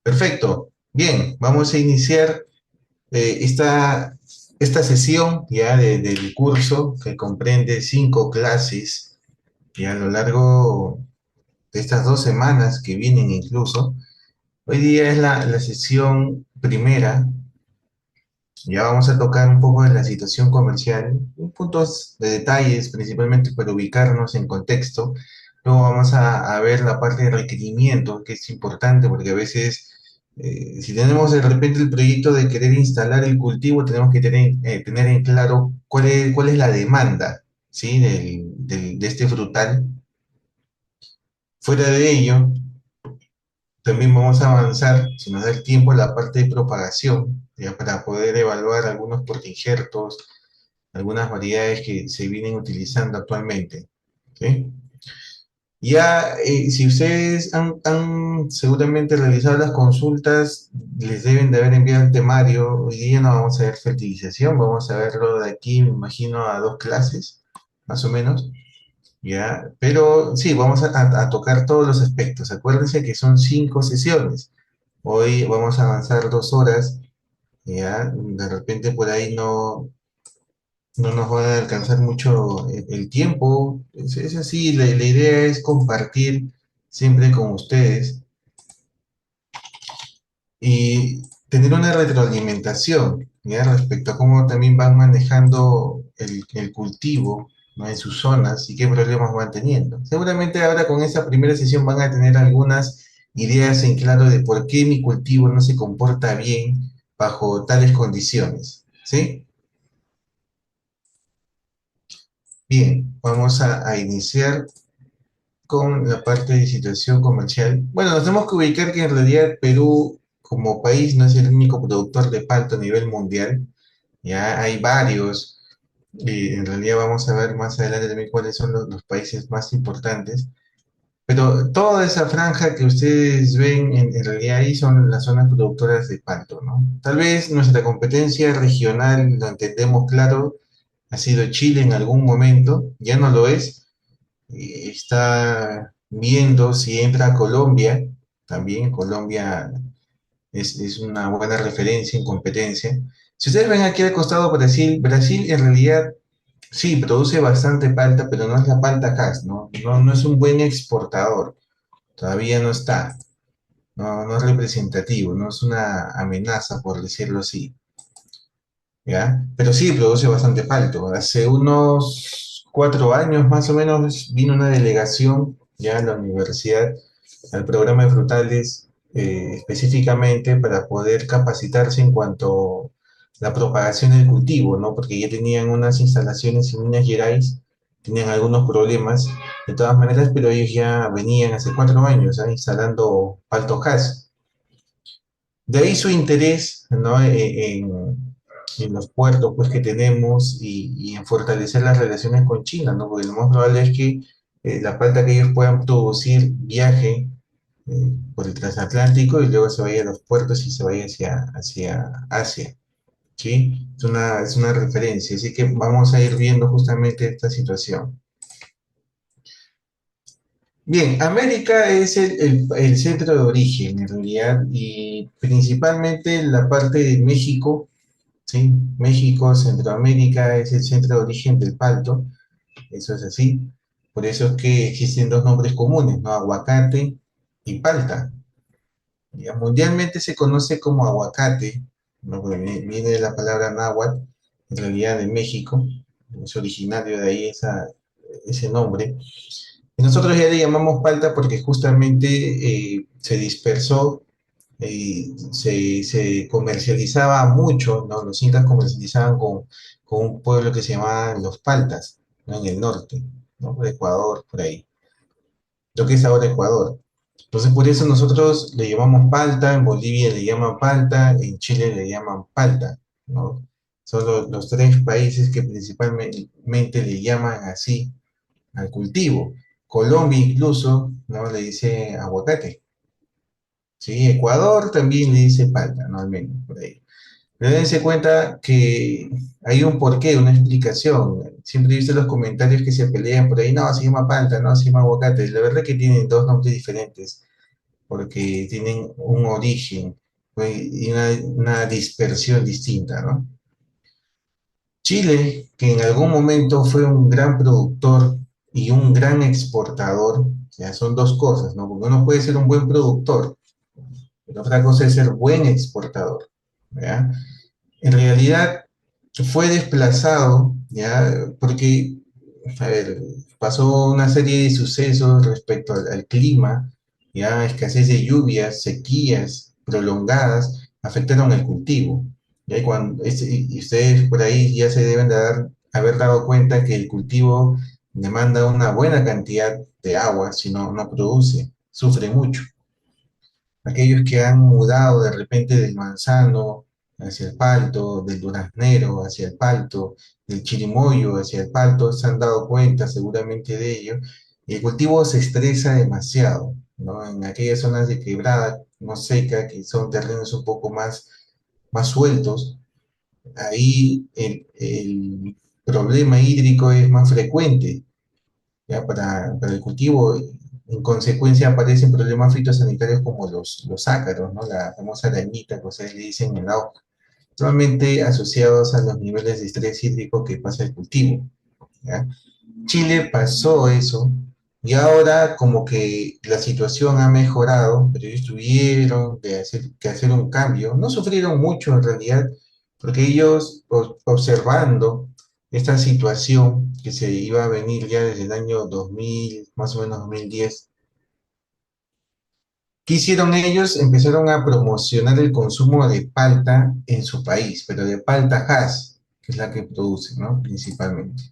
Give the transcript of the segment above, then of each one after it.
Perfecto. Bien, vamos a iniciar esta sesión ya del curso que comprende 5 clases y a lo largo de estas 2 semanas que vienen incluso. Hoy día es la sesión primera. Ya vamos a tocar un poco de la situación comercial, puntos de detalles, principalmente para ubicarnos en contexto. Luego vamos a ver la parte de requerimiento, que es importante porque a veces, si tenemos de repente el proyecto de querer instalar el cultivo, tenemos que tener en claro cuál es la demanda, ¿sí? De este frutal. Fuera de ello, también vamos a avanzar, si nos da el tiempo, la parte de propagación, ya para poder evaluar algunos portainjertos, algunas variedades que se vienen utilizando actualmente. ¿Ok? Ya, si ustedes han seguramente realizado las consultas, les deben de haber enviado el temario. Hoy día no vamos a ver fertilización, vamos a verlo de aquí, me imagino, a 2 clases, más o menos. Ya, pero sí, vamos a tocar todos los aspectos. Acuérdense que son 5 sesiones. Hoy vamos a avanzar 2 horas. Ya, de repente por ahí no nos va a alcanzar mucho el tiempo. Es así, la idea es compartir siempre con ustedes y tener una retroalimentación, ¿ya? Respecto a cómo también van manejando el cultivo, ¿no? En sus zonas y qué problemas van teniendo. Seguramente ahora con esta primera sesión van a tener algunas ideas en claro de por qué mi cultivo no se comporta bien bajo tales condiciones, ¿sí? Bien, vamos a iniciar con la parte de situación comercial. Bueno, nos tenemos que ubicar que en realidad Perú como país no es el único productor de palta a nivel mundial. Ya hay varios. Y en realidad vamos a ver más adelante también cuáles son los países más importantes. Pero toda esa franja que ustedes ven en realidad ahí son las zonas productoras de palto, ¿no? Tal vez nuestra competencia regional, lo entendemos claro, ha sido Chile en algún momento, ya no lo es, está viendo si entra a Colombia, también Colombia es una buena referencia en competencia. Si ustedes ven aquí al costado Brasil, Brasil en realidad sí produce bastante palta, pero no es la palta Hass, ¿no? No es un buen exportador, todavía no está, no es representativo, no es una amenaza, por decirlo así. ¿Ya? Pero sí produce bastante palto. Hace unos 4 años más o menos vino una delegación ya a la universidad, al programa de frutales, específicamente para poder capacitarse en cuanto a la propagación del cultivo, ¿no? Porque ya tenían unas instalaciones en Minas Gerais, tenían algunos problemas de todas maneras, pero ellos ya venían hace 4 años, ¿ah? Instalando palto Hass. De ahí su interés, ¿no? En los puertos pues, que tenemos y en fortalecer las relaciones con China, ¿no? Porque lo más probable es que la palta que ellos puedan producir viaje por el transatlántico y luego se vaya a los puertos y se vaya hacia Asia, ¿sí? Es una referencia, así que vamos a ir viendo justamente esta situación. Bien, América es el centro de origen en realidad y principalmente la parte de México. Sí, México, Centroamérica es el centro de origen del palto, eso es así. Por eso es que existen dos nombres comunes, ¿no? Aguacate y palta. Ya, mundialmente se conoce como aguacate, ¿no? Porque viene de la palabra náhuatl, en realidad de México, es originario de ahí ese nombre. Y nosotros ya le llamamos palta porque justamente se dispersó se comercializaba mucho, ¿no? Los incas comercializaban con un pueblo que se llamaba los Paltas, ¿no? En el norte, ¿no? De Ecuador, por ahí, lo que es ahora Ecuador. Entonces, por eso nosotros le llamamos palta, en Bolivia le llaman palta, en Chile le llaman palta, ¿no? Son los 3 países que principalmente le llaman así al cultivo. Colombia incluso, ¿no? Le dice aguacate. Sí, Ecuador también le dice palta, ¿no? Al menos por ahí. Pero dense cuenta que hay un porqué, una explicación. Siempre he visto los comentarios que se pelean por ahí, no, se llama palta, no, se llama aguacate. La verdad que tienen dos nombres diferentes. porque tienen un origen pues, y una dispersión distinta, ¿no? Chile, que en algún momento fue un gran productor y un gran exportador, o sea, son dos cosas, ¿no? Porque uno puede ser un buen productor, pero otra cosa es ser buen exportador, ¿ya? En realidad fue desplazado, ¿ya? Porque, a ver, pasó una serie de sucesos respecto al clima, ya escasez de lluvias, sequías prolongadas, afectaron el cultivo. ¿Ya? Y ustedes por ahí ya se deben de haber dado cuenta que el cultivo demanda una buena cantidad de agua, si no, no produce, sufre mucho. Aquellos que han mudado de repente del manzano hacia el palto, del duraznero hacia el palto, del chirimoyo hacia el palto, se han dado cuenta seguramente de ello. Y el cultivo se estresa demasiado, ¿no? En aquellas zonas de quebrada, no seca, que son terrenos un poco más sueltos, ahí el problema hídrico es más frecuente ya para el cultivo. En consecuencia aparecen problemas fitosanitarios como los ácaros, ¿no? La famosa arañita que ustedes le dicen en el agua, solamente asociados a los niveles de estrés hídrico que pasa el cultivo, ¿ya? Chile pasó eso y ahora como que la situación ha mejorado, pero ellos tuvieron que hacer un cambio. No sufrieron mucho en realidad, porque ellos observando esta situación que se iba a venir ya desde el año 2000, más o menos 2010, ¿qué hicieron ellos? Empezaron a promocionar el consumo de palta en su país, pero de palta Hass, que es la que producen, ¿no? Principalmente.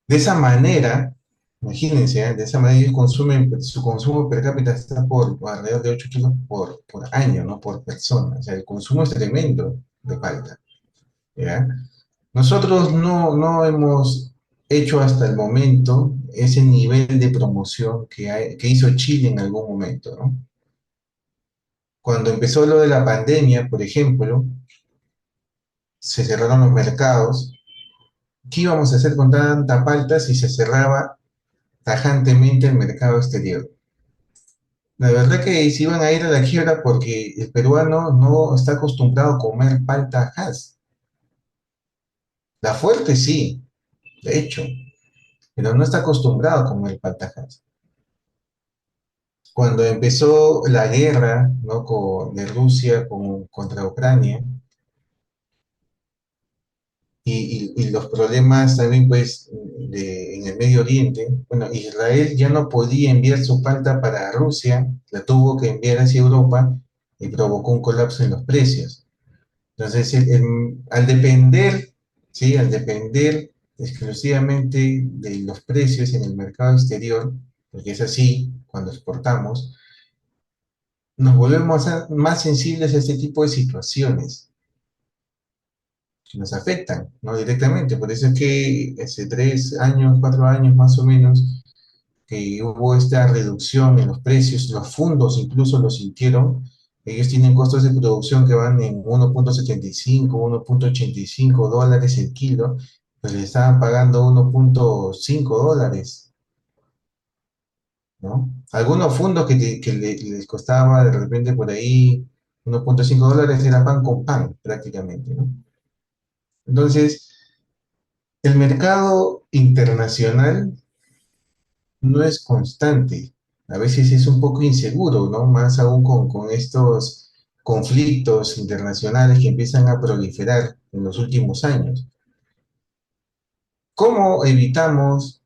De esa manera, imagínense, ¿eh? De esa manera ellos consumen, su consumo per cápita está por alrededor de 8 kilos por año, no por persona. O sea, el consumo es tremendo de palta, ¿ya? Nosotros no hemos hecho hasta el momento ese nivel de promoción que hizo Chile en algún momento, ¿no? Cuando empezó lo de la pandemia, por ejemplo, se cerraron los mercados. ¿Qué íbamos a hacer con tanta palta si se cerraba tajantemente el mercado exterior? La verdad que se iban a ir a la quiebra porque el peruano no está acostumbrado a comer palta Hass. La fuerte sí, de hecho, pero no está acostumbrado a comer palta Hass. Cuando empezó la guerra, ¿no? De Rusia contra Ucrania y los problemas también pues en el Medio Oriente, bueno, Israel ya no podía enviar su palta para Rusia, la tuvo que enviar hacia Europa y provocó un colapso en los precios. Entonces, al depender, ¿sí? Al depender exclusivamente de los precios en el mercado exterior, porque es así cuando exportamos, nos volvemos más sensibles a este tipo de situaciones que nos afectan, ¿no? Directamente. Por eso es que hace 3 años, 4 años más o menos, que hubo esta reducción en los precios, los fondos incluso lo sintieron. Ellos tienen costos de producción que van en 1,75, $1,85 el kilo, pues le estaban pagando $1,5, ¿no? Algunos fondos les costaba de repente por ahí $1,5 era pan con pan prácticamente, ¿no? Entonces, el mercado internacional no es constante, a veces es un poco inseguro, ¿no? Más aún con estos conflictos internacionales que empiezan a proliferar en los últimos años. ¿Cómo evitamos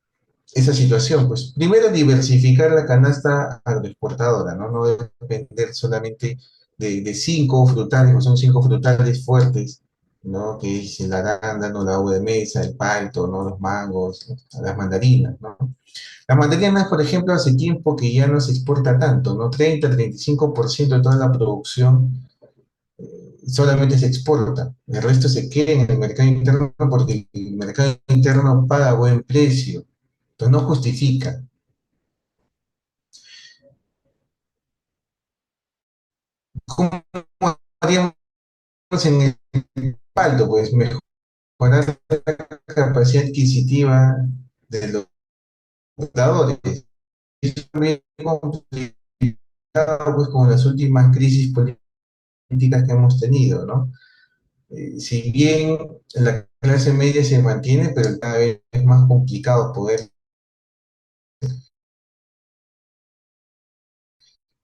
esa situación? Pues primero diversificar la canasta agroexportadora, ¿no? No depender solamente de cinco frutales, o son cinco frutales fuertes, ¿no? Que es el arándano, la uva de mesa, el palto, ¿no? Los mangos, las mandarinas, ¿no? Las mandarinas, por ejemplo, hace tiempo que ya no se exporta tanto, ¿no? 30-35% de toda la producción solamente se exporta. El resto se queda en el mercado interno porque el mercado interno paga buen precio. Entonces no justifica. ¿Cómo haríamos en el respaldo? Pues mejorar la capacidad adquisitiva de los compradores. también complicado, pues, con las últimas crisis políticas que hemos tenido, ¿no? Si bien la clase media se mantiene, pero cada vez es más complicado poder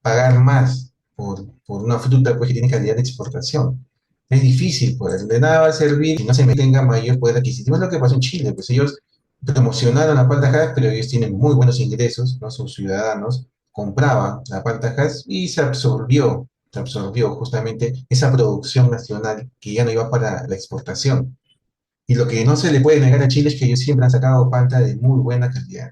pagar más por una fruta, pues, que tiene calidad de exportación. Es difícil, pues, de nada va a servir si no se tenga mayor poder adquisitivo. Es lo que pasó en Chile, pues ellos promocionaron la palta Hass, pero ellos tienen muy buenos ingresos, ¿no? Sus ciudadanos compraban la palta Hass y se absorbió justamente esa producción nacional que ya no iba para la exportación. Y lo que no se le puede negar a Chile es que ellos siempre han sacado palta de muy buena calidad.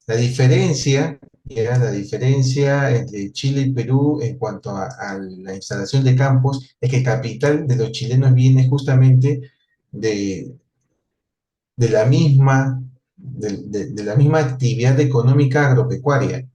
La diferencia, la diferencia entre Chile y Perú en cuanto a la instalación de campos es que el capital de los chilenos viene justamente de, de la misma, de la misma actividad económica agropecuaria.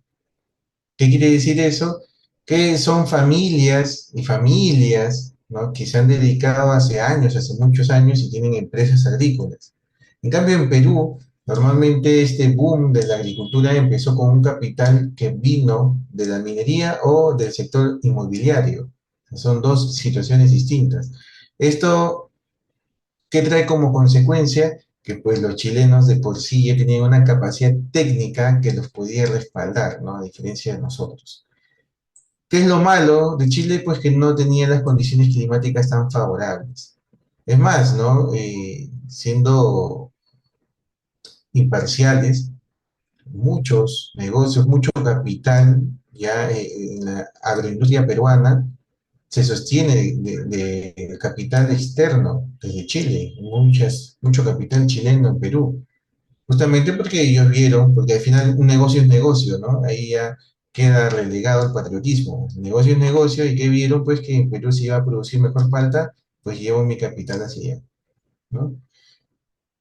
¿Qué quiere decir eso? Que son familias y familias, ¿no? Que se han dedicado hace años, hace muchos años y tienen empresas agrícolas. En cambio, en Perú, normalmente este boom de la agricultura empezó con un capital que vino de la minería o del sector inmobiliario. Son dos situaciones distintas. Esto, ¿qué trae como consecuencia? Que pues los chilenos de por sí ya tenían una capacidad técnica que los podía respaldar, ¿no? A diferencia de nosotros. ¿Qué es lo malo de Chile? Pues que no tenía las condiciones climáticas tan favorables. Es más, ¿no? Siendo imparciales, muchos negocios, mucho capital ya en la agroindustria peruana se sostiene de capital externo desde Chile, mucho capital chileno en Perú. Justamente porque ellos vieron, porque al final un negocio es negocio, ¿no? Ahí ya queda relegado el patriotismo. El negocio es negocio y que vieron, pues que en Perú se iba a producir mejor palta, pues llevo mi capital hacia allá, ¿no?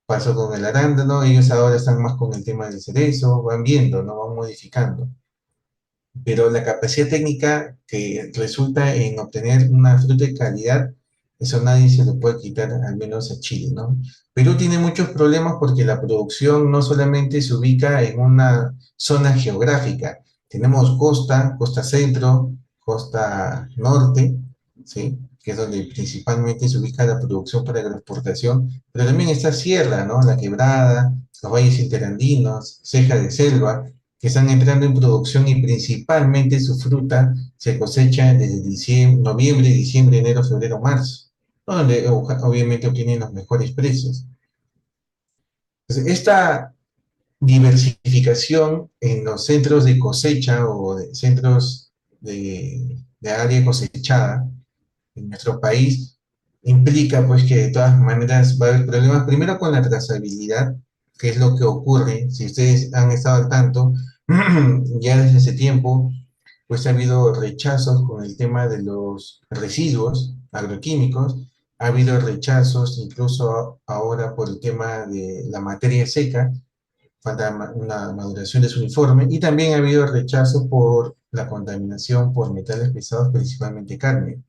Pasó con el arándano, ellos ahora están más con el tema del cerezo, van viendo, ¿no? Van modificando, pero la capacidad técnica que resulta en obtener una fruta de calidad, eso nadie se lo puede quitar, al menos a Chile, ¿no? Perú tiene muchos problemas porque la producción no solamente se ubica en una zona geográfica, tenemos costa, costa centro, costa norte, ¿sí? Que es donde principalmente se ubica la producción para la exportación, pero también está sierra, ¿no? La quebrada, los valles interandinos, ceja de selva, que están entrando en producción y principalmente su fruta se cosecha desde diciembre, noviembre, diciembre, enero, febrero, marzo, ¿no? Donde obviamente obtienen los mejores precios. Entonces, esta diversificación en los centros de cosecha o de centros de área cosechada en nuestro país implica pues que de todas maneras va a haber problemas, primero con la trazabilidad, que es lo que ocurre, si ustedes han estado al tanto, ya desde ese tiempo, pues ha habido rechazos con el tema de los residuos agroquímicos, ha habido rechazos incluso ahora por el tema de la materia seca, falta una maduración de su informe, y también ha habido rechazo por la contaminación por metales pesados, principalmente carne.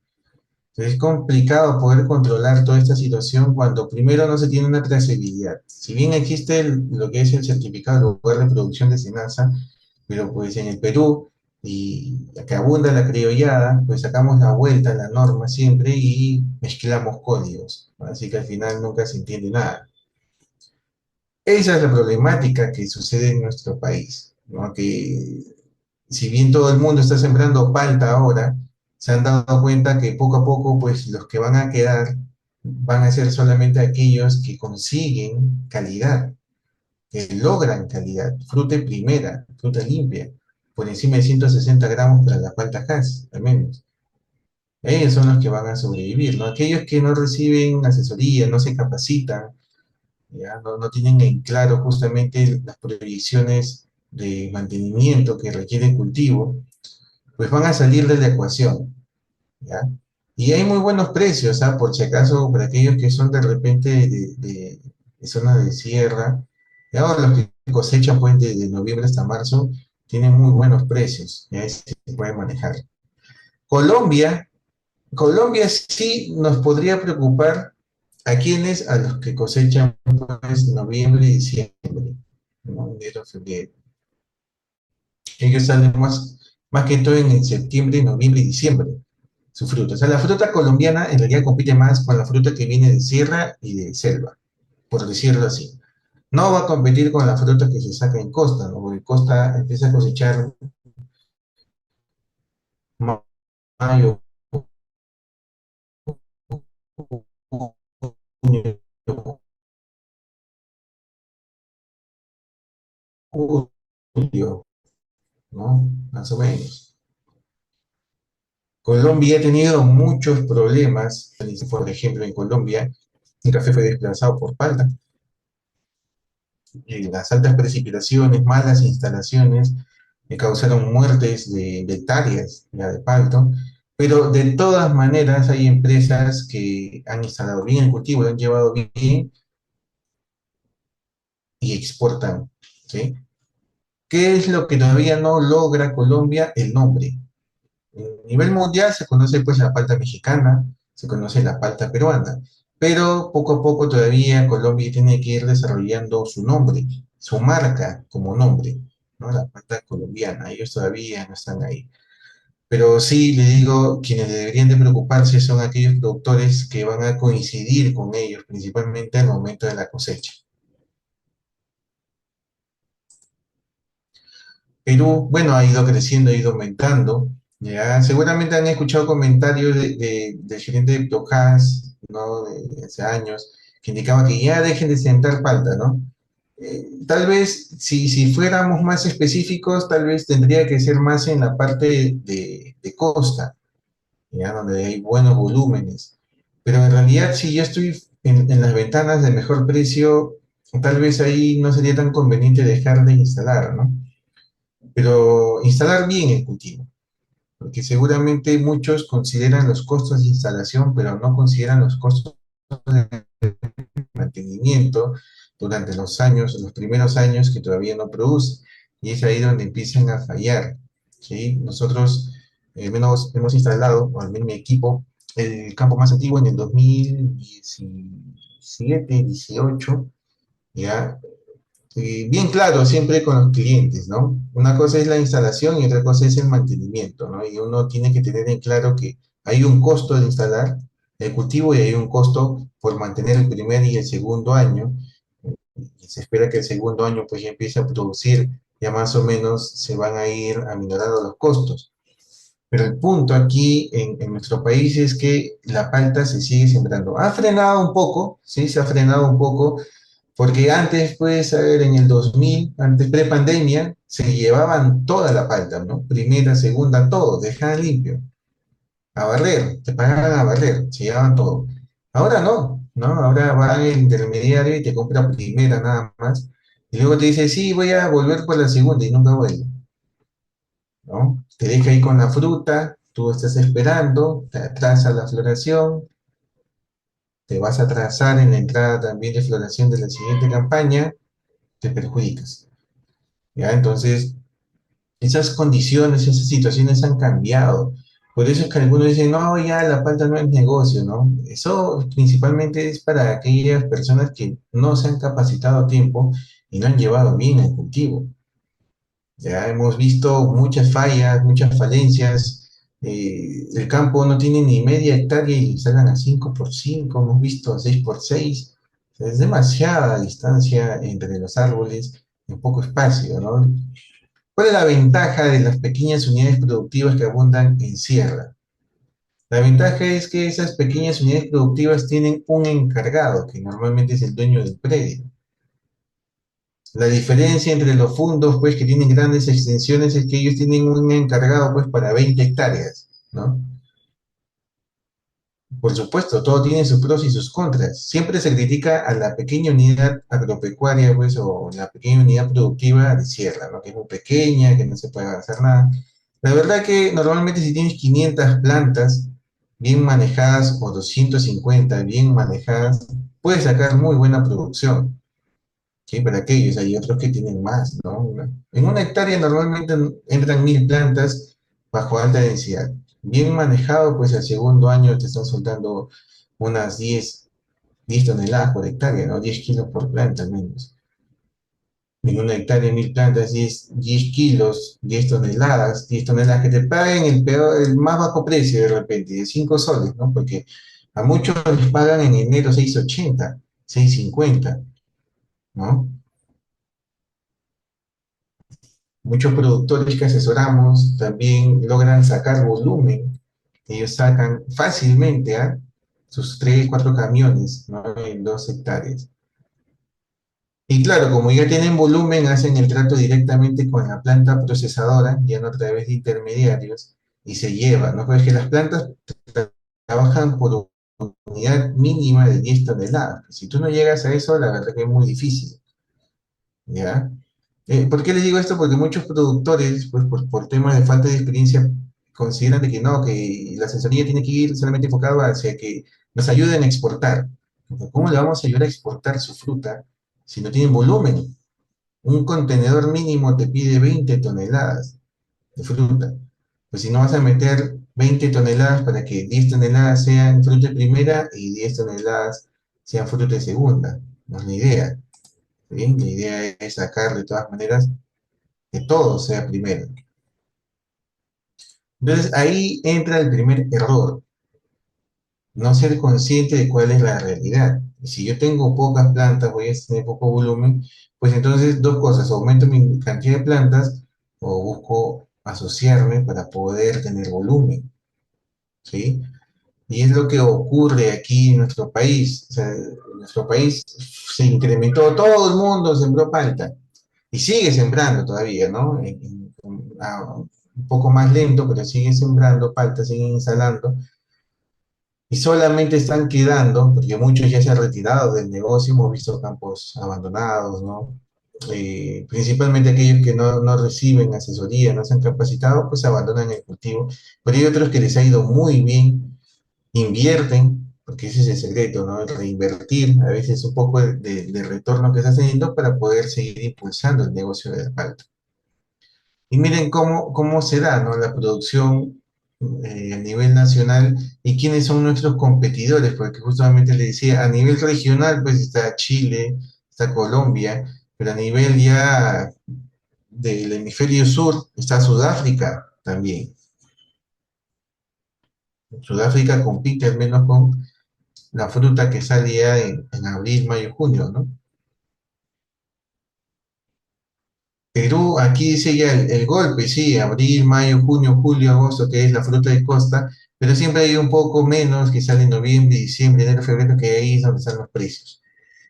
Es complicado poder controlar toda esta situación cuando primero no se tiene una trazabilidad. Si bien existe lo que es el certificado de lugar de producción de cenaza, pero pues en el Perú, y que abunda la criollada, pues sacamos la vuelta a la norma siempre y mezclamos códigos, ¿no? Así que al final nunca se entiende nada. Esa es la problemática que sucede en nuestro país, ¿no? Que si bien todo el mundo está sembrando palta ahora, se han dado cuenta que poco a poco, pues los que van a quedar van a ser solamente aquellos que consiguen calidad, que logran calidad, fruta en primera, fruta limpia, por encima de 160 gramos para la palta Hass, al menos. Ellos son los que van a sobrevivir, ¿no? Aquellos que no reciben asesoría, no se capacitan, ¿ya? No tienen en claro justamente las proyecciones de mantenimiento que requiere el cultivo, pues van a salir de la ecuación, ¿ya? Y hay muy buenos precios, ¿ah? Por si acaso, para aquellos que son de repente de zona de sierra, y ahora los que cosechan pues de noviembre hasta marzo, tienen muy buenos precios, ya se puede manejar. Colombia, Colombia sí nos podría preocupar a quienes, a los que cosechan pues noviembre y diciembre, ¿no? Enero, febrero. Ellos salen más que todo en septiembre, noviembre y diciembre, su fruta. O sea, la fruta colombiana en realidad compite más con la fruta que viene de sierra y de selva, por decirlo así. No va a competir con la fruta que se saca en costa, ¿no? Porque costa empieza a cosechar mayo, junio, julio, ¿no? Más o menos. Colombia ha tenido muchos problemas, por ejemplo, en Colombia, el café fue desplazado por palta, y las altas precipitaciones, malas instalaciones, causaron muertes de hectáreas ya de palto, pero de todas maneras hay empresas que han instalado bien el cultivo, lo han llevado bien y exportan, ¿sí? ¿Qué es lo que todavía no logra Colombia? El nombre. A nivel mundial se conoce pues la palta mexicana, se conoce la palta peruana, pero poco a poco todavía Colombia tiene que ir desarrollando su nombre, su marca como nombre, ¿no? La palta colombiana, ellos todavía no están ahí. Pero sí, le digo, quienes deberían de preocuparse son aquellos productores que van a coincidir con ellos, principalmente al momento de la cosecha. Perú, bueno, ha ido creciendo, ha ido aumentando. Ya, seguramente han escuchado comentarios del gerente de Procas, ¿no? De hace años, que indicaba que ya dejen de sentar palta, ¿no? Tal vez, si fuéramos más específicos, tal vez tendría que ser más en la parte de costa, ya donde hay buenos volúmenes. Pero en realidad, si yo estoy en las ventanas de mejor precio, tal vez ahí no sería tan conveniente dejar de instalar, ¿no? Pero instalar bien el cultivo, porque seguramente muchos consideran los costos de instalación, pero no consideran los costos de mantenimiento durante los años, los primeros años que todavía no produce. Y es ahí donde empiezan a fallar. ¿Sí? Nosotros menos hemos instalado, o al menos mi equipo, el campo más antiguo en el 2017, 18, ya bien claro, siempre con los clientes, ¿no? Una cosa es la instalación y otra cosa es el mantenimiento, ¿no? Y uno tiene que tener en claro que hay un costo de instalar el cultivo y hay un costo por mantener el primer y el segundo año. Y se espera que el segundo año pues ya empiece a producir, ya más o menos se van a ir aminorando los costos. Pero el punto aquí en nuestro país es que la palta se sigue sembrando. Ha frenado un poco, sí, se ha frenado un poco, porque antes, puedes saber, en el 2000, antes pre-pandemia, se llevaban toda la palta, ¿no? Primera, segunda, todo, dejaban limpio. A barrer, te pagaban a barrer, se llevaban todo. Ahora no, ¿no? Ahora va el intermediario y te compra primera nada más. Y luego te dice, sí, voy a volver por la segunda y nunca vuelve, ¿no? Te deja ahí con la fruta, tú estás esperando, te atrasa la floración, te vas a atrasar en la entrada también de floración de la siguiente campaña, te perjudicas. ¿Ya? Entonces, esas condiciones, esas situaciones han cambiado. Por eso es que algunos dicen, no, ya la palta no es negocio, ¿no? Eso principalmente es para aquellas personas que no se han capacitado a tiempo y no han llevado bien el cultivo. Ya hemos visto muchas fallas, muchas falencias. El campo no tiene ni media hectárea y instalan a 5 por 5, hemos visto a 6 por 6. O sea, es demasiada distancia entre los árboles en poco espacio, ¿no? ¿Cuál es la ventaja de las pequeñas unidades productivas que abundan en sierra? La ventaja es que esas pequeñas unidades productivas tienen un encargado, que normalmente es el dueño del predio. La diferencia entre los fundos, pues, que tienen grandes extensiones es que ellos tienen un encargado, pues, para 20 hectáreas, ¿no? Por supuesto, todo tiene sus pros y sus contras. Siempre se critica a la pequeña unidad agropecuaria, pues, o la pequeña unidad productiva de sierra, ¿no? Que es muy pequeña, que no se puede hacer nada. La verdad que normalmente si tienes 500 plantas bien manejadas o 250 bien manejadas, puedes sacar muy buena producción. ¿Sí? Para aquellos, hay otros que tienen más, ¿no? En una hectárea normalmente entran 1000 plantas bajo alta densidad. Bien manejado, pues al segundo año te están soltando unas 10 toneladas por hectárea, ¿no? 10 kilos por planta al menos. En una hectárea, 1000 plantas, 10 kilos, 10 toneladas, 10 toneladas que te paguen el más bajo precio de repente, de 5 soles, ¿no? Porque a muchos les pagan en enero 6,80, 6,50, ¿no? Muchos productores que asesoramos también logran sacar volumen. Ellos sacan fácilmente a sus 3 4 camiones, ¿no? En 2 hectáreas. Y claro, como ya tienen volumen, hacen el trato directamente con la planta procesadora, ya no a través de intermediarios, y se lleva, ¿no? Pues que las plantas trabajan por unidad mínima de 10 toneladas. Si tú no llegas a eso, la verdad que es muy difícil, ¿ya? ¿Por qué les digo esto? Porque muchos productores, pues por temas de falta de experiencia, consideran de que no, que la asesoría tiene que ir solamente enfocado hacia que nos ayuden a exportar. ¿Cómo le vamos a ayudar a exportar su fruta si no tienen volumen? Un contenedor mínimo te pide 20 toneladas de fruta. Pues si no vas a meter 20 toneladas para que 10 toneladas sean fruta de primera y 10 toneladas sean fruta de segunda. No es la idea. ¿Sí? La idea es sacar de todas maneras que todo sea primero. Entonces ahí entra el primer error, no ser consciente de cuál es la realidad. Si yo tengo pocas plantas, voy a tener poco volumen, pues entonces dos cosas, aumento mi cantidad de plantas o busco asociarme para poder tener volumen, ¿sí? Y es lo que ocurre aquí en nuestro país. O sea, en nuestro país se incrementó, todo el mundo sembró palta y sigue sembrando todavía, ¿no? Un poco más lento, pero sigue sembrando palta, siguen instalando y solamente están quedando, porque muchos ya se han retirado del negocio, hemos visto campos abandonados, ¿no? Principalmente aquellos que no reciben asesoría, no se han capacitado, pues abandonan el cultivo, pero hay otros que les ha ido muy bien, invierten, porque ese es el secreto, ¿no? El reinvertir, a veces un poco de retorno que está teniendo para poder seguir impulsando el negocio del palto. Y miren cómo se da, ¿no? La producción a nivel nacional y quiénes son nuestros competidores, porque justamente le decía, a nivel regional, pues está Chile, está Colombia, pero a nivel ya del hemisferio sur está Sudáfrica también. Sudáfrica compite al menos con la fruta que sale ya en abril, mayo, junio, ¿no? Perú, aquí dice ya el golpe, sí, abril, mayo, junio, julio, agosto, que es la fruta de costa, pero siempre hay un poco menos que sale en noviembre, diciembre, enero, febrero, que ahí es donde están los precios.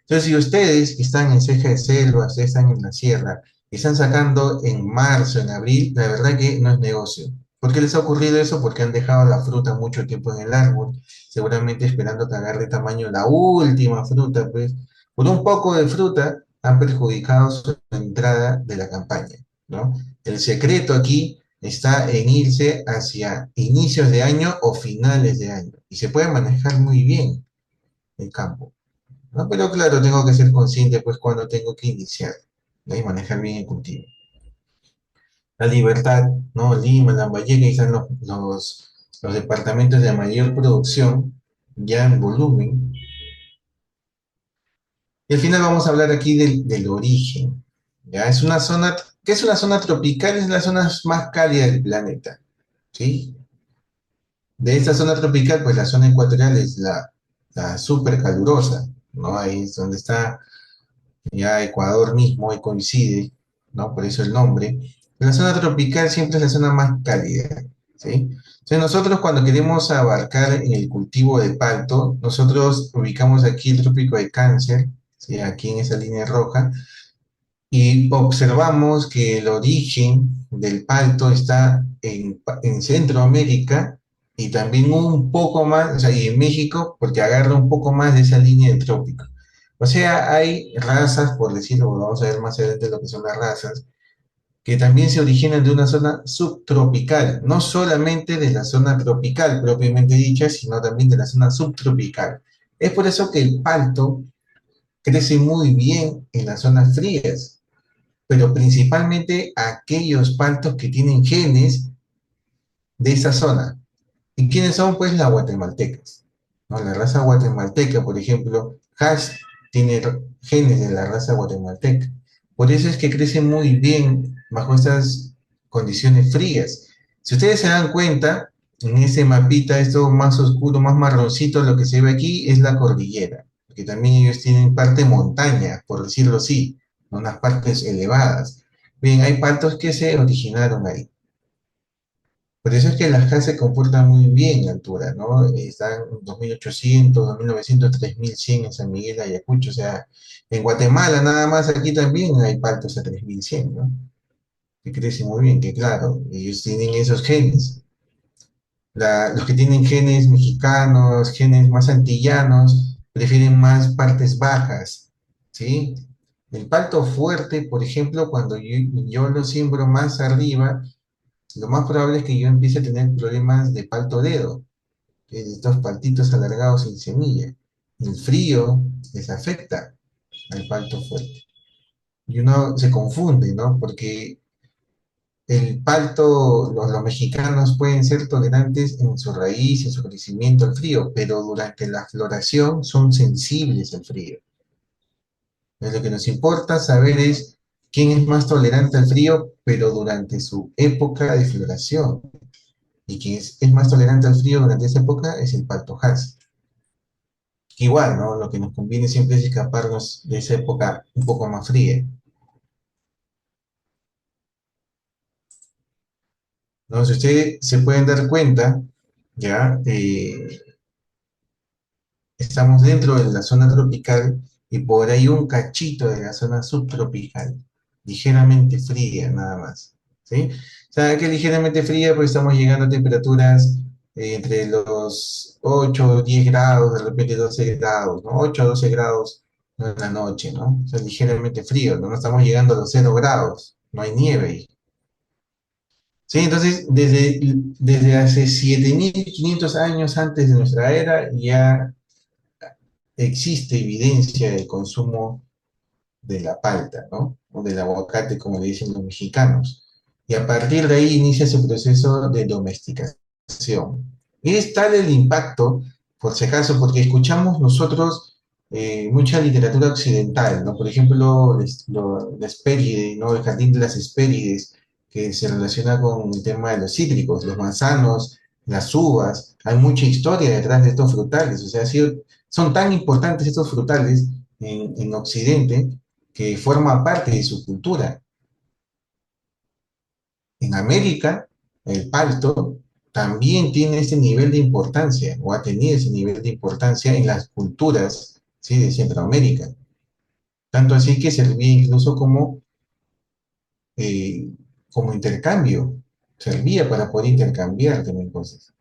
Entonces, si ustedes que están en ceja de selva, ustedes están en la sierra, y están sacando en marzo, en abril, la verdad que no es negocio. ¿Por qué les ha ocurrido eso? Porque han dejado la fruta mucho tiempo en el árbol, seguramente esperando que agarre tamaño la última fruta, pues. Por un poco de fruta han perjudicado su entrada de la campaña, ¿no? El secreto aquí está en irse hacia inicios de año o finales de año, y se puede manejar muy bien el campo. ¿No? Pero claro, tengo que ser consciente pues cuando tengo que iniciar, ¿no? Y manejar bien el cultivo. La Libertad, ¿no? Lima, Lambayeque, ahí están los departamentos de mayor producción, ya en volumen. Y al final vamos a hablar aquí del origen. ¿Ya? Es una zona, ¿qué es una zona tropical? Es la zona más cálida del planeta, ¿sí? De esta zona tropical, pues la zona ecuatorial es la súper calurosa, ¿no? Ahí es donde está ya Ecuador mismo y coincide, ¿no? Por eso el nombre. La zona tropical siempre es la zona más cálida, ¿sí? Entonces nosotros cuando queremos abarcar en el cultivo de palto, nosotros ubicamos aquí el trópico de Cáncer, ¿sí? Aquí en esa línea roja, y observamos que el origen del palto está en Centroamérica y también un poco más, o sea, y en México, porque agarra un poco más de esa línea del trópico. O sea, hay razas, por decirlo, vamos a ver más adelante lo que son las razas, que también se originan de una zona subtropical, no solamente de la zona tropical propiamente dicha, sino también de la zona subtropical. Es por eso que el palto crece muy bien en las zonas frías, pero principalmente aquellos paltos que tienen genes de esa zona. ¿Y quiénes son? Pues las guatemaltecas, ¿no? La raza guatemalteca, por ejemplo, Hash tiene genes de la raza guatemalteca. Por eso es que crece muy bien bajo estas condiciones frías. Si ustedes se dan cuenta, en ese mapita, esto más oscuro, más marroncito, lo que se ve aquí es la cordillera, porque también ellos tienen parte montaña, por decirlo así, unas partes elevadas. Bien, hay paltos que se originaron ahí. Por eso es que las casas se comportan muy bien en altura, ¿no? Están 2.800, 2.900, 3.100 en San Miguel de Ayacucho. O sea, en Guatemala nada más, aquí también hay paltos a 3.100, ¿no? Que crecen muy bien, que claro, ellos tienen esos genes. Los que tienen genes mexicanos, genes más antillanos, prefieren más partes bajas, ¿sí? El palto fuerte, por ejemplo, cuando yo lo siembro más arriba, lo más probable es que yo empiece a tener problemas de palto dedo, estos paltitos alargados sin semilla. El frío les afecta al palto fuerte. Y uno se confunde, ¿no? Porque el palto, los mexicanos pueden ser tolerantes en su raíz, en su crecimiento al frío, pero durante la floración son sensibles al frío. Entonces, lo que nos importa saber es quién es más tolerante al frío, pero durante su época de floración. Y quien es más tolerante al frío durante esa época es el palto Hass. Igual, ¿no? Lo que nos conviene siempre es escaparnos de esa época un poco más fría, ¿no? Si ustedes se pueden dar cuenta, ya, estamos dentro de la zona tropical y por ahí un cachito de la zona subtropical, ligeramente fría nada más, ¿sí? O sea, que ligeramente fría porque estamos llegando a temperaturas entre los 8 o 10 grados, de repente 12 grados, ¿no? 8 a 12 grados en la noche, ¿no? O sea, ligeramente frío, ¿no? No estamos llegando a los 0 grados, no hay nieve ahí. Sí, entonces desde hace 7.500 años antes de nuestra era ya existe evidencia del consumo de la palta, ¿no? O del aguacate, como le dicen los mexicanos. Y a partir de ahí inicia su proceso de domesticación. Y es tal el impacto, por si acaso, porque escuchamos nosotros mucha literatura occidental, ¿no? Por ejemplo, la Hespéride, ¿no? El jardín de las Hespérides, que se relaciona con el tema de los cítricos, los manzanos, las uvas. Hay mucha historia detrás de estos frutales, o sea, son tan importantes estos frutales en Occidente que forma parte de su cultura. En América, el palto también tiene ese nivel de importancia, o ha tenido ese nivel de importancia en las culturas, ¿sí? De Centroamérica. Tanto así que servía incluso eh, como intercambio, servía para poder intercambiar también cosas.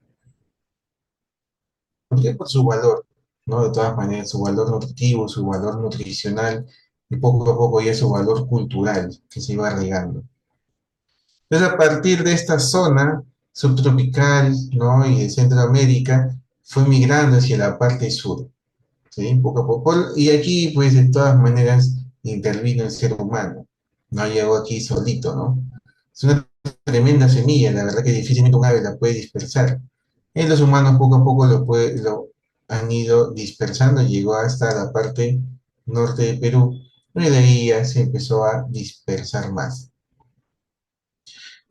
¿Por qué? Por su valor, ¿no? De todas maneras, su valor nutritivo, su valor nutricional y poco a poco ya su valor cultural que se iba regando. Entonces, a partir de esta zona subtropical, ¿no? Y de Centroamérica, fue migrando hacia la parte sur, ¿sí? Poco a poco. Y aquí, pues, de todas maneras, intervino el ser humano. No llegó aquí solito, ¿no? Es una tremenda semilla, la verdad que difícilmente un ave la puede dispersar. Y los humanos poco a poco lo han ido dispersando, llegó hasta la parte norte de Perú, y de ahí ya se empezó a dispersar más.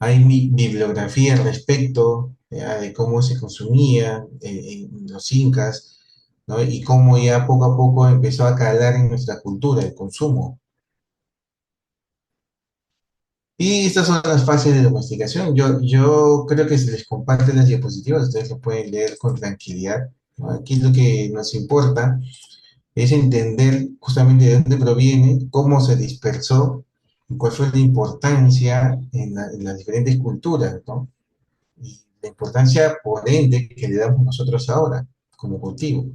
Hay bibliografía al respecto de cómo se consumía en los incas, ¿no? Y cómo ya poco a poco empezó a calar en nuestra cultura, el consumo. Y estas son las fases de domesticación. Yo creo que se les comparte las diapositivas, ustedes lo pueden leer con tranquilidad, ¿no? Aquí lo que nos importa es entender justamente de dónde proviene, cómo se dispersó, y cuál fue la importancia en las diferentes culturas, ¿no? Y la importancia, por ende, que le damos nosotros ahora como cultivo.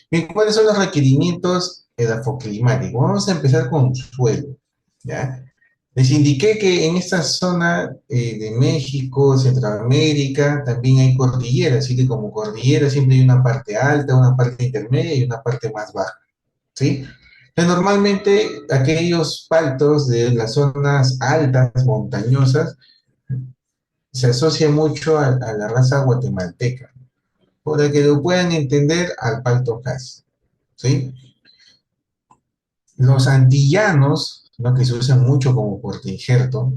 Bien, ¿cuáles son los requerimientos edafoclimáticos? Vamos a empezar con suelo, ¿ya? Les indiqué que en esta zona de México, Centroamérica, también hay cordillera, así que como cordillera siempre hay una parte alta, una parte intermedia y una parte más baja, ¿sí? Entonces, normalmente aquellos paltos de las zonas altas, montañosas, se asocia mucho a la raza guatemalteca, para que lo puedan entender al Palto Hass, ¿sí? Los antillanos, ¿no? Que se usan mucho como injerto,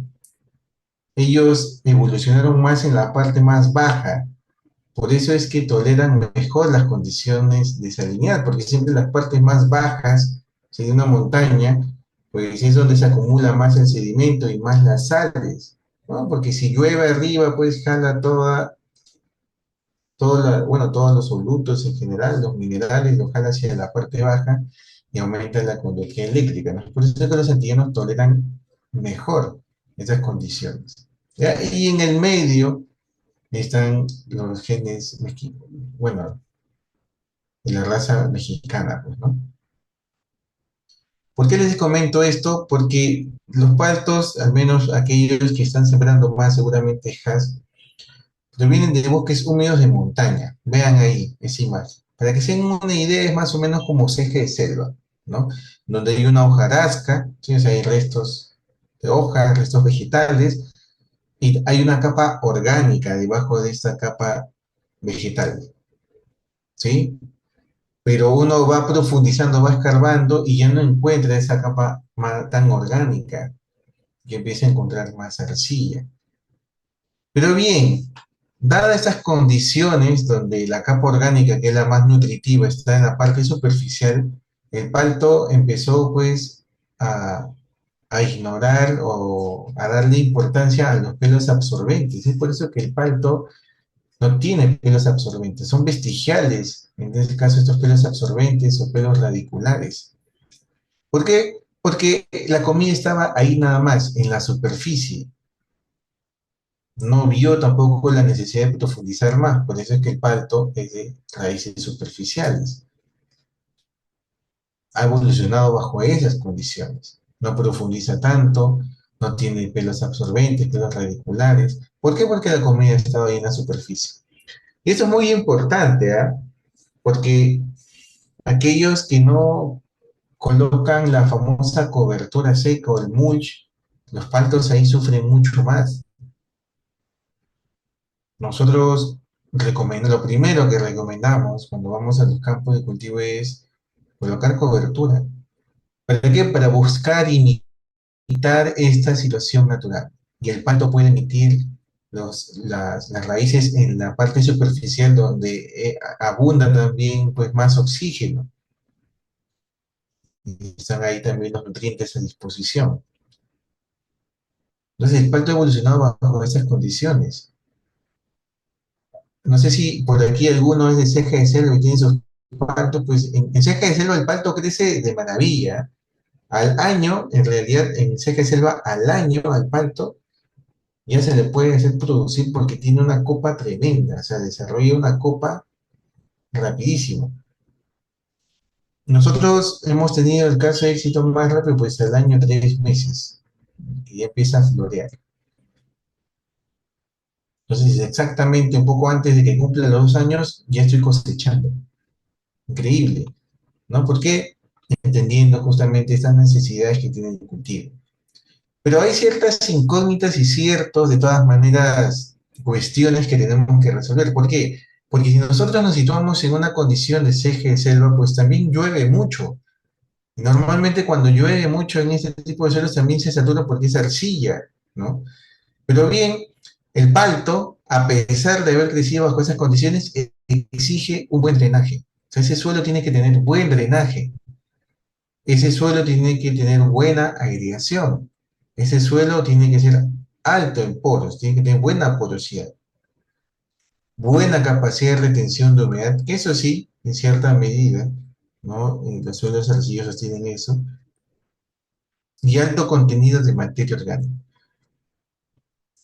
ellos evolucionaron más en la parte más baja. Por eso es que toleran mejor las condiciones de salinidad, porque siempre las partes más bajas, si de una montaña, pues es donde se acumula más el sedimento y más las sales, ¿no? Porque si llueve arriba, pues jala bueno, todos los solutos en general, los minerales, los jala hacia la parte baja y aumenta la conductividad eléctrica, ¿no? Por eso es que los antillanos toleran mejor esas condiciones. ¿Ya? Y en el medio están los genes, bueno, de la raza mexicana, pues, ¿no? ¿Por qué les comento esto? Porque los paltos, al menos aquellos que están sembrando más seguramente Hass, provienen de bosques húmedos de montaña. Vean ahí esa imagen. Para que se den una idea, es más o menos como ceje de selva, ¿no? Donde hay una hojarasca, ¿sí? O sea, hay restos de hojas, restos vegetales, y hay una capa orgánica debajo de esta capa vegetal, ¿sí? Pero uno va profundizando, va escarbando y ya no encuentra esa capa tan orgánica y empieza a encontrar más arcilla. Pero bien, dadas estas condiciones donde la capa orgánica, que es la más nutritiva, está en la parte superficial, el palto empezó pues a, a ignorar o a darle importancia a los pelos absorbentes. Es por eso que el palto no tiene pelos absorbentes, son vestigiales, en este caso estos pelos absorbentes o pelos radiculares. ¿Por qué? Porque la comida estaba ahí nada más, en la superficie. No vio tampoco la necesidad de profundizar más, por eso es que el palto es de raíces superficiales. Ha evolucionado bajo esas condiciones. No profundiza tanto, no tiene pelos absorbentes, pelos radiculares. ¿Por qué? Porque la comida estaba ahí en la superficie. Y esto es muy importante, ¿ah? Porque aquellos que no colocan la famosa cobertura seca o el mulch, los paltos ahí sufren mucho más. Nosotros lo primero que recomendamos cuando vamos a los campos de cultivo es colocar cobertura. ¿Para qué? Para buscar imitar esta situación natural. Y el palto puede emitir las raíces en la parte superficial donde abunda también pues, más oxígeno. Y están ahí también los nutrientes a disposición. Entonces el palto ha evolucionado bajo esas condiciones. No sé si por aquí alguno es de ceja de selva y tiene sus paltos, pues en ceja de selva el palto crece de maravilla. Al año, en realidad, en ceja de selva, al año al palto ya se le puede hacer producir porque tiene una copa tremenda, o sea, desarrolla una copa rapidísimo. Nosotros hemos tenido el caso de éxito más rápido, pues al año 3 meses, que ya empieza a florear. Entonces, exactamente un poco antes de que cumpla los 2 años, ya estoy cosechando. Increíble, ¿no? Porque entendiendo justamente estas necesidades que tiene el cultivo. Pero hay ciertas incógnitas y ciertos, de todas maneras, cuestiones que tenemos que resolver. ¿Por qué? Porque si nosotros nos situamos en una condición de ceje de selva, pues también llueve mucho. Y normalmente cuando llueve mucho en este tipo de suelos también se satura porque es arcilla, ¿no? Pero bien, el palto, a pesar de haber crecido bajo esas condiciones, exige un buen drenaje. O sea, ese suelo tiene que tener buen drenaje. Ese suelo tiene que tener buena aireación. Ese suelo tiene que ser alto en poros, tiene que tener buena porosidad, buena capacidad de retención de humedad, que eso sí, en cierta medida, ¿no? Los suelos arcillosos tienen eso, y alto contenido de materia orgánica.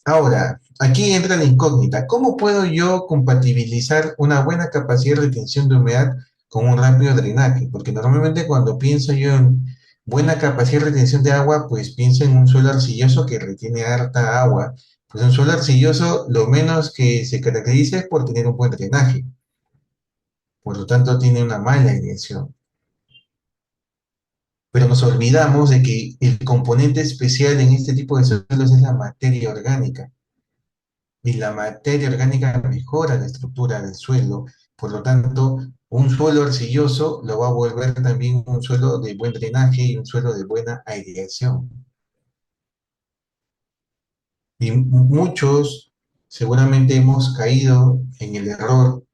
Ahora, aquí entra la incógnita. ¿Cómo puedo yo compatibilizar una buena capacidad de retención de humedad con un rápido drenaje? Porque normalmente cuando pienso yo en buena capacidad de retención de agua, pues pienso en un suelo arcilloso que retiene harta agua. Pues un suelo arcilloso lo menos que se caracteriza es por tener un buen drenaje. Por lo tanto, tiene una mala dirección. Pero nos olvidamos de que el componente especial en este tipo de suelos es la materia orgánica. Y la materia orgánica mejora la estructura del suelo, Por lo tanto, un suelo arcilloso lo va a volver también un suelo de buen drenaje y un suelo de buena aireación. Y muchos seguramente hemos caído en el error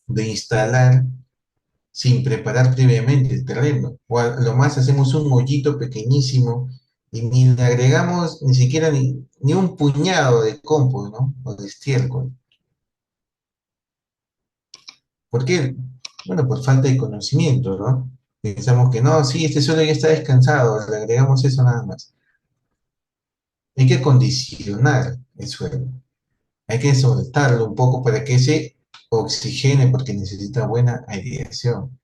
de instalar sin preparar previamente el terreno. O a lo más hacemos un hoyito pequeñísimo y ni le agregamos ni siquiera ni un puñado de compost, ¿no? O de estiércol. ¿Por qué? Bueno, por falta de conocimiento, ¿no? Pensamos que no, sí, este suelo ya está descansado, le agregamos eso nada más. Hay que acondicionar el suelo, hay que soltarlo un poco para que se oxigene porque necesita buena aireación.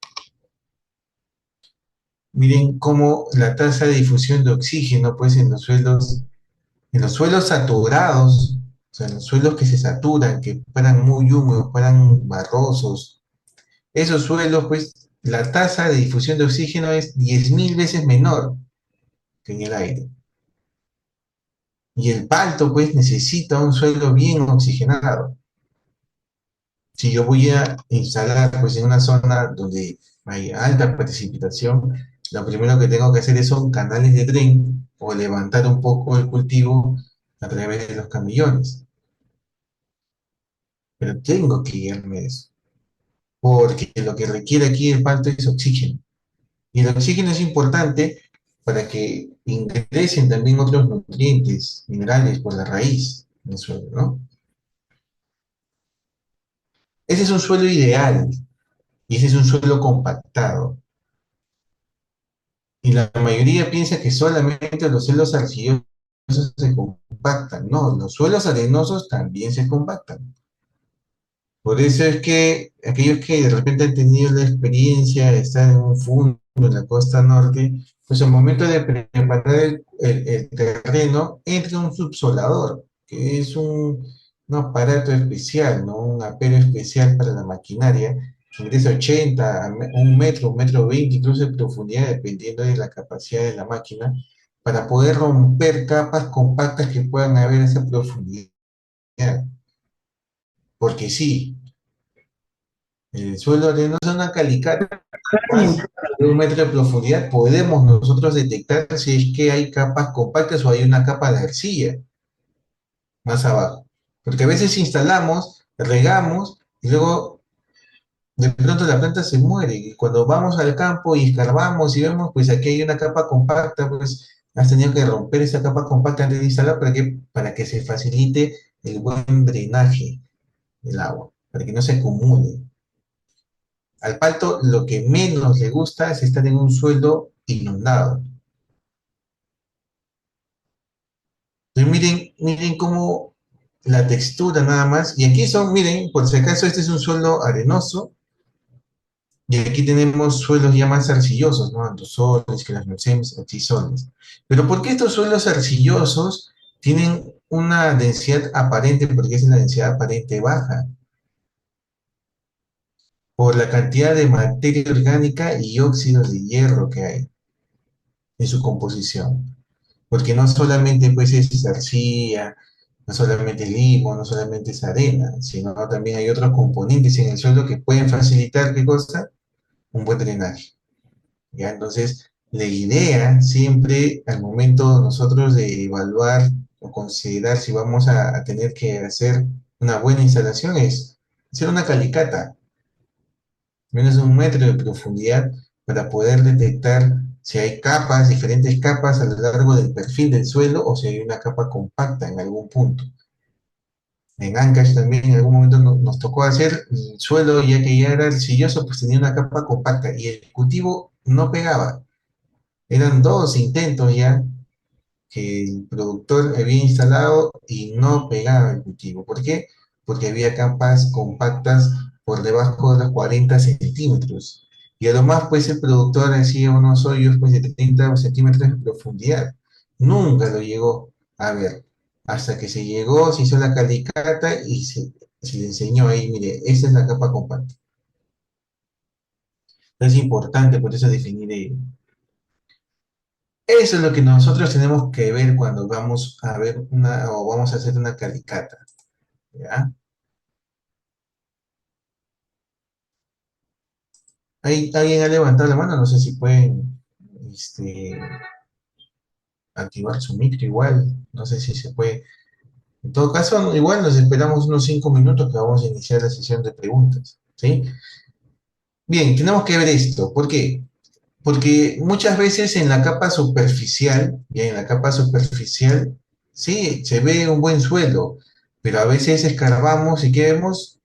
Miren cómo la tasa de difusión de oxígeno, pues en los suelos saturados, o sea, en los suelos que se saturan, que fueran muy húmedos, fueran barrosos, esos suelos, pues, la tasa de difusión de oxígeno es 10.000 veces menor que en el aire. Y el palto, pues, necesita un suelo bien oxigenado. Si yo voy a instalar, pues, en una zona donde hay alta precipitación, lo primero que tengo que hacer son canales de dren o levantar un poco el cultivo a través de los camillones. Pero tengo que guiarme de eso, porque lo que requiere aquí el palto es oxígeno. Y el oxígeno es importante para que ingresen también otros nutrientes, minerales por la raíz del suelo, ¿no? Ese es un suelo ideal y ese es un suelo compactado. Y la mayoría piensa que solamente los suelos arcillosos se compactan. No, los suelos arenosos también se compactan. Por eso es que aquellos que de repente han tenido la experiencia de estar en un fondo en la costa norte, pues al momento de preparar el terreno, entra un subsolador, que es un aparato especial, ¿no? Un apero especial para la maquinaria, que ingresa 80, un metro 20, incluso de profundidad, dependiendo de la capacidad de la máquina, para poder romper capas compactas que puedan haber a esa profundidad. Porque sí, el suelo arenoso es una calicata más de 1 metro de profundidad. Podemos nosotros detectar si es que hay capas compactas o hay una capa de arcilla más abajo. Porque a veces instalamos, regamos y luego de pronto la planta se muere. Y cuando vamos al campo y escarbamos y vemos, pues aquí hay una capa compacta, pues has tenido que romper esa capa compacta antes de instalar para que se facilite el buen drenaje del agua, para que no se acumule. Al palto lo que menos le gusta es estar en un suelo inundado. Entonces miren cómo la textura nada más, y aquí son, miren, por si acaso este es un suelo arenoso, y aquí tenemos suelos ya más arcillosos, ¿no? Antosoles, quelozones, oxisoles. Pero ¿por qué estos suelos arcillosos tienen una densidad aparente, porque es la densidad aparente baja? Por la cantidad de materia orgánica y óxidos de hierro que hay en su composición. Porque no solamente pues es arcilla, no solamente es limo, no solamente es arena, sino también hay otros componentes en el suelo que pueden facilitar, ¿qué cosa? Un buen drenaje. ¿Ya? Entonces, la idea siempre al momento nosotros de evaluar o considerar si vamos a tener que hacer una buena instalación es hacer una calicata, menos de 1 metro de profundidad, para poder detectar si hay capas, diferentes capas a lo largo del perfil del suelo o si hay una capa compacta en algún punto. En Ancash también en algún momento nos tocó hacer el suelo, ya que ya era arcilloso, pues tenía una capa compacta y el cultivo no pegaba. Eran 2 intentos ya que el productor había instalado y no pegaba el cultivo. ¿Por qué? Porque había capas compactas por debajo de los 40 centímetros. Y además, pues el productor hacía unos hoyos pues, de 30 centímetros de profundidad. Nunca lo llegó a ver. Hasta que se llegó, se hizo la calicata y se le enseñó ahí, mire, esta es la capa compacta. Es importante por eso definir ello. Eso es lo que nosotros tenemos que ver cuando vamos a ver una, o vamos a hacer una calicata, ¿ya? Alguien ha levantado la mano, no sé si pueden activar su micro igual, no sé si se puede. En todo caso, igual nos esperamos unos 5 minutos que vamos a iniciar la sesión de preguntas, ¿sí? Bien, tenemos que ver esto. ¿Por qué? Porque muchas veces en la capa superficial, ya en la capa superficial, sí, se ve un buen suelo, pero a veces escarbamos y ¿qué vemos?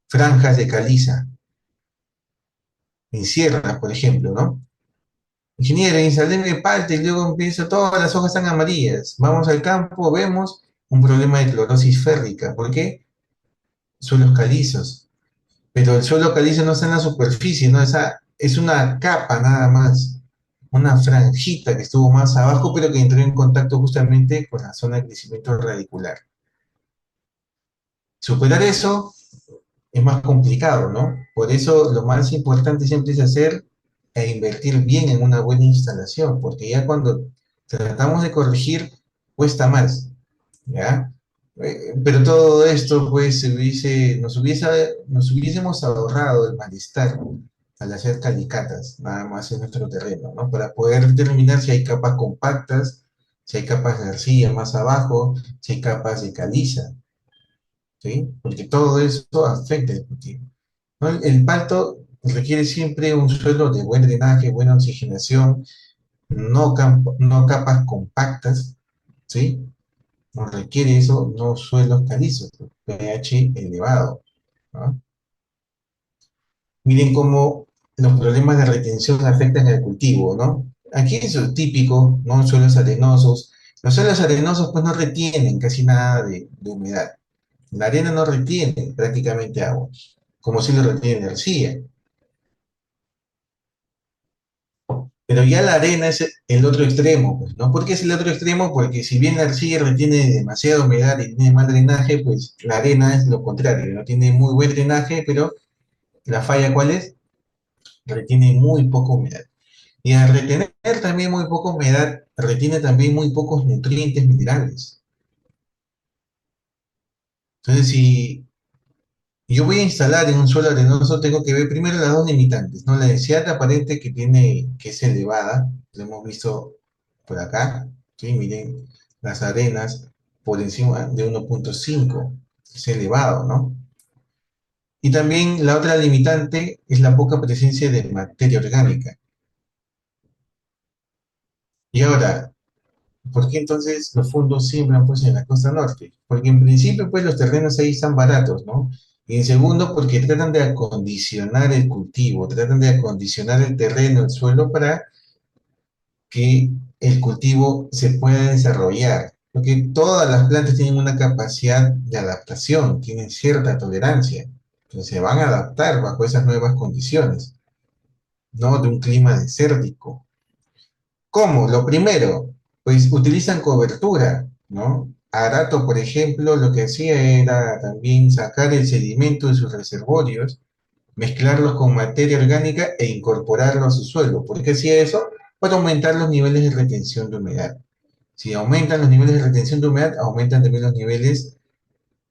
Franjas de caliza, en sierras, por ejemplo, ¿no? Ingeniero, instalé palta y luego empiezo, todas las hojas están amarillas. Vamos al campo, vemos un problema de clorosis férrica. ¿Por qué? Suelos calizos. Pero el suelo calizo no está en la superficie, ¿no? Esa es una capa nada más, una franjita que estuvo más abajo, pero que entró en contacto justamente con la zona de crecimiento radicular. Superar eso es más complicado, ¿no? Por eso lo más importante siempre es hacer e invertir bien en una buena instalación, porque ya cuando tratamos de corregir, cuesta más, ¿ya? Pero todo esto, pues, nos hubiésemos ahorrado el malestar al hacer calicatas, nada más en nuestro terreno, ¿no? Para poder determinar si hay capas compactas, si hay capas de arcilla más abajo, si hay capas de caliza, ¿sí? Porque todo eso afecta el cultivo, ¿no? El palto requiere siempre un suelo de buen drenaje, buena oxigenación, no capas compactas, ¿sí? No requiere eso, no suelos calizos, pH elevado, ¿no? Miren cómo los problemas de retención afectan al cultivo, ¿no? Aquí es lo típico, ¿no? Suelos arenosos. Los suelos arenosos pues no retienen casi nada de humedad. La arena no retiene prácticamente agua, como si lo retiene la arcilla. Pero ya la arena es el otro extremo, pues, ¿no? ¿Por qué es el otro extremo? Porque si bien la arcilla retiene demasiada humedad y tiene mal drenaje, pues la arena es lo contrario, no tiene muy buen drenaje, pero la falla ¿cuál es? Retiene muy poca humedad. Y al retener también muy poca humedad, retiene también muy pocos nutrientes minerales. Entonces, si yo voy a instalar en un suelo arenoso, tengo que ver primero las dos limitantes, ¿no? La densidad aparente que tiene, que es elevada, lo hemos visto por acá, ¿sí? Miren, las arenas por encima de 1,5, es elevado, ¿no? Y también la otra limitante es la poca presencia de materia orgánica. Y ahora, ¿por qué entonces los fondos siembran pues en la costa norte? Porque en principio pues los terrenos ahí están baratos, ¿no? Y en segundo porque tratan de acondicionar el cultivo, tratan de acondicionar el terreno, el suelo para que el cultivo se pueda desarrollar. Porque todas las plantas tienen una capacidad de adaptación, tienen cierta tolerancia. Entonces se van a adaptar bajo esas nuevas condiciones, no de un clima desértico. ¿Cómo? Lo primero, pues utilizan cobertura, ¿no? Arato, por ejemplo, lo que hacía era también sacar el sedimento de sus reservorios, mezclarlos con materia orgánica e incorporarlo a su suelo. ¿Por qué hacía eso? Para aumentar los niveles de retención de humedad. Si aumentan los niveles de retención de humedad, aumentan también los niveles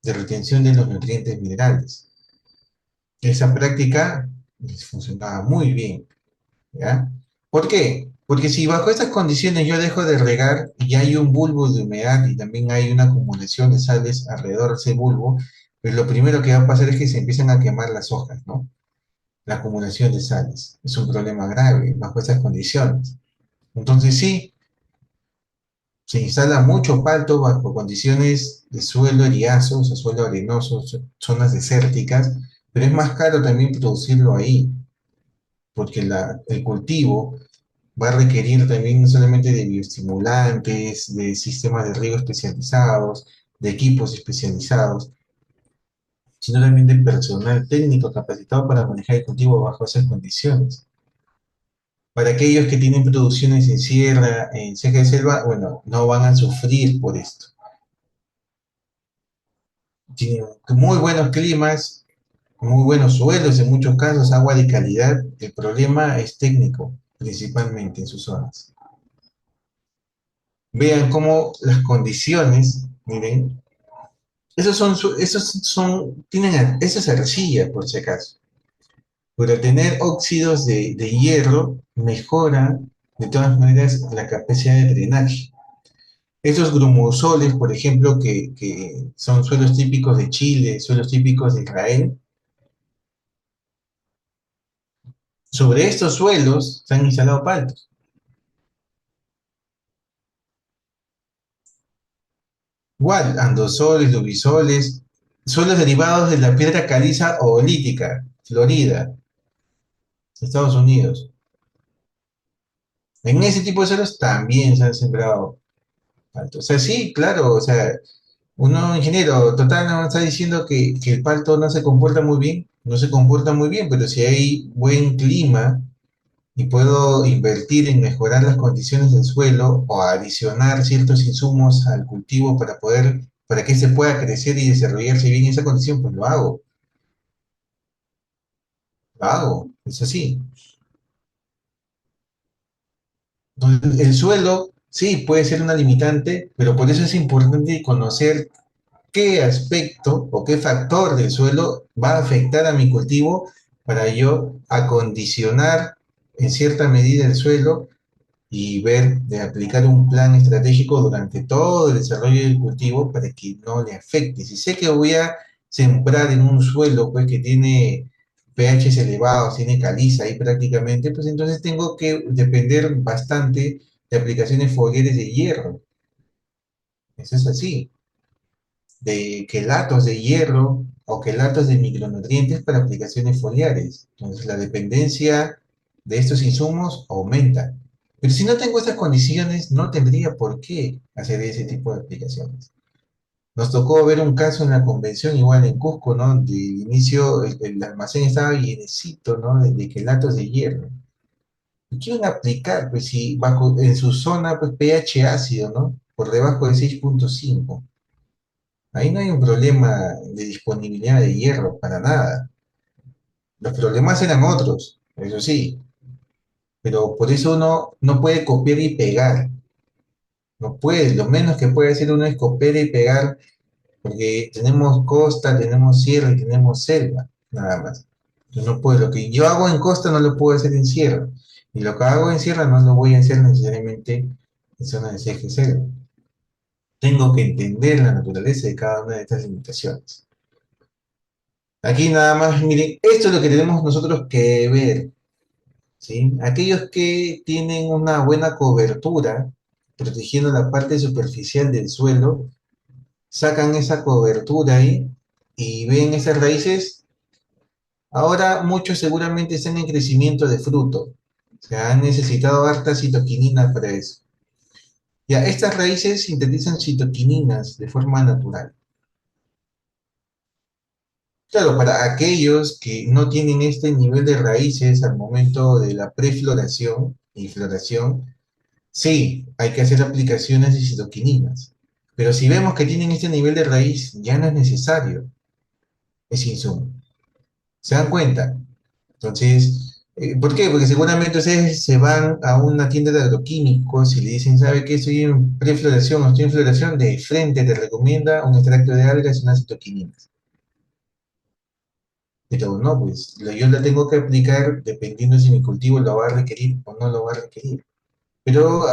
de retención de los nutrientes minerales. Esa práctica les funcionaba muy bien. ¿Ya? ¿Por qué? Porque si bajo estas condiciones yo dejo de regar y hay un bulbo de humedad y también hay una acumulación de sales alrededor de ese bulbo, pues lo primero que va a pasar es que se empiezan a quemar las hojas, ¿no? La acumulación de sales. Es un problema grave bajo estas condiciones. Entonces sí, se instala mucho palto bajo condiciones de suelo eriazo, o sea, suelo arenoso, zonas desérticas, pero es más caro también producirlo ahí, porque el cultivo va a requerir también no solamente de bioestimulantes, de sistemas de riego especializados, de equipos especializados, sino también de personal técnico capacitado para manejar el cultivo bajo esas condiciones. Para aquellos que tienen producciones en sierra, en ceja de selva, bueno, no van a sufrir por esto. Tienen muy buenos climas, muy buenos suelos, en muchos casos agua de calidad. El problema es técnico, principalmente en sus zonas. Vean cómo las condiciones, miren, esos son, eso es arcilla, por si acaso. Pero al tener óxidos de hierro, mejora de todas maneras la capacidad de drenaje. Esos grumusoles, por ejemplo, que son suelos típicos de Chile, suelos típicos de Israel, sobre estos suelos se han instalado paltos. Igual, andosoles, lubisoles, suelos derivados de la piedra caliza oolítica, Florida, Estados Unidos. En ese tipo de suelos también se han sembrado paltos. O sea, sí, claro, o sea, uno, ingeniero, total, no está diciendo que el palto no se comporta muy bien, no se comporta muy bien, pero si hay buen clima y puedo invertir en mejorar las condiciones del suelo o adicionar ciertos insumos al cultivo para que se pueda crecer y desarrollarse bien en esa condición, pues lo hago, es así. Entonces, el suelo, sí, puede ser una limitante, pero por eso es importante conocer qué aspecto o qué factor del suelo va a afectar a mi cultivo para yo acondicionar en cierta medida el suelo y ver de aplicar un plan estratégico durante todo el desarrollo del cultivo para que no le afecte. Si sé que voy a sembrar en un suelo pues, que tiene pHs elevados, tiene caliza ahí prácticamente, pues entonces tengo que depender bastante de aplicaciones foliares de hierro. Eso es así, de quelatos de hierro o quelatos de micronutrientes para aplicaciones foliares. Entonces la dependencia de estos insumos aumenta. Pero si no tengo estas condiciones, no tendría por qué hacer ese tipo de aplicaciones. Nos tocó ver un caso en la convención, igual en Cusco, ¿no? De inicio, el almacén estaba llenecito, ¿no? De quelatos de hierro. ¿Y qué iban a aplicar? Pues si bajo, en su zona, pues pH ácido, ¿no? Por debajo de 6,5. Ahí no hay un problema de disponibilidad de hierro, para nada. Los problemas eran otros, eso sí, pero por eso uno no puede copiar y pegar. No puede, lo menos que puede hacer uno es copiar y pegar, porque tenemos costa, tenemos sierra y tenemos selva, nada más. Yo no puedo, lo que yo hago en costa no lo puedo hacer en sierra, y lo que hago en sierra no lo voy a hacer necesariamente en zona de eje selva. Tengo que entender la naturaleza de cada una de estas limitaciones. Aquí nada más, miren, esto es lo que tenemos nosotros que ver, ¿sí? Aquellos que tienen una buena cobertura, protegiendo la parte superficial del suelo, sacan esa cobertura ahí y ven esas raíces. Ahora muchos seguramente están en crecimiento de fruto. Se han necesitado harta citoquinina para eso. Ya, estas raíces sintetizan citoquininas de forma natural. Claro, para aquellos que no tienen este nivel de raíces al momento de la prefloración y floración, sí, hay que hacer aplicaciones de citoquininas. Pero si vemos que tienen este nivel de raíz, ya no es necesario ese insumo. ¿Se dan cuenta? Entonces, ¿por qué? Porque seguramente ustedes se van a una tienda de agroquímicos y le dicen, ¿sabe qué? Estoy en prefloración o estoy en floración, de frente te recomienda un extracto de algas y unas citoquininas. Pero no, pues yo la tengo que aplicar dependiendo si mi cultivo lo va a requerir o no lo va a requerir. Pero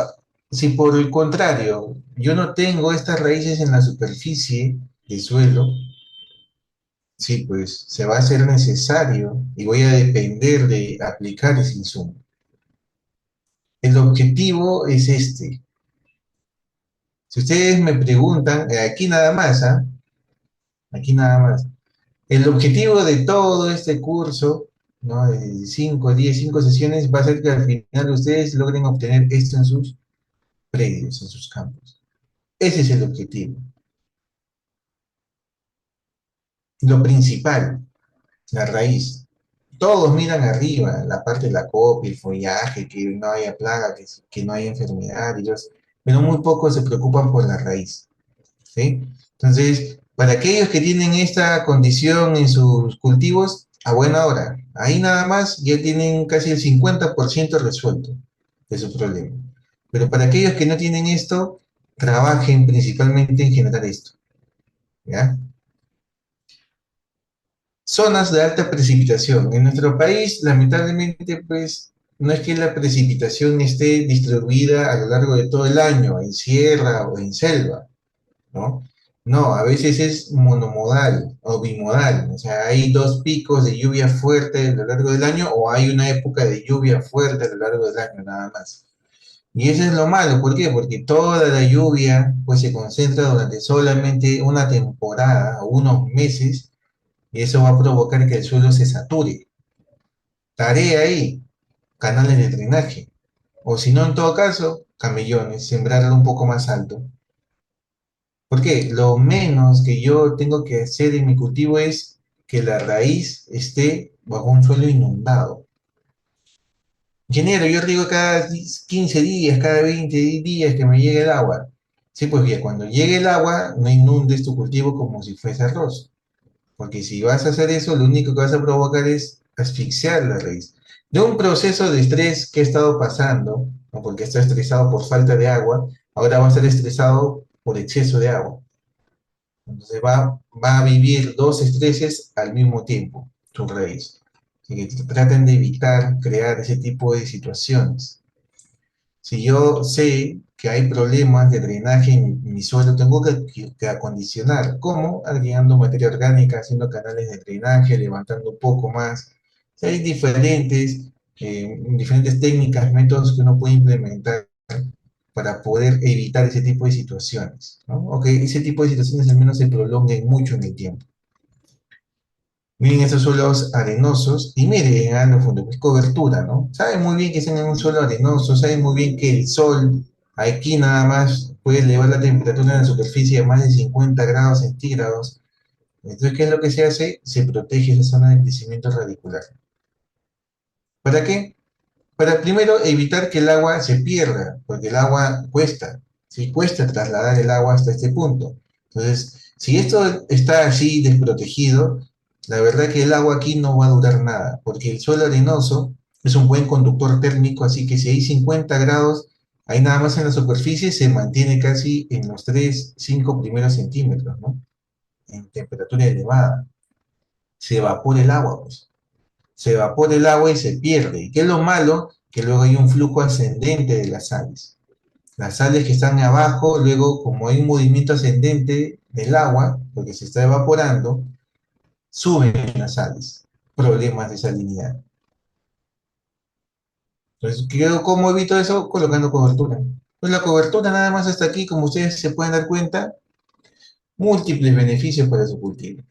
si por el contrario yo no tengo estas raíces en la superficie del suelo, sí, pues se va a hacer necesario y voy a depender de aplicar ese insumo. El objetivo es este. Si ustedes me preguntan, aquí nada más, ¿ah? Aquí nada más. El objetivo de todo este curso, ¿no? De 5, 10, 5 sesiones, va a ser que al final ustedes logren obtener esto en sus predios, en sus campos. Ese es el objetivo. Lo principal, la raíz. Todos miran arriba, la parte de la copia, el follaje, que no haya plaga, que no haya enfermedad, y pero muy pocos se preocupan por la raíz. ¿Sí? Entonces, para aquellos que tienen esta condición en sus cultivos, a buena hora, ahí nada más ya tienen casi el 50% resuelto de su problema. Pero para aquellos que no tienen esto, trabajen principalmente en generar esto, ¿ya? Zonas de alta precipitación. En nuestro país, lamentablemente, pues, no es que la precipitación esté distribuida a lo largo de todo el año, en sierra o en selva, ¿no? No, a veces es monomodal o bimodal, o sea, hay dos picos de lluvia fuerte a lo largo del año o hay una época de lluvia fuerte a lo largo del año, nada más. Y eso es lo malo, ¿por qué? Porque toda la lluvia pues se concentra durante solamente una temporada o unos meses y eso va a provocar que el suelo se sature. Tarea ahí, canales de drenaje. O si no, en todo caso, camellones, sembrarlo un poco más alto. Porque lo menos que yo tengo que hacer en mi cultivo es que la raíz esté bajo un suelo inundado. Ingeniero, yo riego cada 15 días, cada 20 días que me llegue el agua. Sí, pues bien, cuando llegue el agua, no inundes tu cultivo como si fuese arroz. Porque si vas a hacer eso, lo único que vas a provocar es asfixiar la raíz. De un proceso de estrés que he estado pasando, ¿no? Porque está estresado por falta de agua, ahora va a estar estresado por exceso de agua. Entonces va a vivir dos estreses al mismo tiempo, su raíz. Así que traten de evitar crear ese tipo de situaciones. Si yo sé que hay problemas de drenaje en mi suelo, tengo que acondicionar. ¿Cómo? Agregando materia orgánica, haciendo canales de drenaje, levantando un poco más. O sea, hay diferentes técnicas, métodos que uno puede implementar para poder evitar ese tipo de situaciones, ¿no? O que ese tipo de situaciones al menos se prolonguen mucho en el tiempo. Miren estos suelos arenosos y miren a lo fondo, es cobertura, ¿no? Saben muy bien que están en un suelo arenoso, saben muy bien que el sol aquí nada más puede elevar la temperatura en la superficie a más de 50 grados centígrados. Entonces, ¿qué es lo que se hace? Se protege esa zona de crecimiento radicular. ¿Para qué? Para primero evitar que el agua se pierda, porque el agua cuesta, ¿sí? Cuesta trasladar el agua hasta este punto. Entonces, si esto está así desprotegido, la verdad que el agua aquí no va a durar nada, porque el suelo arenoso es un buen conductor térmico, así que si hay 50 grados, ahí nada más en la superficie se mantiene casi en los 3, 5 primeros centímetros, ¿no? En temperatura elevada. Se evapora el agua, pues. Se evapora el agua y se pierde. ¿Y qué es lo malo? Que luego hay un flujo ascendente de las sales. Las sales que están abajo, luego como hay un movimiento ascendente del agua, porque se está evaporando, suben las sales. Problemas de salinidad. Entonces, ¿cómo evito eso? Colocando cobertura. Pues la cobertura nada más hasta aquí, como ustedes se pueden dar cuenta, múltiples beneficios para su cultivo.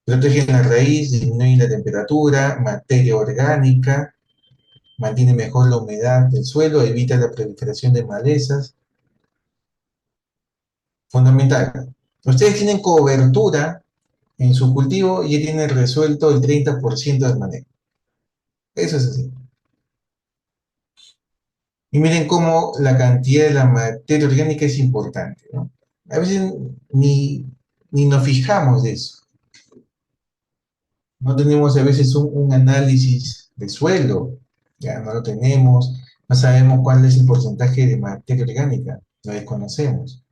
Protegen la raíz, disminuyen la temperatura, materia orgánica, mantiene mejor la humedad del suelo, evita la proliferación de malezas. Fundamental. Ustedes tienen cobertura en su cultivo y ya tienen resuelto el 30% del manejo. Eso es así. Y miren cómo la cantidad de la materia orgánica es importante, ¿no? A veces ni nos fijamos de eso. No tenemos a veces un análisis de suelo, ya no lo tenemos, no sabemos cuál es el porcentaje de materia orgánica, lo desconocemos.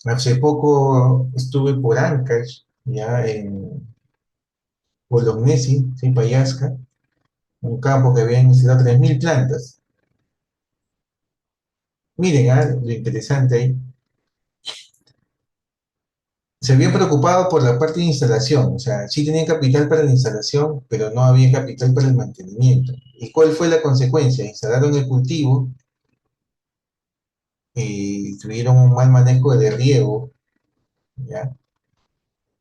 Hace poco estuve por Ancash, ya en Bolognesi, en Payasca, un campo que habían instalado 3.000 plantas. Miren, lo interesante ahí. Se habían preocupado por la parte de instalación, o sea, sí tenían capital para la instalación, pero no había capital para el mantenimiento. ¿Y cuál fue la consecuencia? Instalaron el cultivo y tuvieron un mal manejo de riego, ¿ya?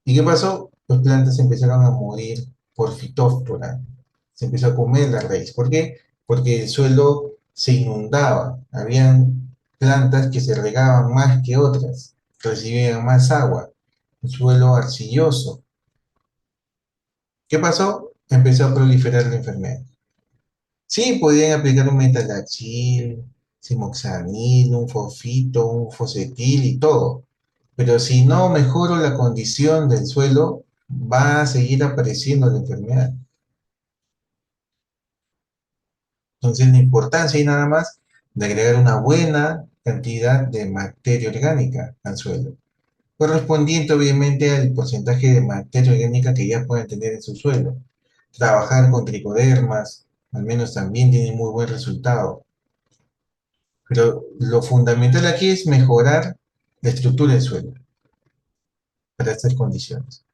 ¿Y qué pasó? Las plantas empezaron a morir por fitóftora, se empezó a comer la raíz. ¿Por qué? Porque el suelo se inundaba, habían plantas que se regaban más que otras, recibían más agua, un suelo arcilloso. ¿Qué pasó? Empezó a proliferar la enfermedad. Sí, podían aplicar un metalaxil, simoxanil, un fosfito, un fosetil y todo. Pero si no mejoro la condición del suelo, va a seguir apareciendo la enfermedad. Entonces, la importancia y nada más de agregar una buena cantidad de materia orgánica al suelo. correspondiente obviamente al porcentaje de materia orgánica que ya puedan tener en su suelo. Trabajar con tricodermas, al menos también tiene muy buen resultado. Pero lo fundamental aquí es mejorar la estructura del suelo para estas condiciones.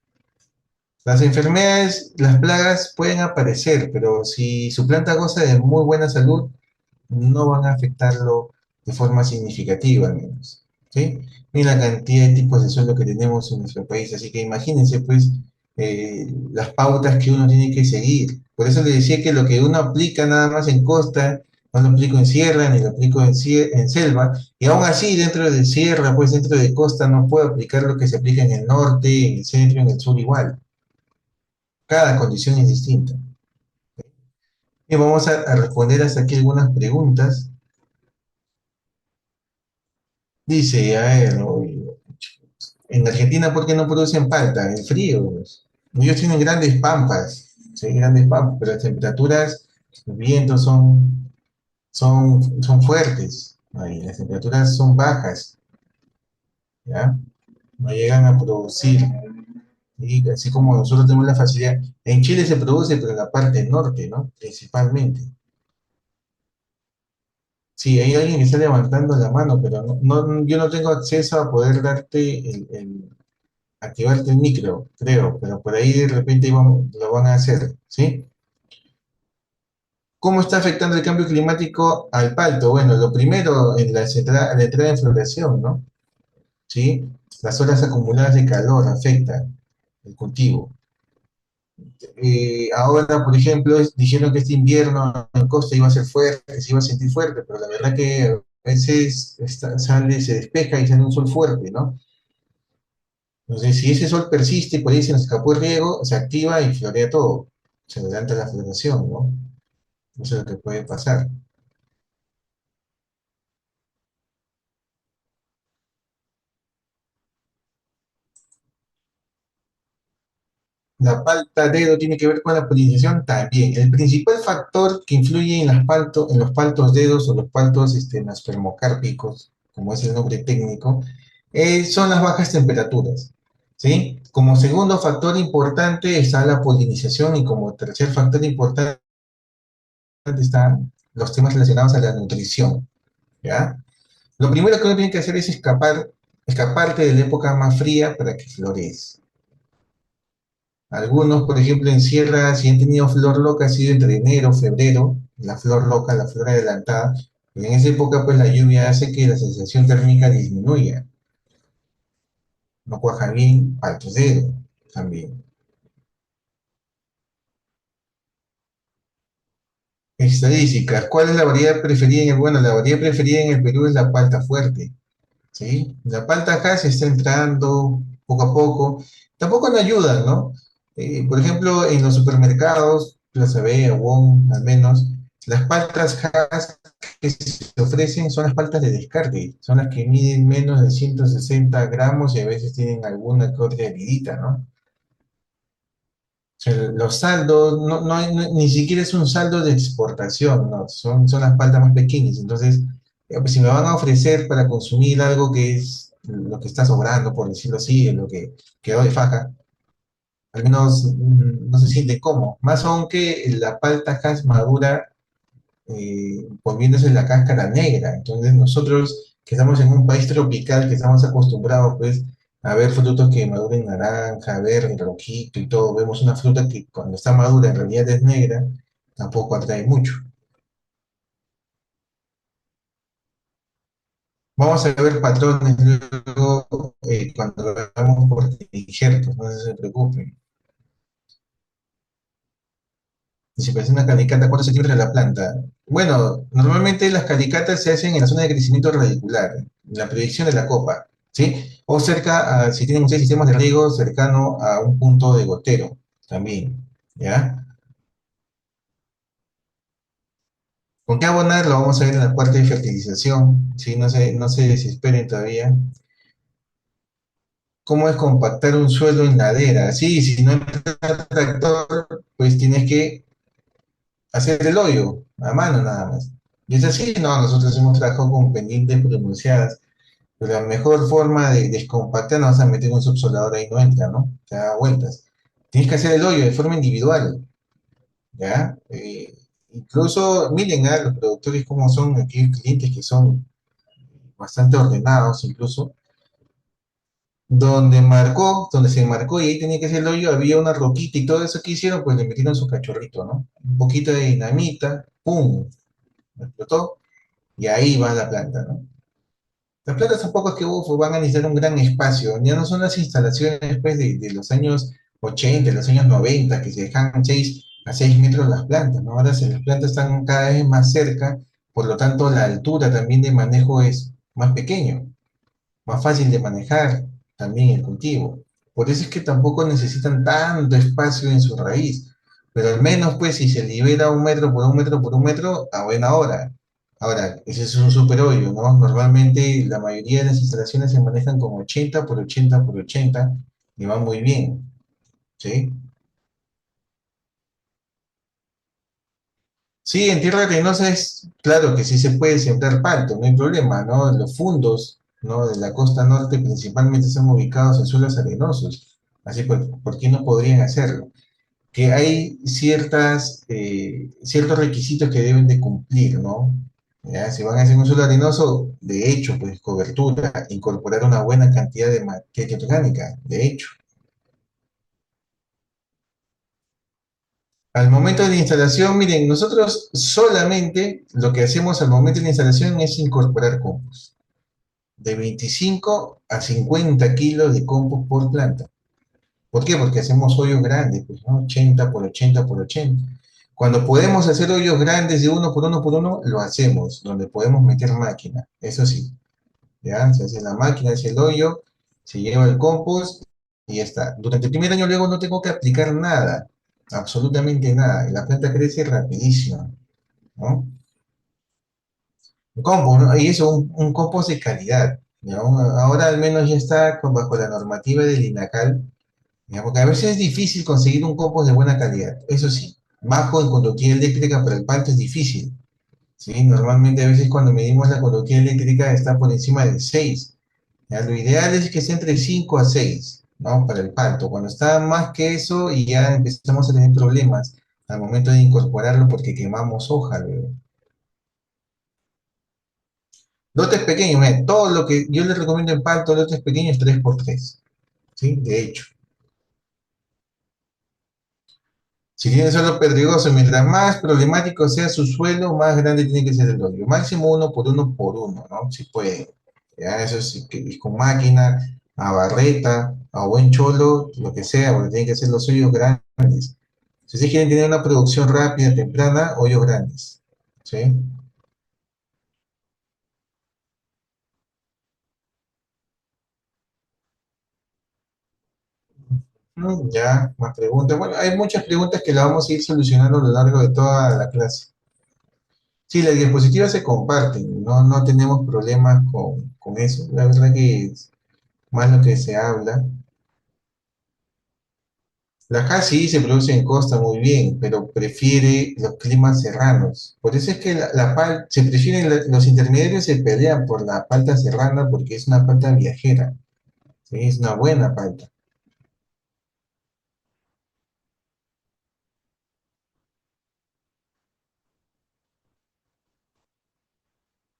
Las enfermedades, las plagas pueden aparecer, pero si su planta goza de muy buena salud, no van a afectarlo de forma significativa al menos. ¿Sí? Y la cantidad de tipos de suelo que tenemos en nuestro país. Así que imagínense, pues, las pautas que uno tiene que seguir. Por eso le decía que lo que uno aplica nada más en costa, no lo aplico en sierra, ni lo aplico en selva. Y aún así, dentro de sierra, pues dentro de costa, no puedo aplicar lo que se aplica en el norte, en el centro, en el sur igual. Cada condición es distinta. Y vamos a responder hasta aquí algunas preguntas. Dice, a ver, en Argentina, ¿por qué no producen palta? El frío, pues. Ellos tienen grandes pampas, sí, grandes pampas, pero las temperaturas, los vientos son fuertes, ahí, las temperaturas son bajas, ¿ya? No llegan a producir, y así como nosotros tenemos la facilidad. En Chile se produce, pero en la parte norte, ¿no? Principalmente. Sí, hay alguien que está levantando la mano, pero yo no tengo acceso a poder darte activarte el micro, creo, pero por ahí de repente lo van a hacer, ¿sí? ¿Cómo está afectando el cambio climático al palto? Bueno, lo primero, en la entrada en floración, ¿no? ¿Sí? Las horas acumuladas de calor afectan el cultivo. Ahora, por ejemplo, dijeron que este invierno en costa iba a ser fuerte, se iba a sentir fuerte, pero la verdad que a veces sale, se despeja y sale un sol fuerte, ¿no? Entonces, si ese sol persiste y por ahí se nos escapó el riego, se activa y florea todo. Se adelanta la floración, ¿no? Eso es lo que puede pasar. La palta dedo tiene que ver con la polinización también. El principal factor que influye en los paltos dedos o los paltos aspermocárpicos, como es el nombre técnico, son las bajas temperaturas. ¿Sí? Como segundo factor importante está la polinización y como tercer factor importante están los temas relacionados a la nutrición. ¿Ya? Lo primero que uno tiene que hacer es escaparte de la época más fría para que florezca. Algunos, por ejemplo, en sierra, si han tenido flor loca, ha sido entre enero, febrero, la flor loca, la flor adelantada. Y en esa época, pues la lluvia hace que la sensación térmica disminuya. No cuaja bien al dedo también. Estadísticas. ¿Cuál es la variedad preferida en el, bueno, la variedad preferida en el Perú es la palta fuerte? ¿Sí? La palta acá se está entrando poco a poco. Tampoco no ayudan, ¿no? Por ejemplo, en los supermercados, Plaza B, Awon, al menos, las paltas Hass que se ofrecen son las paltas de descarte, son las que miden menos de 160 gramos y a veces tienen alguna que otra heridita, ¿no? O sea, los saldos, ni siquiera es un saldo de exportación, ¿no? Son las paltas más pequeñas. Entonces, pues, si me van a ofrecer para consumir algo que es lo que está sobrando, por decirlo así, lo que quedó de faja, al menos no se siente cómodo. Más aunque la palta Hass madura volviéndose la cáscara negra. Entonces, nosotros que estamos en un país tropical, que estamos acostumbrados, pues, a ver frutos que maduren naranja, verde, rojito y todo, vemos una fruta que cuando está madura en realidad es negra, tampoco atrae mucho. Vamos a ver patrones luego cuando veamos por injertos, no se preocupen. Y si parece una calicata, ¿cuántos centímetros de la planta? Bueno, normalmente las calicatas se hacen en la zona de crecimiento radicular, en la proyección de la copa, ¿sí? O cerca, si tienen ustedes sistemas de riego, cercano a un punto de gotero, también, ¿ya? ¿Con qué abonar? Lo vamos a ver en la parte de fertilización, ¿sí? No se desesperen todavía. ¿Cómo es compactar un suelo en ladera? Sí, si no entra tractor, pues tienes que hacer el hoyo a mano nada más. Y es así, no, nosotros hemos trabajado con pendientes pronunciadas. Pero la mejor forma de descompactar no vas a meter un subsolador ahí, no entra, ¿no? Te da vueltas. Tienes que hacer el hoyo de forma individual, ¿ya? Incluso, miren a los productores cómo son, aquí hay clientes que son bastante ordenados, incluso, donde se marcó y ahí tenía que hacer el hoyo, había una roquita y todo eso que hicieron, pues le metieron su cachorrito, ¿no? Un poquito de dinamita, ¡pum! Explotó y ahí va la planta, ¿no? Las plantas tampoco es que uf, van a necesitar un gran espacio, ya no son las instalaciones pues, de los años 80, de los años 90, que se dejan 6 a 6 metros las plantas, ¿no? Ahora las plantas están cada vez más cerca, por lo tanto la altura también de manejo es más pequeño, más fácil de manejar también el cultivo. Por eso es que tampoco necesitan tanto espacio en su raíz, pero al menos pues si se libera un metro por un metro por un metro, a buena hora. Ahora, ese es un super hoyo, ¿no? Normalmente la mayoría de las instalaciones se manejan con 80 por 80 por 80 y va muy bien, ¿sí? Sí, en tierra arenosa es claro que sí se puede sembrar palto, no hay problema, ¿no? Los fundos, ¿no? De la costa norte principalmente están ubicados en suelos arenosos, así por qué no podrían hacerlo? Que hay ciertos requisitos que deben de cumplir, ¿no? ¿Ya? Si van a hacer un suelo arenoso, de hecho, pues cobertura, incorporar una buena cantidad de materia orgánica, de hecho. Al momento de la instalación, miren, nosotros solamente lo que hacemos al momento de la instalación es incorporar compost, de 25 a 50 kilos de compost por planta. ¿Por qué? Porque hacemos hoyos grandes, pues, ¿no? 80 por 80 por 80. Cuando podemos hacer hoyos grandes de uno por uno por uno, lo hacemos, donde podemos meter máquina, eso sí, ¿ya? Se hace la máquina, hace el hoyo, se lleva el compost y ya está. Durante el primer año luego no tengo que aplicar nada, absolutamente nada, y la planta crece rapidísimo, ¿no? Un compost, ¿no? Y eso, un compost de calidad, ¿no? Ahora al menos ya está bajo la normativa del INACAL. Ya, porque a veces es difícil conseguir un compost de buena calidad, eso sí, bajo en conductividad eléctrica, pero el palto es difícil, ¿sí? Normalmente a veces cuando medimos la conductividad eléctrica está por encima de 6. ¿Ya? Lo ideal es que esté entre 5 a 6, ¿no? Para el palto. Cuando está más que eso y ya empezamos a tener problemas al momento de incorporarlo porque quemamos hoja luego. Lotes pequeños, mira, todo lo que yo les recomiendo en palto, lotes pequeños 3 por 3, ¿sí? De hecho. Si tiene suelo pedregoso, mientras más problemático sea su suelo, más grande tiene que ser el hoyo. Máximo uno por uno, ¿no? Si puede. Ya, eso sí, que es con máquina, a barreta, a buen cholo, lo que sea, porque tienen que ser los hoyos grandes. Si ustedes quieren tener una producción rápida, temprana, hoyos grandes. ¿Sí? Ya, más preguntas. Bueno, hay muchas preguntas que las vamos a ir solucionando a lo largo de toda la clase. Sí, las diapositivas se comparten, no tenemos problemas con eso. La verdad que es más lo que se habla. La Jazz sí se produce en costa muy bien, pero prefiere los climas serranos. Por eso es que se prefieren los intermediarios se pelean por la palta serrana porque es una palta viajera, ¿sí? Es una buena palta.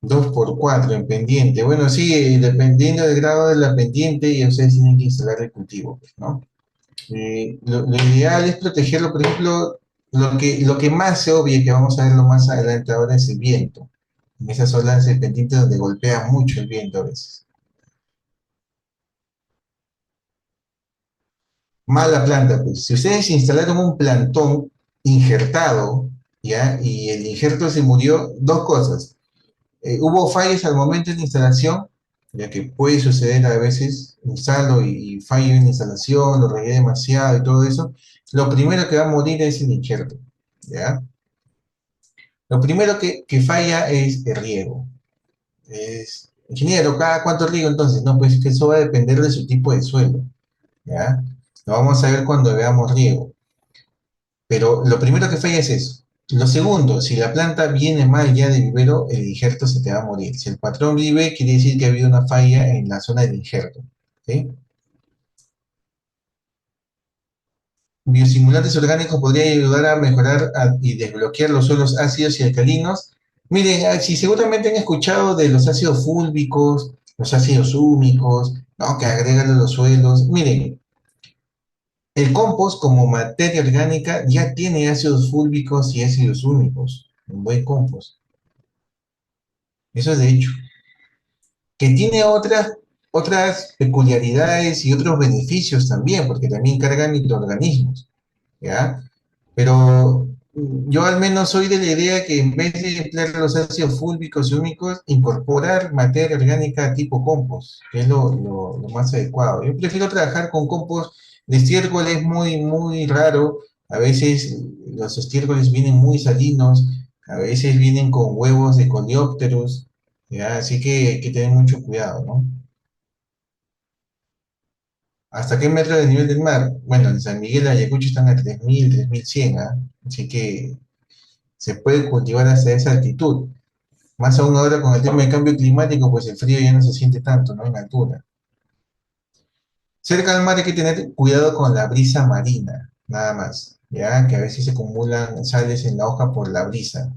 2 por 4 en pendiente. Bueno, sí, dependiendo del grado de la pendiente, ya ustedes tienen que instalar el cultivo, pues, ¿no? Lo ideal es protegerlo, por ejemplo, lo que más se obvia, que vamos a verlo más adelante ahora, es el viento. En esas zonas de pendiente donde golpea mucho el viento a veces. Mala planta, pues. Si ustedes instalaron un plantón injertado, ¿ya? Y el injerto se murió, dos cosas. Hubo fallas al momento de la instalación, ya que puede suceder a veces, instalo y fallo en la instalación, lo regué demasiado y todo eso. Lo primero que va a morir es el injerto, ¿ya? Lo primero que falla es el riego. Ingeniero, ¿cada cuánto riego entonces? No, pues que eso va a depender de su tipo de suelo, ¿ya? Lo vamos a ver cuando veamos riego. Pero lo primero que falla es eso. Lo segundo, si la planta viene mal ya de vivero, el injerto se te va a morir. Si el patrón vive, quiere decir que ha habido una falla en la zona del injerto. ¿Sí? Bioestimulantes orgánicos podrían ayudar a mejorar y desbloquear los suelos ácidos y alcalinos. Miren, si seguramente han escuchado de los ácidos fúlbicos, los ácidos húmicos, ¿no? Que agregan a los suelos. Miren, el compost como materia orgánica ya tiene ácidos fúlbicos y ácidos húmicos. Un buen compost. Eso es de hecho. Que tiene otras peculiaridades y otros beneficios también, porque también carga microorganismos. ¿Ya? Pero yo al menos soy de la idea que en vez de emplear los ácidos fúlbicos y húmicos, incorporar materia orgánica tipo compost, que es lo más adecuado. Yo prefiero trabajar con compost de estiércol, es muy raro. A veces los estiércoles vienen muy salinos, a veces vienen con huevos de coleópteros, ¿ya? Así que hay que tener mucho cuidado, ¿no? ¿Hasta qué metro de nivel del mar? Bueno, en San Miguel de Ayacucho están a 3.100, ¿ah? Así que se puede cultivar hasta esa altitud. Más aún ahora con el tema del cambio climático, pues el frío ya no se siente tanto, ¿no? En altura. Cerca del mar hay que tener cuidado con la brisa marina, nada más, ¿ya? Que a veces se acumulan sales en la hoja por la brisa.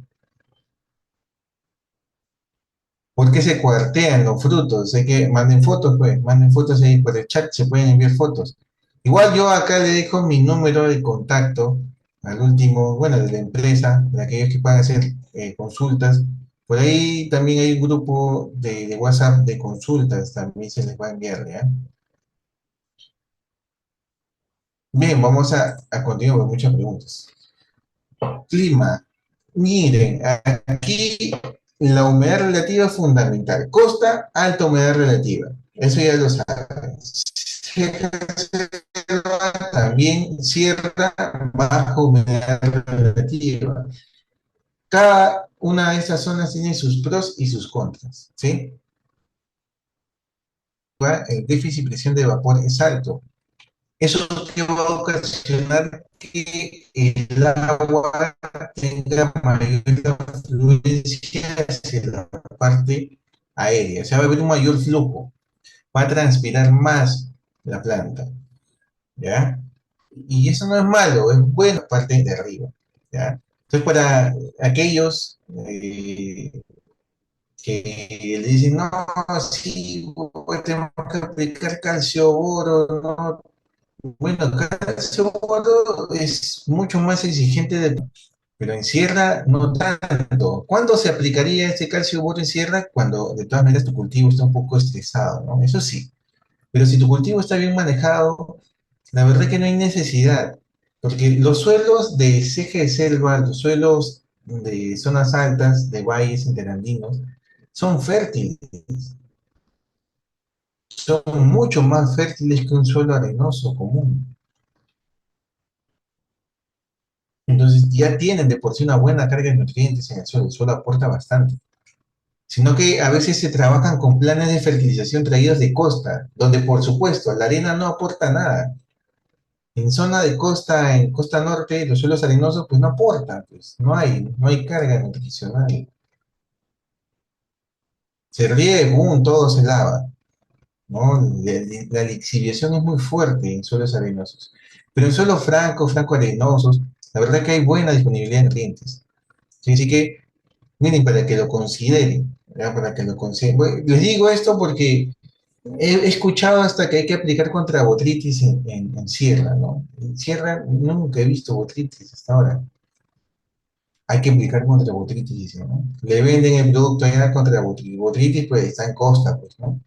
¿Por qué se cuartean los frutos? Hay que manden fotos, pues, manden fotos ahí por el chat, se pueden enviar fotos. Igual yo acá le dejo mi número de contacto al último, bueno, de la empresa, de aquellos que puedan hacer consultas. Por ahí también hay un grupo de WhatsApp de consultas, también se les va a enviar, ¿ya? Bien, vamos a continuar con muchas preguntas. Clima. Miren, aquí la humedad relativa es fundamental. Costa, alta humedad relativa. Eso ya lo saben. Sierra también sierra, baja humedad relativa. Cada una de estas zonas tiene sus pros y sus contras, ¿sí? El déficit de presión de vapor es alto. Eso que va a ocasionar que el agua tenga mayor fluencia hacia la parte aérea. O sea, va a haber un mayor flujo. Va a transpirar más la planta, ¿ya? Y eso no es malo, es bueno parte de arriba, ¿ya? Entonces, para aquellos que le dicen, no, sí, pues tenemos que aplicar calcio, oro, no. Bueno, calcio, oro es mucho más exigente, pero en sierra no tanto. ¿Cuándo se aplicaría este calcio, oro en sierra? Cuando de todas maneras tu cultivo está un poco estresado, ¿no? Eso sí. Pero si tu cultivo está bien manejado, la verdad que no hay necesidad, porque los suelos de ceja de selva, los suelos de zonas altas, de valles interandinos, son fértiles, son mucho más fértiles que un suelo arenoso común. Entonces ya tienen de por sí una buena carga de nutrientes en el suelo aporta bastante. Sino que a veces se trabajan con planes de fertilización traídos de costa, donde por supuesto la arena no aporta nada. En zona de costa, en costa norte, los suelos arenosos, pues no aportan, pues no hay carga nutricional. Se riega, boom, todo se lava, ¿no? La lixiviación es muy fuerte en suelos arenosos. Pero en suelos francos, franco-arenosos, la verdad que hay buena disponibilidad de nutrientes. Sí, así que, miren, para que lo consideren, ¿ya? Para que lo consideren. Bueno, les digo esto porque he escuchado hasta que hay que aplicar contra botritis en sierra, ¿no? En sierra nunca he visto botritis hasta ahora. Hay que aplicar contra botritis, dice, ¿no? Le venden el producto allá contra botritis. Botritis, pues está en costa, pues, ¿no?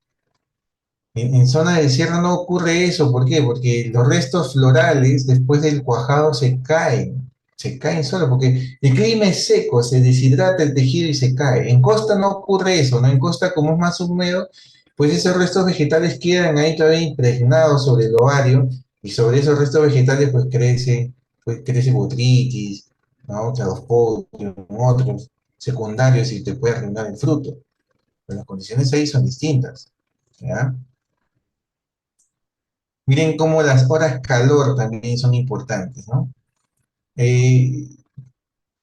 En zona de sierra no ocurre eso. ¿Por qué? Porque los restos florales después del cuajado se caen solo, porque el clima es seco, se deshidrata el tejido y se cae. En costa no ocurre eso, ¿no? En costa, como es más húmedo, pues esos restos vegetales quedan ahí todavía impregnados sobre el ovario y sobre esos restos vegetales pues crece botritis, ¿no? Cladosporium, otros secundarios y te puede arruinar el fruto. Pero las condiciones ahí son distintas, ¿ya? Miren cómo las horas calor también son importantes, ¿no? Eh,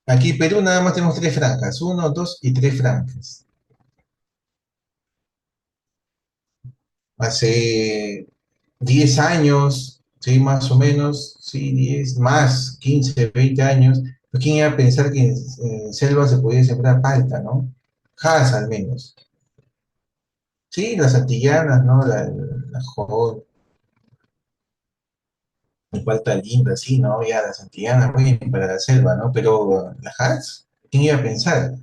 Aquí en Perú nada más tenemos tres franjas, uno, dos y tres franjas. Hace 10 años, sí, más o menos, sí, 10 más, 15 20 años, pues quién iba a pensar que en selva se podía sembrar palta, ¿no? Jazz al menos. Sí, las antillanas, ¿no? La joven, la palta linda, sí, ¿no? Ya las antillanas, muy bien para la selva, ¿no? Pero la jazz, ¿quién iba a pensar?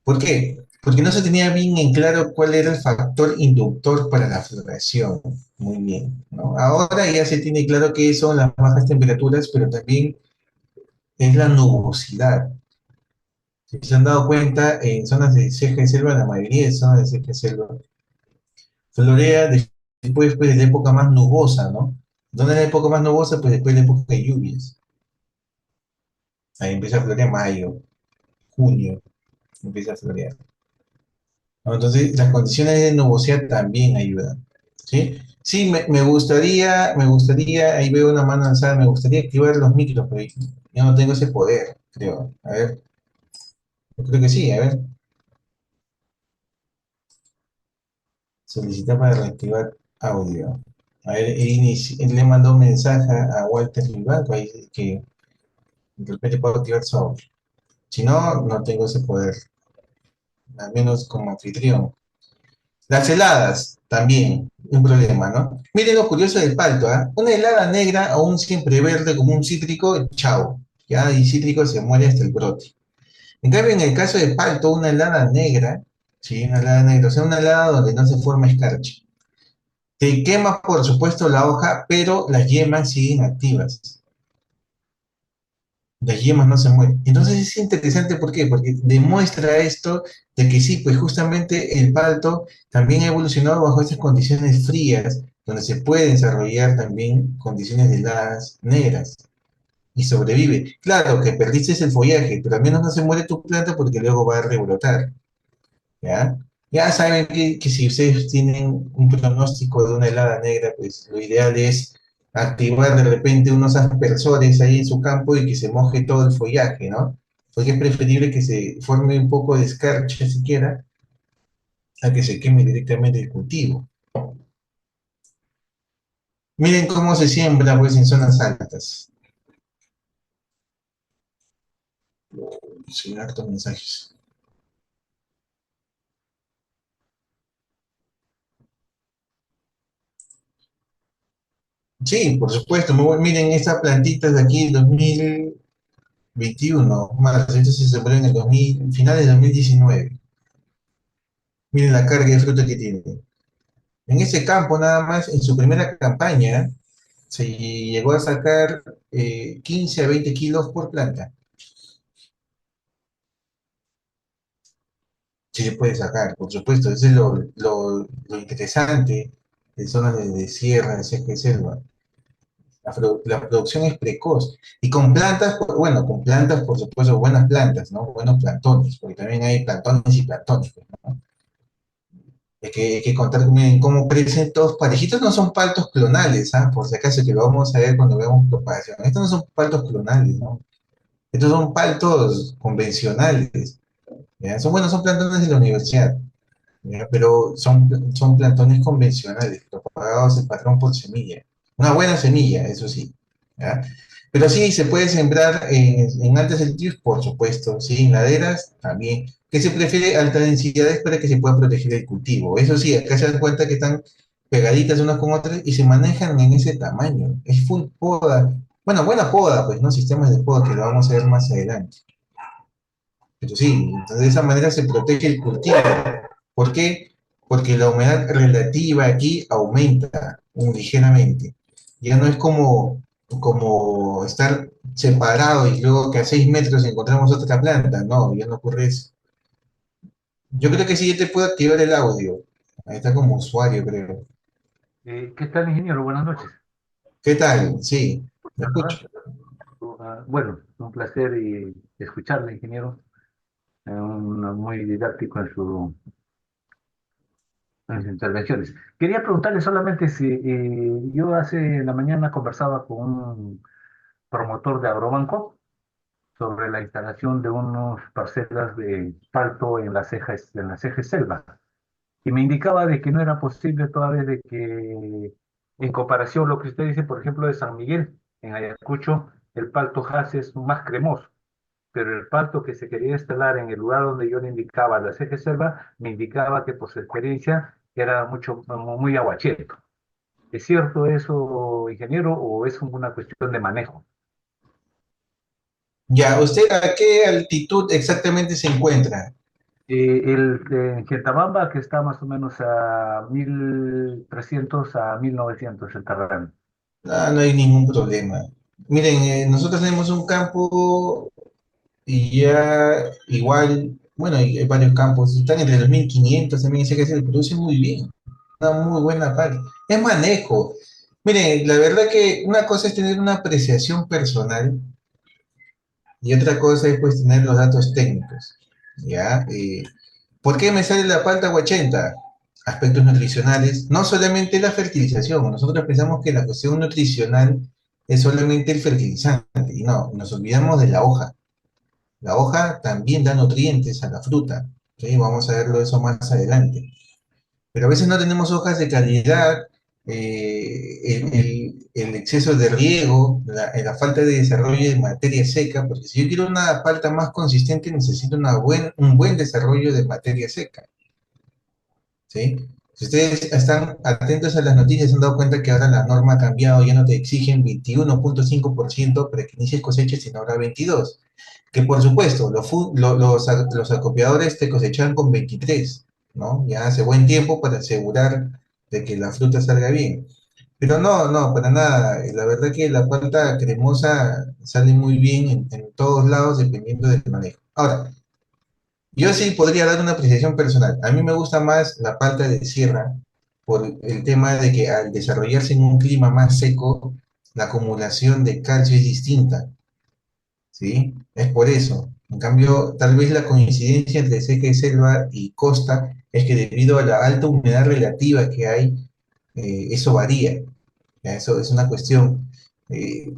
¿Por qué? Porque no se tenía bien en claro cuál era el factor inductor para la floración. Muy bien, ¿no? Ahora ya se tiene claro que son las bajas temperaturas, pero también es la nubosidad. Si se han dado cuenta, en zonas de ceja de selva, la mayoría de zonas de ceja de selva, florea después pues, de la época más nubosa, ¿no? ¿Dónde es la época más nubosa? Pues después de la época de lluvias. Ahí empieza a florear mayo, junio, empieza a florear. ¿No? Entonces, las condiciones de nubosidad también ayudan. ¿Sí? Sí, me gustaría, ahí veo una mano alzada, me gustaría activar los micros, pero yo no tengo ese poder, creo. A ver, yo creo que sí, a ver. Solicitar para reactivar audio. A ver, él le mandó un mensaje a Walter Vivanco, ahí dice que de repente puedo activar su audio. Si no, no tengo ese poder, al menos como anfitrión. Las heladas, también, un problema, ¿no? Miren lo curioso del palto, ¿ah? Una helada negra o un siempre verde como un cítrico, chao. Ya, y cítrico se muere hasta el brote. En cambio, en el caso del palto, una helada negra, sí, una helada negra, o sea, una helada donde no se forma escarcha. Te quema, por supuesto, la hoja, pero las yemas siguen activas. Las yemas no se mueren. Entonces es interesante, ¿por qué? Porque demuestra esto de que sí, pues justamente el palto también ha evolucionado bajo estas condiciones frías, donde se pueden desarrollar también condiciones de heladas negras y sobrevive. Claro que perdiste el follaje, pero al menos no se muere tu planta porque luego va a rebrotar. ¿Ya? Ya saben que si ustedes tienen un pronóstico de una helada negra, pues lo ideal es activar de repente unos aspersores ahí en su campo y que se moje todo el follaje, ¿no? Porque es preferible que se forme un poco de escarcha siquiera a que se queme directamente el cultivo. Miren cómo se siembra pues en zonas altas. Sin hartos mensajes. Sí, por supuesto. Miren esta plantita de aquí, 2021, más, esto se sembró en el 2000, finales de 2019. Miren la carga de fruta que tiene. En ese campo, nada más, en su primera campaña, se llegó a sacar 15 a 20 kilos por planta. Sí se puede sacar, por supuesto. Eso es lo interesante de zonas de sierra, de sesca y selva. La producción es precoz. Y con plantas, bueno, con plantas, por supuesto, buenas plantas, ¿no? Buenos plantones, porque también hay plantones y plantones, pues, ¿no? Hay que contar bien cómo crecen todos parejitos, no son paltos clonales, ¿ah? Por si acaso que lo vamos a ver cuando veamos propagación. Estos no son paltos clonales, ¿no? Estos son paltos convencionales, ¿ya? Son, bueno, son plantones de la universidad, ¿ya? Pero son plantones convencionales, propagados en patrón por semilla. Una buena semilla, eso sí, ¿ya? Pero sí, se puede sembrar en altas altitudes, por supuesto, sí, en laderas también, que se prefiere altas densidades para que se pueda proteger el cultivo. Eso sí, acá se dan cuenta que están pegaditas unas con otras y se manejan en ese tamaño. Es full poda. Bueno, buena poda, pues, ¿no? Sistemas de poda que lo vamos a ver más adelante. Pero sí, entonces de esa manera se protege el cultivo. ¿Por qué? Porque la humedad relativa aquí aumenta ligeramente. Ya no es como estar separado y luego que a 6 metros encontramos otra planta. No, ya no ocurre eso. Yo creo que sí, yo te puedo activar el audio. Ahí está como usuario, creo. ¿Qué tal, ingeniero? Buenas noches. ¿Qué tal? Sí, me Saludar. escucho. Bueno, un placer escucharle, ingeniero. Muy didáctico en sus intervenciones. Quería preguntarle solamente si yo hace en la mañana conversaba con un promotor de Agrobanco sobre la instalación de unas parcelas de palto en la ceja selva. Y me indicaba de que no era posible toda vez de que, en comparación a lo que usted dice, por ejemplo, de San Miguel, en Ayacucho, el palto Hass es más cremoso, pero el palto que se quería instalar en el lugar donde yo le indicaba, la ceja selva, me indicaba que por su experiencia era muy aguachento. ¿Es cierto eso, ingeniero, o es una cuestión de manejo? Ya, ¿usted a qué altitud exactamente se encuentra? En Geltabamba, que está más o menos a 1300 a 1900 el terreno. Ah, no hay ningún problema. Miren, nosotros tenemos un campo y ya igual, bueno, hay varios campos, están entre los 1500 también, sé que se produce muy bien, una muy buena parte. Es manejo. Miren, la verdad que una cosa es tener una apreciación personal y otra cosa es pues tener los datos técnicos, ¿ya? ¿Por qué me sale la palta guachenta? Aspectos nutricionales, no solamente la fertilización. Nosotros pensamos que la cuestión nutricional es solamente el fertilizante, y no, nos olvidamos de la hoja. La hoja también da nutrientes a la fruta, ¿sí? Vamos a verlo eso más adelante. Pero a veces no tenemos hojas de calidad, el exceso de riego, la falta de desarrollo de materia seca, porque si yo quiero una palta más consistente necesito un buen desarrollo de materia seca, ¿sí? Si ustedes están atentos a las noticias, se han dado cuenta que ahora la norma ha cambiado, ya no te exigen 21,5% para que inicies cosechas, sino ahora 22%. Que por supuesto, los acopiadores te cosechan con 23, ¿no? Ya hace buen tiempo para asegurar de que la fruta salga bien. Pero no, no, para nada. La verdad que la palta cremosa sale muy bien en todos lados dependiendo del manejo. Ahora, yo sí podría dar una apreciación personal. A mí me gusta más la palta de sierra por el tema de que al desarrollarse en un clima más seco, la acumulación de calcio es distinta, ¿sí? Es por eso. En cambio, tal vez la coincidencia entre seca y selva y costa es que debido a la alta humedad relativa que hay, eso varía. ¿Ya? Eso es una cuestión. eh,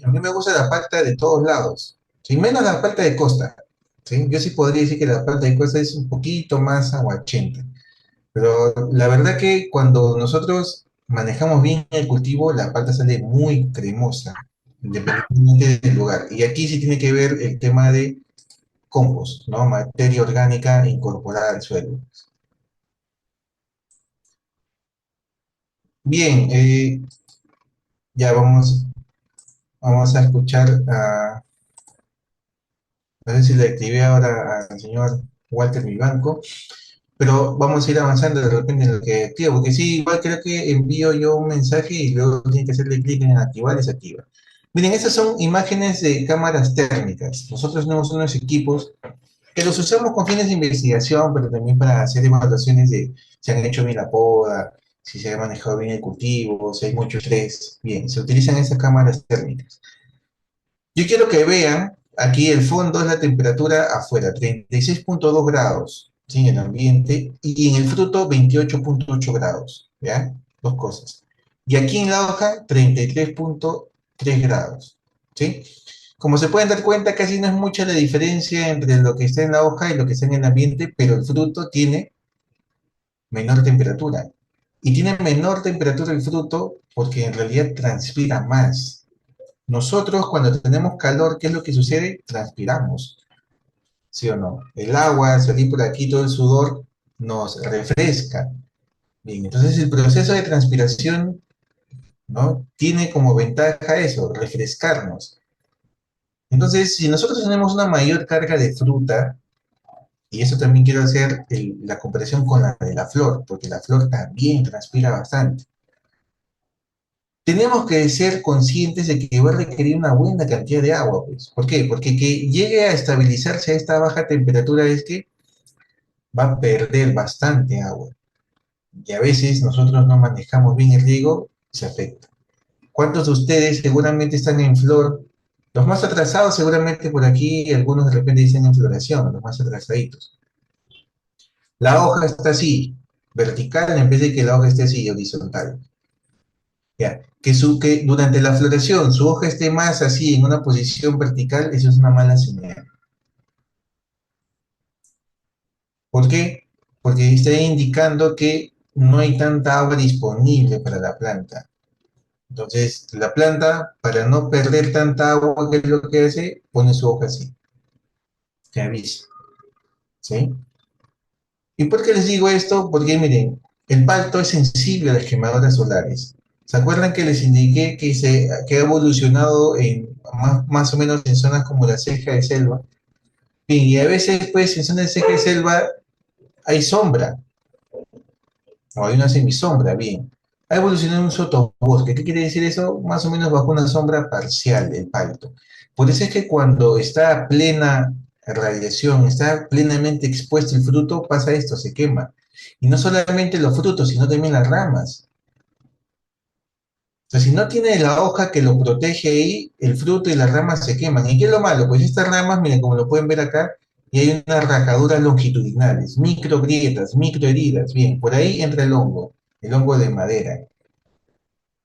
a mí me gusta la palta de todos lados, ¿sí? Menos la palta de costa, ¿sí? Yo sí podría decir que la palta de costa es un poquito más aguachenta, pero la verdad que cuando nosotros manejamos bien el cultivo, la palta sale muy cremosa, independientemente del lugar. Y aquí sí tiene que ver el tema de compost, ¿no? Materia orgánica incorporada al suelo. Bien, ya vamos a escuchar a, no sé si le activé ahora al señor Walter Vivanco, pero vamos a ir avanzando de repente en lo que activa, porque sí, igual creo que envío yo un mensaje y luego tiene que hacerle clic en activar y se activa. Miren, estas son imágenes de cámaras térmicas. Nosotros tenemos unos equipos que los usamos con fines de investigación, pero también para hacer evaluaciones de si han hecho bien la poda, si se ha manejado bien el cultivo, si hay mucho estrés. Bien, se utilizan esas cámaras térmicas. Yo quiero que vean, aquí el fondo es la temperatura afuera, 36,2 grados, ¿sí? En el ambiente, y en el fruto 28,8 grados, ¿ya? Dos cosas. Y aquí en la hoja 33,3 grados, ¿sí? Como se pueden dar cuenta, casi no es mucha la diferencia entre lo que está en la hoja y lo que está en el ambiente, pero el fruto tiene menor temperatura. Y tiene menor temperatura el fruto porque en realidad transpira más. Nosotros cuando tenemos calor, ¿qué es lo que sucede? Transpiramos, ¿sí o no? El agua, salir por aquí, todo el sudor nos refresca. Bien, entonces el proceso de transpiración, ¿no? Tiene como ventaja eso, refrescarnos. Entonces, si nosotros tenemos una mayor carga de fruta, y eso también quiero hacer la comparación con la de la flor, porque la flor también transpira bastante. Tenemos que ser conscientes de que va a requerir una buena cantidad de agua, pues. ¿Por qué? Porque que llegue a estabilizarse a esta baja temperatura es que va a perder bastante agua. Y a veces nosotros no manejamos bien el riego, se afecta. ¿Cuántos de ustedes seguramente están en flor? Los más atrasados seguramente por aquí, algunos de repente dicen en floración, los más atrasaditos. La hoja está así, vertical en vez de que la hoja esté así, horizontal. Ya, que durante la floración su hoja esté más así en una posición vertical, eso es una mala señal. ¿Por qué? Porque está indicando que no hay tanta agua disponible para la planta. Entonces, la planta, para no perder tanta agua, que es lo que hace, pone su hoja así, te avisa, ¿sí? ¿Y por qué les digo esto? Porque miren, el palto es sensible a las quemadoras solares. ¿Se acuerdan que les indiqué que ha evolucionado más o menos en zonas como la ceja de selva? Bien, y a veces, pues, en zonas de ceja de selva hay sombra, o hay una semisombra, bien. Ha evolucionado en un sotobosque. ¿Qué quiere decir eso? Más o menos bajo una sombra parcial del palto. Por eso es que cuando está a plena radiación, está plenamente expuesto el fruto, pasa esto, se quema. Y no solamente los frutos, sino también las ramas. O sea, si no tiene la hoja que lo protege ahí, el fruto y las ramas se queman. ¿Y qué es lo malo? Pues estas ramas, miren, como lo pueden ver acá, y hay unas rajaduras longitudinales, micro grietas, micro heridas. Bien, por ahí entra el hongo de madera.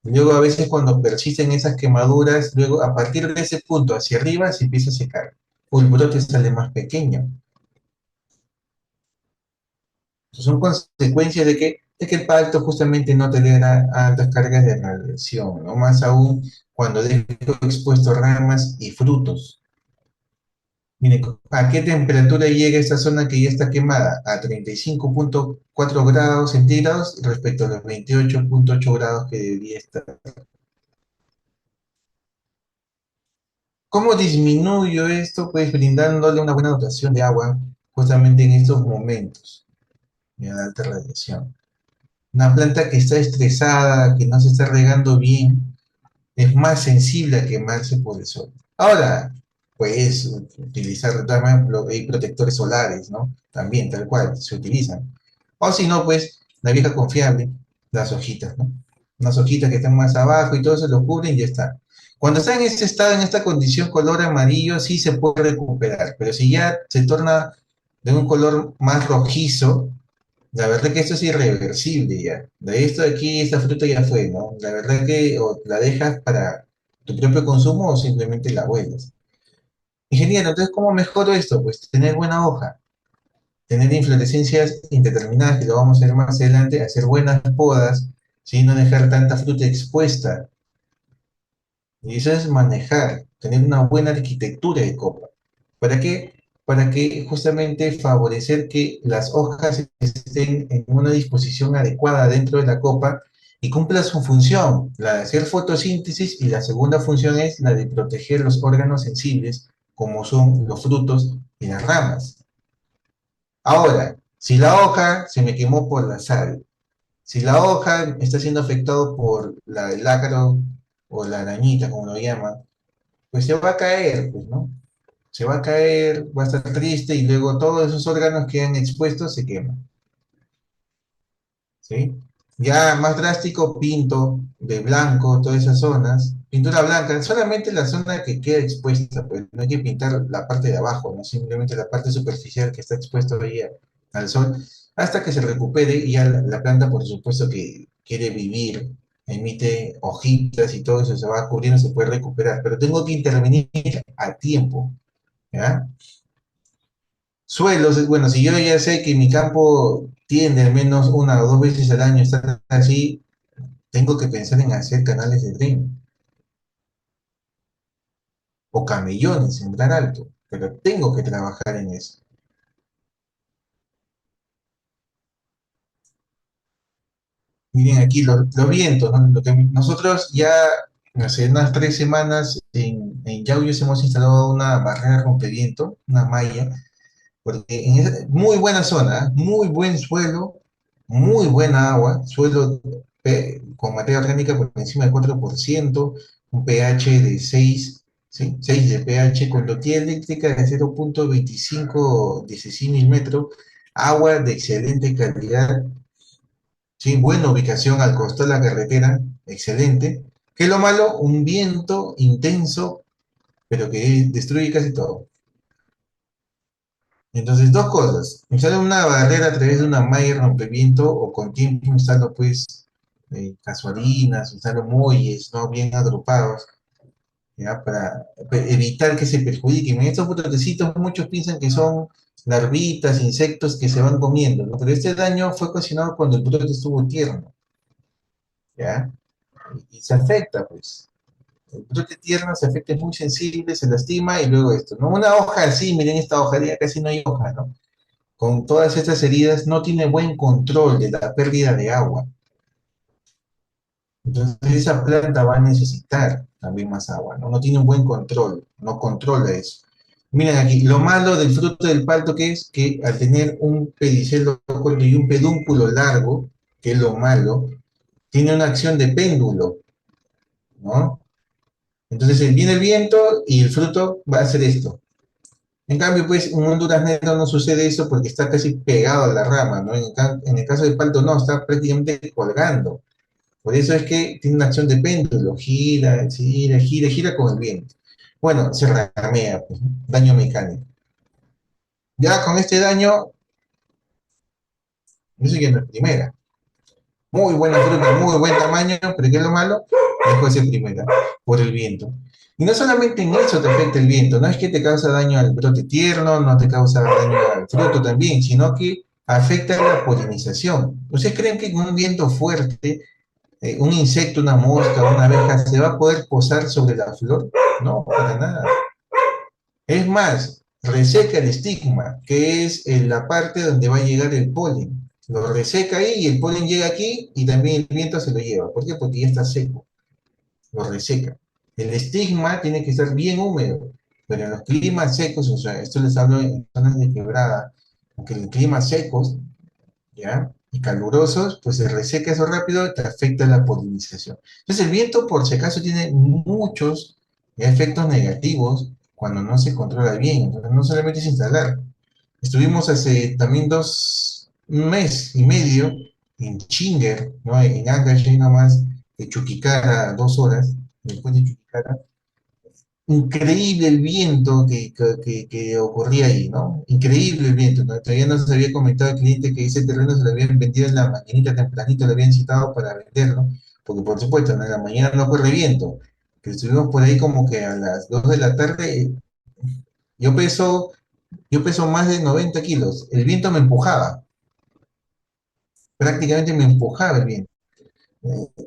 Luego a veces cuando persisten esas quemaduras, luego a partir de ese punto hacia arriba se empieza a secar. O el brote sale más pequeño. Son consecuencias de que el pacto justamente no tolera altas cargas de radiación, ¿no? Más aún cuando dejo expuesto ramas y frutos. Mire, ¿a qué temperatura llega esta zona que ya está quemada? A 35,4 grados centígrados respecto a los 28,8 grados que debería estar. ¿Cómo disminuyo esto? Pues brindándole una buena dotación de agua justamente en estos momentos de alta radiación. Una planta que está estresada, que no se está regando bien, es más sensible a quemarse por el sol. Ahora, puedes utilizar, de todas maneras, hay protectores solares, ¿no? También, tal cual, se utilizan. O si no, pues, la vieja confiable, las hojitas, ¿no? Unas hojitas que están más abajo y todo se lo cubren y ya está. Cuando está en este estado, en esta condición color amarillo, sí se puede recuperar, pero si ya se torna de un color más rojizo, la verdad que esto es irreversible ya. De esto de aquí, esta fruta ya fue, ¿no? La verdad que o la dejas para tu propio consumo o simplemente la hueles. Ingeniero, entonces, ¿cómo mejoro esto? Pues tener buena hoja, tener inflorescencias indeterminadas, que lo vamos a hacer más adelante, hacer buenas podas, ¿sí? No dejar tanta fruta expuesta. Y eso es manejar, tener una buena arquitectura de copa. ¿Para qué? Para que justamente favorecer que las hojas estén en una disposición adecuada dentro de la copa y cumpla su función, la de hacer fotosíntesis, y la segunda función es la de proteger los órganos sensibles, como son los frutos y las ramas. Ahora, si la hoja se me quemó por la sal, si la hoja está siendo afectado por el ácaro o la arañita, como lo llaman, pues se va a caer, pues, ¿no? Se va a caer, va a estar triste y luego todos esos órganos que han expuestos se queman, ¿sí? Ya más drástico, pinto de blanco todas esas zonas, pintura blanca, solamente la zona que queda expuesta, pues no hay que pintar la parte de abajo, no simplemente la parte superficial que está expuesta ahí al sol, hasta que se recupere y ya la planta, por supuesto, que quiere vivir, emite hojitas y todo eso se va cubriendo, se puede recuperar, pero tengo que intervenir a tiempo, ¿ya? Suelos, bueno, si yo ya sé que mi campo tiende al menos una o dos veces al año a estar así, tengo que pensar en hacer canales de tren o camellones, sembrar alto, pero tengo que trabajar en eso. Miren aquí los vientos, ¿no? Lo que nosotros ya hace unas 3 semanas en Yauyos hemos instalado una barrera rompeviento, una malla, porque muy buena zona, muy buen suelo, muy buena agua, suelo con materia orgánica por encima del 4%, un pH de 6, ¿sí? 6 de pH, conductividad eléctrica de 0,25 milímetros, agua de excelente calidad, ¿sí? Buena ubicación al costado de la carretera, excelente. ¿Qué es lo malo? Un viento intenso, pero que destruye casi todo. Entonces, dos cosas. Instalar una barrera a través de una malla rompeviento o con tiempo instalo, pues, casuarinas, usar muelles, ¿no? Bien agrupados, ¿ya? Para evitar que se perjudiquen. En estos brotecitos muchos piensan que son larvitas, insectos que se van comiendo, ¿no? Pero este daño fue ocasionado cuando el brote estuvo tierno, ¿ya? Y se afecta, pues. El brote tierno se afecta, es muy sensible, se lastima y luego esto, ¿no? Una hoja así, miren esta hoja, ya casi no hay hoja, ¿no? Con todas estas heridas no tiene buen control de la pérdida de agua. Entonces esa planta va a necesitar también más agua, ¿no? No tiene un buen control, no controla eso. Miren aquí, lo malo del fruto del palto que es que al tener un pedicelo corto y un pedúnculo largo, que es lo malo, tiene una acción de péndulo, ¿no? Entonces viene el viento y el fruto va a hacer esto. En cambio, pues, un duraznero no sucede eso porque está casi pegado a la rama, ¿no? En el caso del palto no, está prácticamente colgando. Por eso es que tiene una acción de péndulo, gira, gira, gira, gira con el viento. Bueno, se ramea, pues, ¿no? Daño mecánico. Ya con este daño, eso ya no es primera. Muy buena fruta, muy buen tamaño, pero ¿qué es lo malo? Dejó de ser primera, por el viento. Y no solamente en eso te afecta el viento, no es que te causa daño al brote tierno, no te causa daño al fruto también, sino que afecta la polinización. ¿Ustedes creen que con un viento fuerte, un insecto, una mosca, una abeja, se va a poder posar sobre la flor? No, para nada. Es más, reseca el estigma, que es la parte donde va a llegar el polen. Lo reseca ahí y el polen llega aquí y también el viento se lo lleva. ¿Por qué? Porque ya está seco, lo reseca. El estigma tiene que estar bien húmedo, pero en los climas secos, o sea, esto les hablo en zonas de quebrada, aunque en climas secos, ¿ya? Y calurosos, pues se reseca eso rápido, te afecta la polinización. Entonces el viento, por si acaso, tiene muchos efectos negativos cuando no se controla bien. Entonces no solamente es instalar. Estuvimos hace también un mes y medio en Chinger, ¿no? En Ancash, ahí nomás, de Chuquicara, 2 horas, después de Chuquicara, increíble el viento que ocurría ahí, ¿no? Increíble el viento, ¿no? Todavía nos había comentado el cliente que ese terreno se lo habían vendido en la mañanita tempranito, lo habían citado para venderlo, porque por supuesto, ¿no? En la mañana no corre viento, pero estuvimos por ahí como que a las 2 de la tarde, yo peso, yo peso más de 90 kilos, el viento me empujaba, prácticamente me empujaba el viento.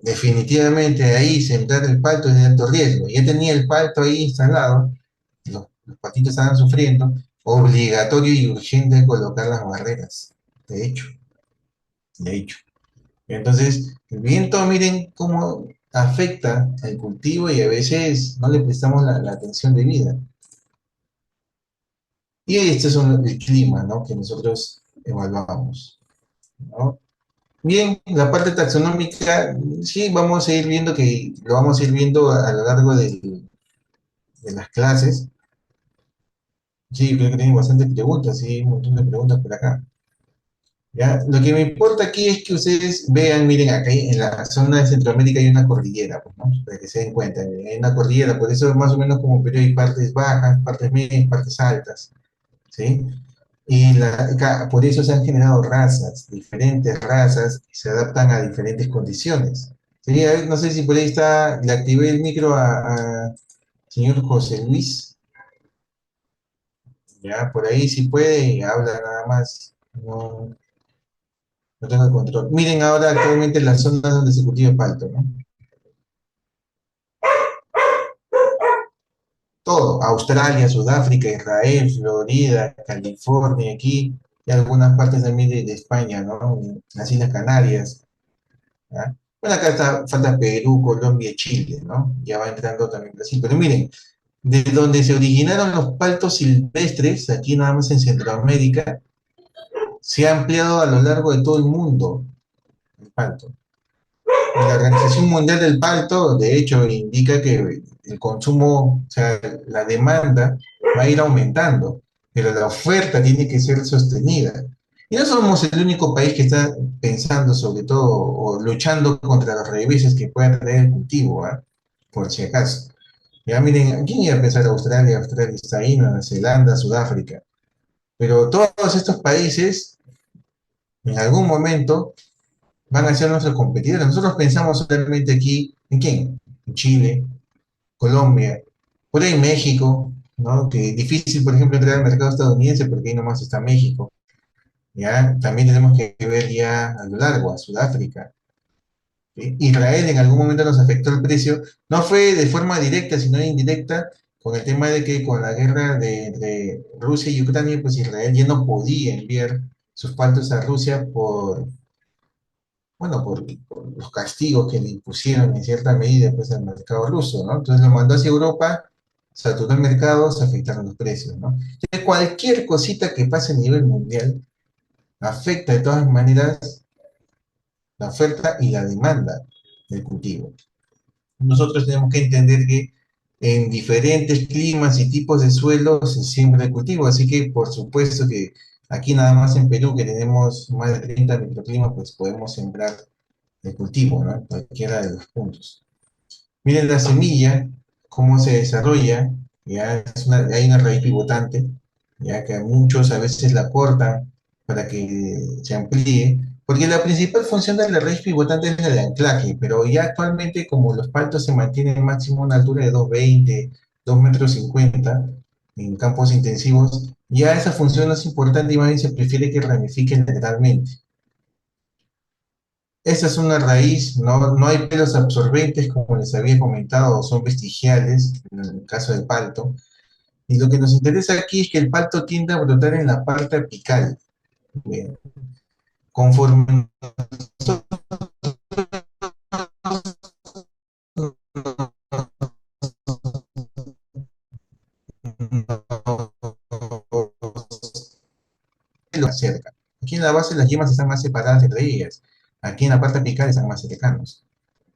Definitivamente ahí sembrar el palto es de alto riesgo. Ya tenía el palto ahí instalado, los patitos estaban sufriendo, obligatorio y urgente colocar las barreras. De hecho, de hecho. Entonces, el viento, miren cómo afecta al cultivo y a veces no le prestamos la atención debida. Y este es el clima, ¿no? Que nosotros evaluamos, ¿no? Bien, la parte taxonómica, sí, vamos a ir viendo que lo vamos a ir viendo a lo largo de las clases. Sí, creo que tienen bastantes preguntas, sí, un montón de preguntas por acá. ¿Ya? Lo que me importa aquí es que ustedes vean, miren, acá en la zona de Centroamérica hay una cordillera, pues, ¿no? Para que se den cuenta, hay una cordillera, por eso más o menos como Perú hay partes bajas, partes medias, partes altas, ¿sí? Y por eso se han generado razas, diferentes razas que se adaptan a diferentes condiciones. Sí, a ver, no sé si por ahí está, le activé el micro a señor José Luis, ya, por ahí si puede, habla nada más, no, no tengo el control. Miren ahora actualmente las zonas donde se cultiva el palto, ¿no? Todo, Australia, Sudáfrica, Israel, Florida, California, aquí, y algunas partes también de España, ¿no? Las Islas Canarias, ¿ya? Bueno, acá falta Perú, Colombia y Chile, ¿no? Ya va entrando también Brasil. Pero miren, de donde se originaron los paltos silvestres, aquí nada más en Centroamérica, se ha ampliado a lo largo de todo el mundo el palto. Y la Organización Mundial del Palto, de hecho, indica que el consumo, o sea, la demanda va a ir aumentando, pero la oferta tiene que ser sostenida. Y no somos el único país que está pensando sobre todo o luchando contra los reveses que pueda traer el cultivo, ¿eh? Por si acaso. Ya miren, ¿quién iba a pensar Australia? Australia está ahí, Nueva Zelanda, Sudáfrica. Pero todos estos países, en algún momento, van a ser nuestros competidores. Nosotros pensamos solamente aquí, ¿en quién? En Chile, Colombia, por ahí México, ¿no? Que es difícil, por ejemplo, entrar al mercado estadounidense porque ahí nomás está México, ¿ya? También tenemos que ver ya a lo largo, a Sudáfrica, ¿sí? Israel en algún momento nos afectó el precio, no fue de forma directa, sino indirecta, con el tema de que con la guerra entre Rusia y Ucrania, pues Israel ya no podía enviar sus paltos a Rusia bueno, por los castigos que le impusieron en cierta medida pues, al mercado ruso, ¿no? Entonces lo mandó hacia Europa, saturó el mercado, se afectaron los precios, ¿no? Entonces, cualquier cosita que pase a nivel mundial afecta de todas maneras la oferta y la demanda del cultivo. Nosotros tenemos que entender que en diferentes climas y tipos de suelo se siembra el cultivo, así que por supuesto que aquí nada más en Perú, que tenemos más de 30 microclimas, pues podemos sembrar el cultivo, ¿no? Cualquiera de los puntos. Miren la semilla, cómo se desarrolla, ya hay una raíz pivotante, ya que muchos a veces la cortan para que se amplíe, porque la principal función de la raíz pivotante es la de anclaje, pero ya actualmente como los paltos se mantienen máximo a una altura de 2,20, 2,50 m en campos intensivos, ya esa función no es importante y más bien se prefiere que ramifiquen lateralmente. Esa es una raíz, no hay pelos absorbentes como les había comentado, son vestigiales en el caso del palto. Y lo que nos interesa aquí es que el palto tiende a brotar en la parte apical. Bien. Conforme lo cerca. Aquí en la base las yemas están más separadas entre ellas. Aquí en la parte apical están más cercanos.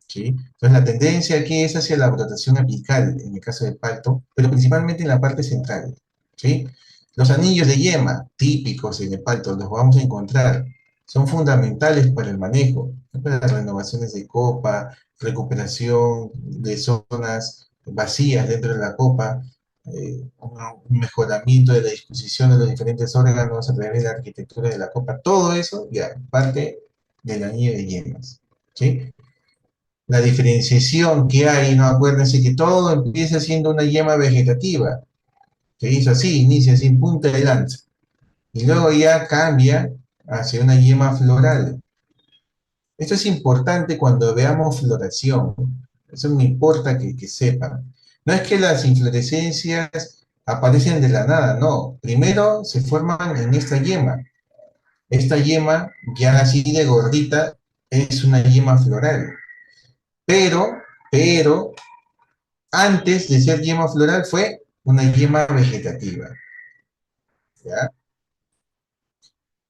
¿Sí? Entonces la tendencia aquí es hacia la brotación apical en el caso del palto, pero principalmente en la parte central. ¿Sí? Los anillos de yema típicos en el palto los vamos a encontrar, son fundamentales para el manejo, para las renovaciones de copa, recuperación de zonas vacías dentro de la copa, un mejoramiento de la disposición de los diferentes órganos a través de la arquitectura de la copa, todo eso ya parte del anillo de yemas. ¿Sí? La diferenciación que hay, no acuérdense que todo empieza siendo una yema vegetativa, se hizo así, inicia sin punta de lanza, y luego ya cambia hacia una yema floral. Esto es importante cuando veamos floración, eso me importa que sepan. No es que las inflorescencias aparecen de la nada, no, primero se forman en esta yema ya así de gordita es una yema floral, pero, pero antes de ser yema floral fue una yema vegetativa. ¿Ya?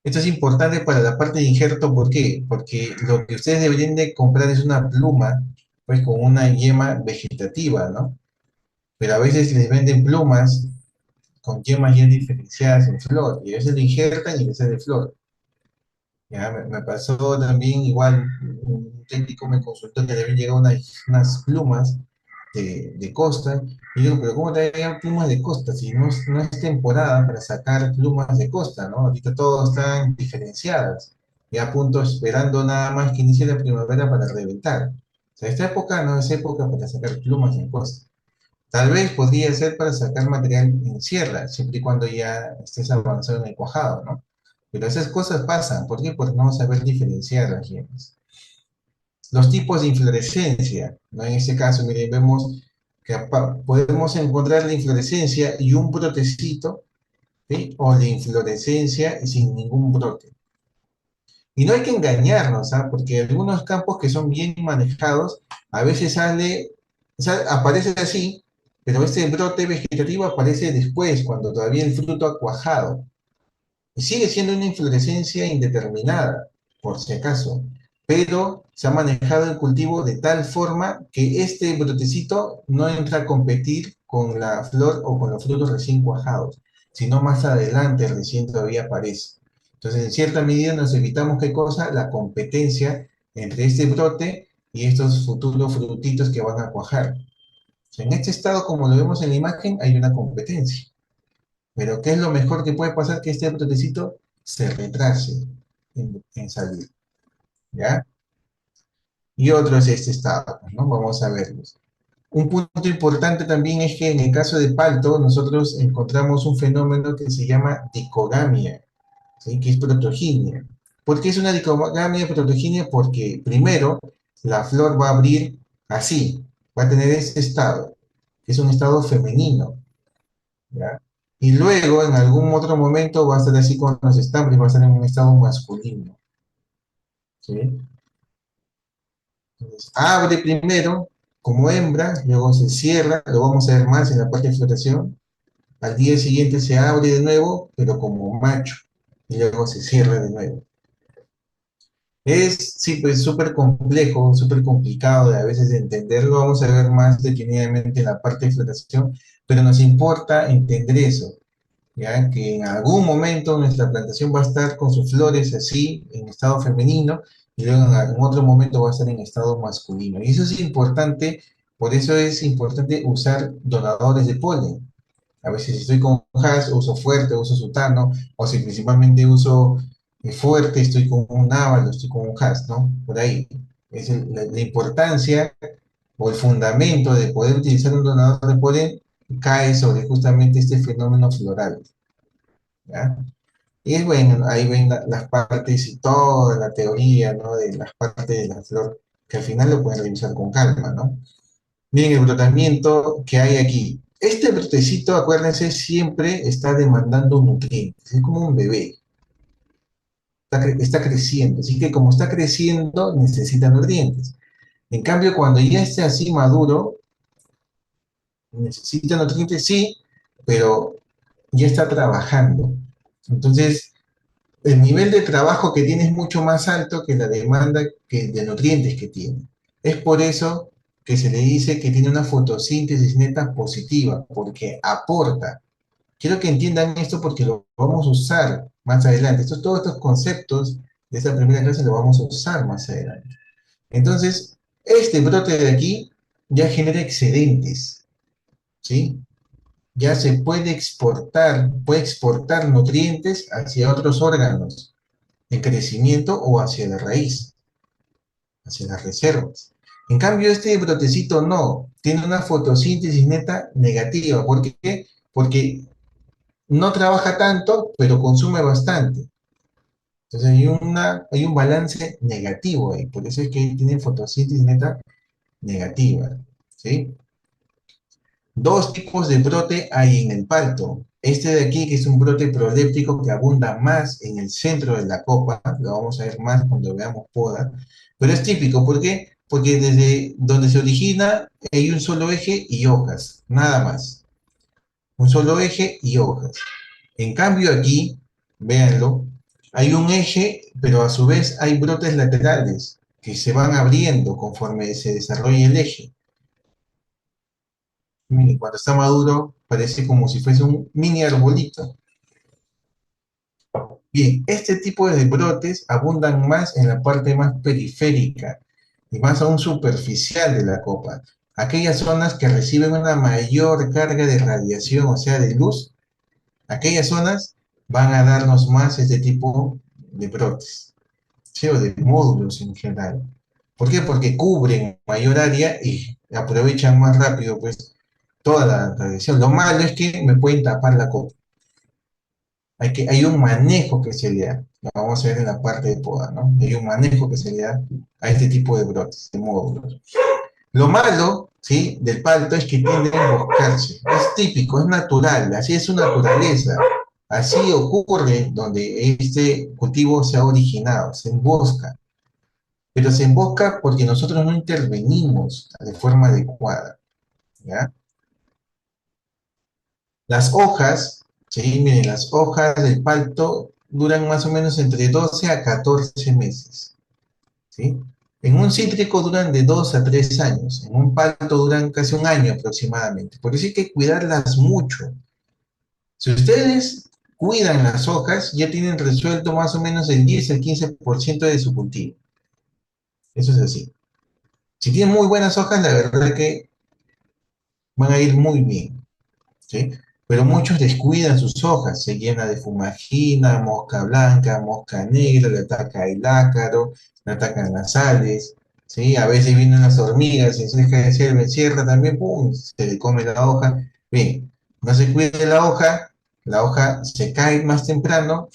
Esto es importante para la parte de injerto, ¿por qué? Porque lo que ustedes deberían de comprar es una pluma, pues con una yema vegetativa, ¿no? Pero a veces les venden plumas con yemas ya diferenciadas en flor, y a veces lo injertan y les sale flor. Ya, me pasó también igual, un técnico me consultó que le habían llegado unas plumas de costa, y digo, pero ¿cómo te llegan plumas de costa? Si no es temporada para sacar plumas de costa, ¿no? Ahorita todas están diferenciadas, ya a punto esperando nada más que inicie la primavera para reventar. O sea, esta época no es época para sacar plumas de costa. Tal vez podría ser para sacar material en sierra, siempre y cuando ya estés avanzado en el cuajado, ¿no? Pero esas cosas pasan. ¿Por qué? Por no saber diferenciar las yemas. Los tipos de inflorescencia, ¿no? En este caso, miren, vemos que podemos encontrar la inflorescencia y un brotecito, ¿sí? O la inflorescencia y sin ningún brote. Y no hay que engañarnos, ¿ah? Porque algunos campos que son bien manejados, a veces aparece así, pero este brote vegetativo aparece después, cuando todavía el fruto ha cuajado. Y sigue siendo una inflorescencia indeterminada, por si acaso, pero se ha manejado el cultivo de tal forma que este brotecito no entra a competir con la flor o con los frutos recién cuajados, sino más adelante recién todavía aparece. Entonces, en cierta medida nos evitamos qué cosa, la competencia entre este brote y estos futuros frutitos que van a cuajar. O sea, en este estado, como lo vemos en la imagen, hay una competencia. Pero ¿qué es lo mejor que puede pasar? Que este brotecito se retrase en salir, ¿ya? y otro es este estado, ¿no? Vamos a verlos. Un punto importante también es que en el caso de palto, nosotros encontramos un fenómeno que se llama dicogamia, ¿sí? Que es protogenia. ¿Por qué es una dicogamia protogenia? Porque primero la flor va a abrir así, va a tener ese estado, que es un estado femenino, ¿ya? Y luego en algún otro momento va a estar así con los estambres, va a estar en un estado masculino, ¿sí? Entonces, abre primero como hembra, luego se cierra, lo vamos a ver más en la parte de flotación. Al día siguiente se abre de nuevo, pero como macho, y luego se cierra de nuevo. Es, sí, pues súper complejo, súper complicado de a veces de entenderlo. Vamos a ver más detenidamente en la parte de flotación, pero nos importa entender eso, ya que en algún momento nuestra plantación va a estar con sus flores así, en estado femenino, y luego en algún otro momento va a estar en estado masculino. Y eso es importante, por eso es importante usar donadores de polen. A veces si estoy con hash, uso fuerte, uso sutano, o si principalmente uso fuerte, estoy con un ávalo, estoy con un hash, ¿no? Por ahí. Es la importancia o el fundamento de poder utilizar un donador de polen cae sobre justamente este fenómeno floral, ¿ya? Y es bueno, ahí ven las partes y toda la teoría, ¿no? De las partes de la flor, que al final lo pueden revisar con calma, ¿no? Miren el brotamiento que hay aquí. Este brotecito, acuérdense, siempre está demandando nutrientes. Es como un bebé, está creciendo. Así que como está creciendo, necesita nutrientes. En cambio, cuando ya esté así maduro, necesita nutrientes, sí, pero ya está trabajando. Entonces, el nivel de trabajo que tiene es mucho más alto que la demanda de nutrientes que tiene. Es por eso que se le dice que tiene una fotosíntesis neta positiva, porque aporta. Quiero que entiendan esto porque lo vamos a usar más adelante. Todos estos conceptos de esta primera clase lo vamos a usar más adelante. Entonces, este brote de aquí ya genera excedentes, ¿sí? Ya se puede exportar nutrientes hacia otros órganos en crecimiento o hacia la raíz, hacia las reservas. En cambio, este brotecito no, tiene una fotosíntesis neta negativa. ¿Por qué? Porque no trabaja tanto, pero consume bastante. Entonces hay un balance negativo ahí, por eso es que tiene fotosíntesis neta negativa, ¿sí? Dos tipos de brote hay en el palto. Este de aquí, que es un brote proléptico que abunda más en el centro de la copa, lo vamos a ver más cuando veamos poda, pero es típico, ¿por qué? Porque desde donde se origina hay un solo eje y hojas, nada más. Un solo eje y hojas. En cambio aquí, véanlo, hay un eje, pero a su vez hay brotes laterales que se van abriendo conforme se desarrolla el eje. Miren, cuando está maduro parece como si fuese un mini arbolito. Bien, este tipo de brotes abundan más en la parte más periférica y más aún superficial de la copa. Aquellas zonas que reciben una mayor carga de radiación, o sea, de luz, aquellas zonas van a darnos más este tipo de brotes, ¿sí? O de módulos en general. ¿Por qué? Porque cubren mayor área y aprovechan más rápido, pues, toda la radiación. Lo malo es que me pueden tapar la copa. Hay un manejo que se le da, lo vamos a ver en la parte de poda, ¿no? Hay un manejo que se le da a este tipo de brotes, de módulos. Lo malo, ¿sí? Del palto es que tiende a emboscarse. Es típico, es natural, así es su naturaleza. Así ocurre donde este cultivo se ha originado, se embosca. Pero se embosca porque nosotros no intervenimos de forma adecuada, ¿ya? Las hojas, ¿sí? Miren, las hojas del palto duran más o menos entre 12 a 14 meses, ¿sí? En un cítrico duran de 2 a 3 años, en un palto duran casi un año aproximadamente. Por eso hay que cuidarlas mucho. Si ustedes cuidan las hojas, ya tienen resuelto más o menos el 10 al 15% de su cultivo. Eso es así. Si tienen muy buenas hojas, la verdad que van a ir muy bien, ¿sí? Pero muchos descuidan sus hojas, se llena de fumagina, mosca blanca, mosca negra, le ataca el ácaro, le atacan las sales. ¿sí? A veces vienen las hormigas, y se deja de ser encierra también, ¡pum! Se le come la hoja. Bien, no se cuide la hoja se cae más temprano.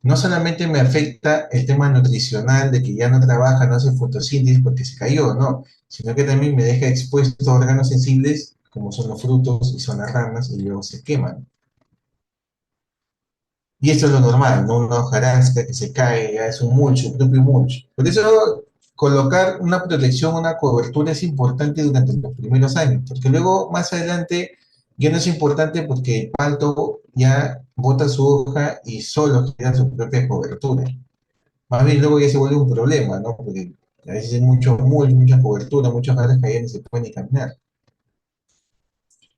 No solamente me afecta el tema nutricional de que ya no trabaja, no hace fotosíntesis porque se cayó, no, sino que también me deja expuesto a órganos sensibles como son los frutos y son las ramas y luego se queman. Y esto es lo normal, ¿no? Una hojarasca que se cae, ya es un mulch, un propio mulch. Por eso colocar una protección, una cobertura es importante durante los primeros años, porque luego más adelante ya no es importante porque el palto ya bota su hoja y solo queda su propia cobertura. Más bien luego ya se vuelve un problema, ¿no? Porque a veces hay mucho mulch, mucha cobertura, muchas hojas que ya ni se pueden ni caminar.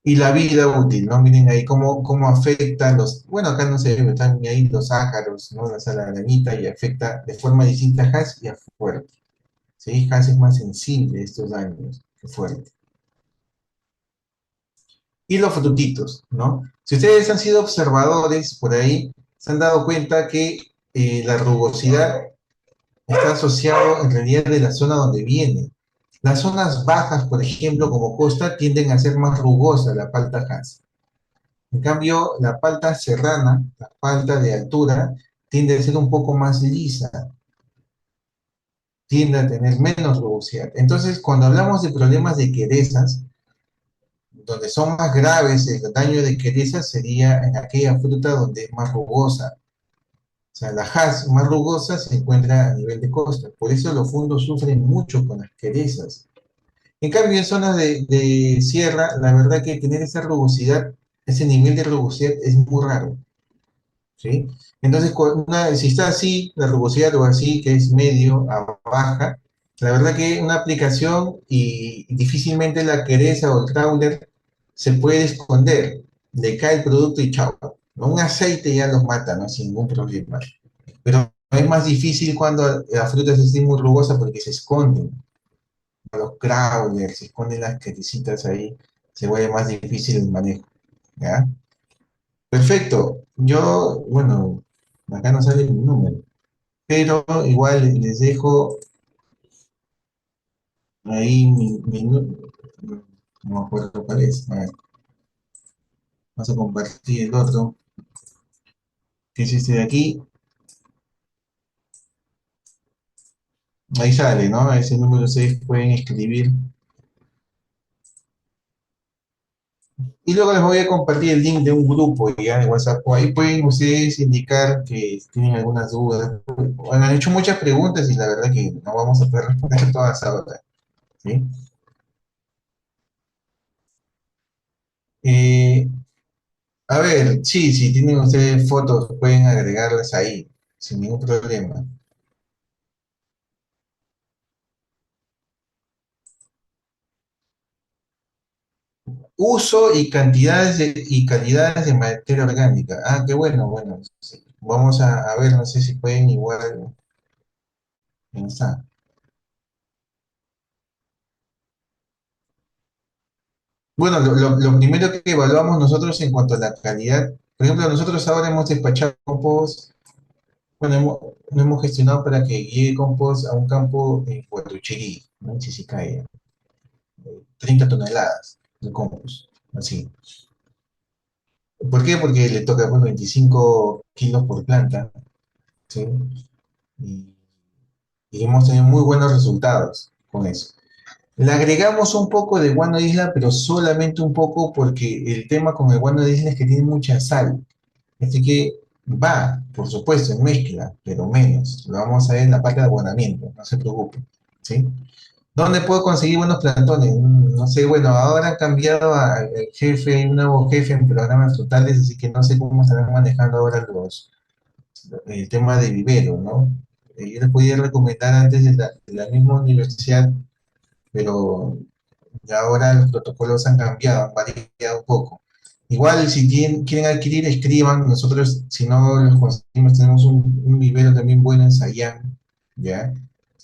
Y la vida útil, ¿no? Miren ahí cómo afecta los, bueno, acá no se ve, están ahí los ácaros, ¿no? La aranita y afecta de forma distinta a Hass y a Fuerte. ¿Sí? Hass es más sensible a estos daños que Fuerte. Y los frutitos, ¿no? Si ustedes han sido observadores por ahí, se han dado cuenta que la rugosidad está asociado en realidad de la zona donde viene. Las zonas bajas, por ejemplo, como costa, tienden a ser más rugosa la palta Hass. En cambio, la palta serrana, la palta de altura, tiende a ser un poco más lisa, tiende a tener menos rugosidad. Entonces, cuando hablamos de problemas de querezas, donde son más graves el daño de querezas sería en aquella fruta donde es más rugosa. O sea, la haz más rugosa se encuentra a nivel de costa. Por eso los fundos sufren mucho con las querezas. En cambio, en zonas de sierra, la verdad que tener esa rugosidad, ese nivel de rugosidad es muy raro. ¿Sí? Entonces, si está así, la rugosidad o así, que es medio a baja, la verdad que una aplicación y difícilmente la queresa o el crawler se puede esconder, le cae el producto y chao. ¿No? Un aceite ya los mata, ¿no? Sin ningún problema. Pero es más difícil cuando la fruta se muy rugosa porque se esconden los crawlers, se esconden las queresitas ahí, se vuelve más difícil el manejo. ¿Ya? Perfecto. Yo, bueno, acá no sale mi número, pero igual les dejo ahí no me acuerdo cuál es. A ver, vamos a compartir el otro, que es este de aquí. Ahí sale, ¿no? A ese número ustedes pueden escribir. Y luego les voy a compartir el link de un grupo ya de WhatsApp. Ahí pueden ustedes indicar que tienen algunas dudas. Bueno, han hecho muchas preguntas y la verdad que no vamos a poder responder todas ahora, ¿sí? Eh, A ver, sí, si tienen ustedes fotos, pueden agregarlas ahí, sin ningún problema. Uso y calidades de materia orgánica. Ah, qué bueno, bueno. Sí. Vamos a ver, no sé si pueden igual pensar. Bueno, lo primero que evaluamos nosotros en cuanto a la calidad, por ejemplo, nosotros ahora hemos despachado compost, bueno, no hemos gestionado para que llegue compost a un campo en Huatuchirí, ¿no? En Chicicaya, 30 toneladas de compost, así. ¿Por qué? Porque le toca pues, 25 kilos por planta, ¿sí? Y, y hemos tenido muy buenos resultados con eso. Le agregamos un poco de guano de isla, pero solamente un poco porque el tema con el guano de isla es que tiene mucha sal. Así que va, por supuesto, en mezcla, pero menos. Lo vamos a ver en la parte de abonamiento, no se preocupe, ¿sí? ¿Dónde puedo conseguir buenos plantones? No sé, bueno, ahora han cambiado al jefe, hay un nuevo jefe en programas totales, así que no sé cómo estarán manejando ahora el tema de vivero, ¿no? Yo les podía recomendar antes de la misma universidad, pero ya ahora los protocolos han cambiado, han variado un poco. Igual, si quieren adquirir, escriban. Nosotros, si no los conseguimos, tenemos un vivero también bueno en Sayán, ¿ya?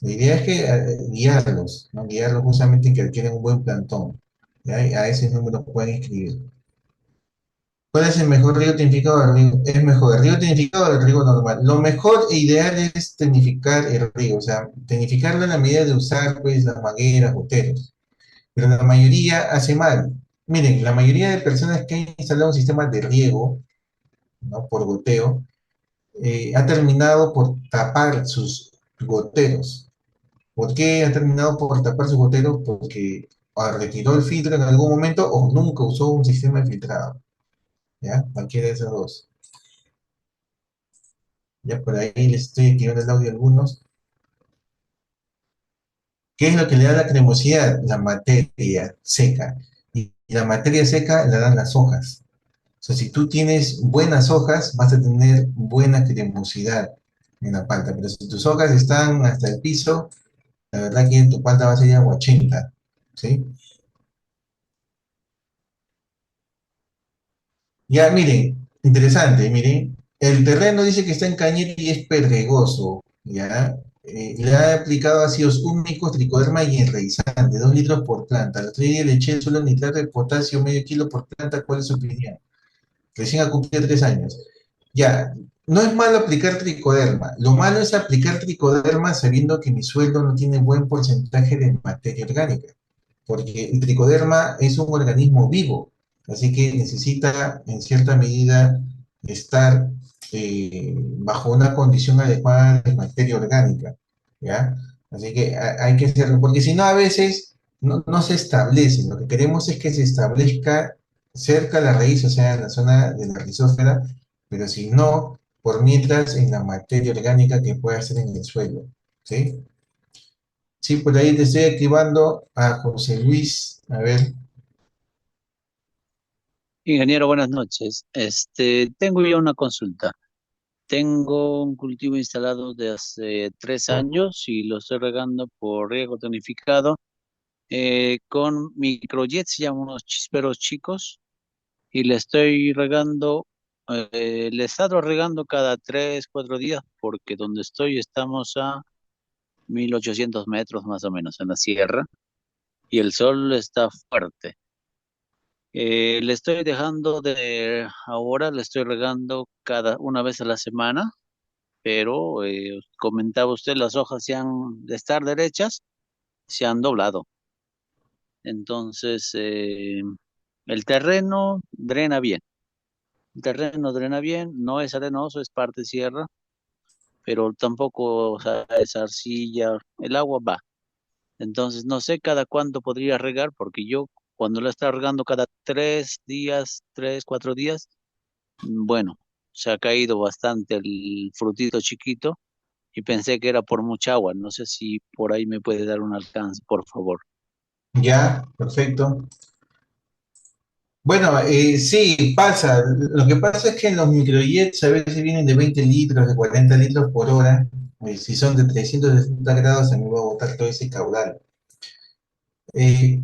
La idea es que guiarlos, ¿no? Guiarlos justamente que adquieran un buen plantón, ¿ya? Y a ese número pueden escribir. ¿Cuál es el mejor riego tecnificado del riego? Es mejor el riego tecnificado o el riego normal. Lo mejor e ideal es tecnificar el riego, o sea, tecnificarlo en la medida de usar pues las mangueras, goteros. Pero la mayoría hace mal. Miren, la mayoría de personas que han instalado un sistema de riego, ¿no? Por goteo, ha terminado por tapar sus goteros. ¿Por qué ha terminado por tapar sus goteros? Porque retiró el filtro en algún momento o nunca usó un sistema de filtrado. ¿Ya? Cualquiera de esos dos. Ya por ahí les estoy activando el audio a algunos. ¿Qué es lo que le da la cremosidad? La materia seca. Y la materia seca la dan las hojas. O sea, si tú tienes buenas hojas, vas a tener buena cremosidad en la palta. Pero si tus hojas están hasta el piso, la verdad que tu palta va a ser aguachenta. ¿Sí? Ya, miren, interesante, miren. El terreno dice que está en Cañete y es pedregoso, ¿ya? Le ha aplicado ácidos húmicos, tricoderma y enraizante, 2 litros por planta. El otro día le eché el suelo nitrato de potasio, medio kilo por planta. ¿Cuál es su opinión? Recién ha cumplido 3 años. Ya, no es malo aplicar tricoderma. Lo malo es aplicar tricoderma sabiendo que mi suelo no tiene buen porcentaje de materia orgánica, porque el tricoderma es un organismo vivo, así que necesita en cierta medida estar bajo una condición adecuada de materia orgánica, ¿ya? Así que hay que hacerlo, porque si no a veces no se establece, lo que queremos es que se establezca cerca de la raíz, o sea, en la zona de la rizósfera, pero si no, por mientras en la materia orgánica que pueda estar en el suelo, ¿sí? Sí, por ahí te estoy activando a José Luis. A ver, Ingeniero, buenas noches. Tengo yo una consulta. Tengo un cultivo instalado de hace 3 años y lo estoy regando por riego tonificado con microjets, se llaman unos chisperos chicos, y le estoy regando, le he estado regando cada 3, 4 días porque donde estoy estamos a 1800 metros más o menos en la sierra y el sol está fuerte. Le estoy dejando ahora le estoy regando cada una vez a la semana, pero comentaba usted, las hojas de estar derechas, se han doblado. Entonces, el terreno drena bien. El terreno drena bien, no es arenoso, es parte sierra, pero tampoco, o sea, es arcilla, el agua va. Entonces, no sé cada cuánto podría regar, porque yo cuando la estaba regando cada 3 días, 3, 4 días, bueno, se ha caído bastante el frutito chiquito y pensé que era por mucha agua. No sé si por ahí me puede dar un alcance, por favor. ya, perfecto. Bueno, sí, pasa. Lo que pasa es que en los microjets a veces vienen de 20 litros, de 40 litros por hora. Si son de 360 grados, se me va a botar todo ese caudal. Eh,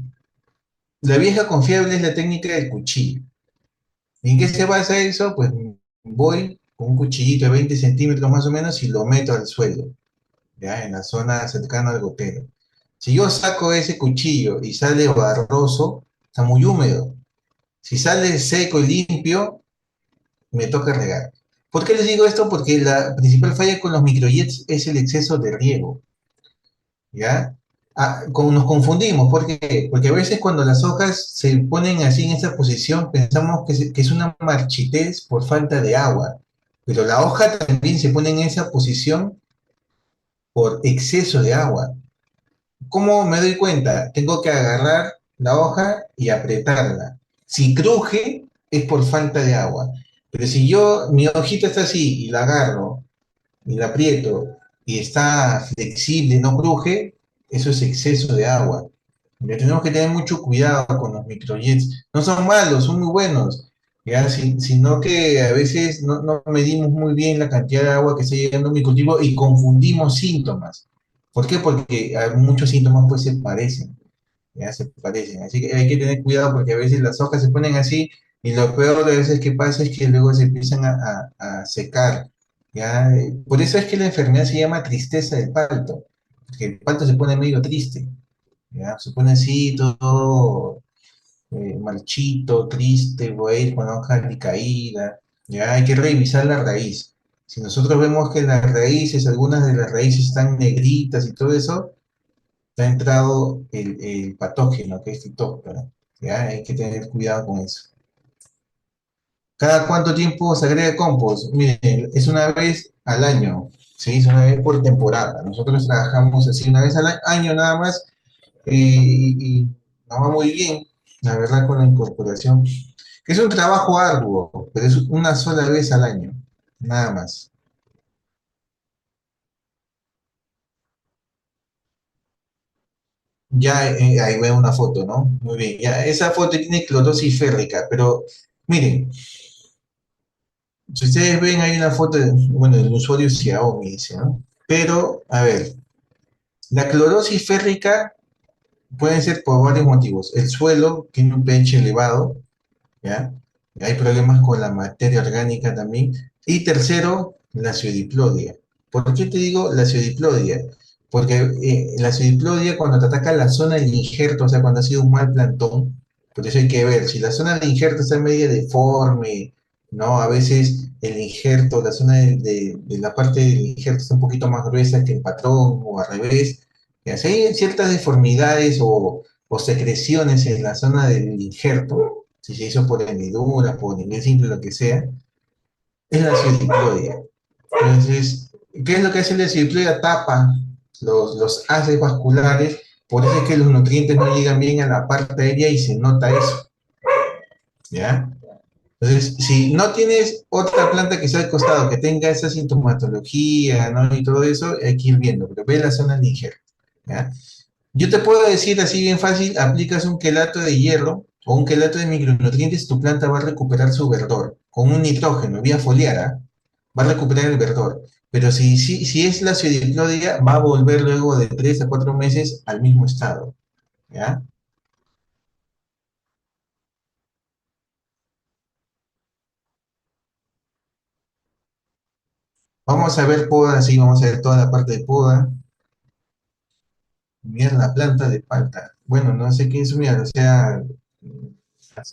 la vieja confiable es la técnica del cuchillo. ¿En qué se basa eso? Pues voy con un cuchillito de 20 centímetros más o menos y lo meto al suelo, ya, en la zona cercana al gotero. Si yo saco ese cuchillo y sale barroso, está muy húmedo. Si sale seco y limpio, me toca regar. ¿Por qué les digo esto? Porque la principal falla con los microjets es el exceso de riego, ¿ya? Nos confundimos, ¿por qué? Porque a veces cuando las hojas se ponen así en esa posición, pensamos que es una marchitez por falta de agua, pero la hoja también se pone en esa posición por exceso de agua. ¿Cómo me doy cuenta? Tengo que agarrar la hoja y apretarla. Si cruje, es por falta de agua. Pero si mi hojita está así y la agarro y la aprieto y está flexible, no cruje, eso es exceso de agua. Ya tenemos que tener mucho cuidado con los microjets. No son malos, son muy buenos, ya, sino que a veces no medimos muy bien la cantidad de agua que está llegando a mi cultivo y confundimos síntomas. ¿Por qué? Porque muchos síntomas pues se parecen, ya se parecen. Así que hay que tener cuidado porque a veces las hojas se ponen así y lo peor de veces que pasa es que luego se empiezan a secar. ¿Ya? Por eso es que la enfermedad se llama tristeza del palto, porque el palto se pone medio triste, ¿ya? Se pone así todo, marchito, triste, voy a ir con la hoja caída, ya hay que revisar la raíz. Si nosotros vemos que las raíces, algunas de las raíces están negritas y todo eso, te ha entrado el patógeno, que es Phytophthora, ya hay que tener cuidado con eso. ¿Cada cuánto tiempo se agrega compost? Miren, es una vez al año, ¿sí? Es una vez por temporada. Nosotros trabajamos así una vez al año nada más y nos va muy bien, la verdad, con la incorporación. Es un trabajo arduo, pero es una sola vez al año, nada más. Ya ahí veo una foto, ¿no? Muy bien, ya esa foto tiene clorosis férrica, pero miren, si ustedes ven, hay una foto, bueno, del usuario Xiaomi, dice, ¿no? Pero, a ver, la clorosis férrica puede ser por varios motivos. El suelo tiene un pH elevado, ¿ya? Hay problemas con la materia orgánica también. Y tercero, la ciodiplodia. ¿Por qué te digo la ciodiplodia? Porque la ciodiplodia cuando te ataca la zona del injerto, o sea, cuando ha sido un mal plantón, por eso hay que ver, si la zona del injerto está media deforme, ¿no? A veces el injerto, la zona de la parte del injerto está un poquito más gruesa que el patrón o al revés. Y así hay ciertas deformidades o secreciones en la zona del injerto, si se hizo por hendidura, por nivel simple, lo que sea, es la ciatiploide. Entonces, ¿qué es lo que hace la ciatiploide? Tapa los haces vasculares, por eso es que los nutrientes no llegan bien a la parte aérea y se nota eso, ¿ya? Entonces, si no tienes otra planta que sea al costado, que tenga esa sintomatología, ¿no? Y todo eso, hay que ir viendo, pero ve la zona del injerto, ¿ya? Yo te puedo decir así bien fácil, aplicas un quelato de hierro o un quelato de micronutrientes, tu planta va a recuperar su verdor. Con un nitrógeno, vía foliar, ¿ah? Va a recuperar el verdor. Pero si es la ciodiplodia, va a volver luego de 3 a 4 meses al mismo estado, ¿ya? Vamos a ver poda, sí, vamos a ver toda la parte de poda. Mira la planta de palta. Bueno, no sé qué es, mira, o sea,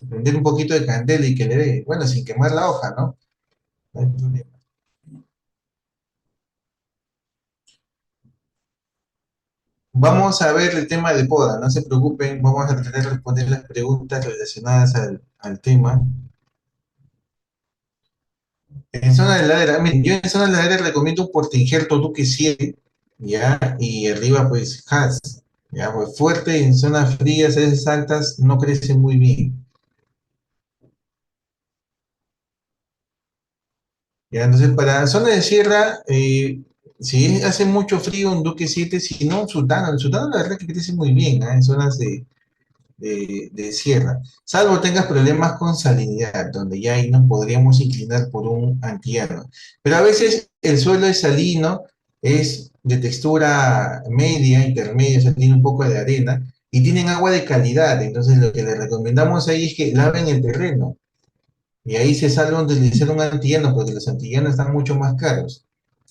prender un poquito de candela y que le dé, bueno, sin quemar la hoja, ¿no? No hay problema. Vamos a ver el tema de poda, no se preocupen, vamos a tratar de responder las preguntas relacionadas al tema. En zona de ladera, miren, yo en zona de ladera recomiendo un portainjerto Duque 7, ¿ya? Y arriba pues Hass, ¿ya? Pues fuerte en zonas frías, a veces altas, no crece muy bien, ¿ya? Entonces para zona de sierra, si hace mucho frío un Duque 7, si no un Sultano, el Sultano la verdad que crece muy bien, ¿ah? En zonas de sierra, salvo tengas problemas con salinidad, donde ya ahí nos podríamos inclinar por un antillano. Pero a veces el suelo es salino, es de textura media, intermedia, o sea, tiene un poco de arena, y tienen agua de calidad, entonces lo que les recomendamos ahí es que laven el terreno, y ahí se salvan de utilizar un antillano, porque los antillanos están mucho más caros.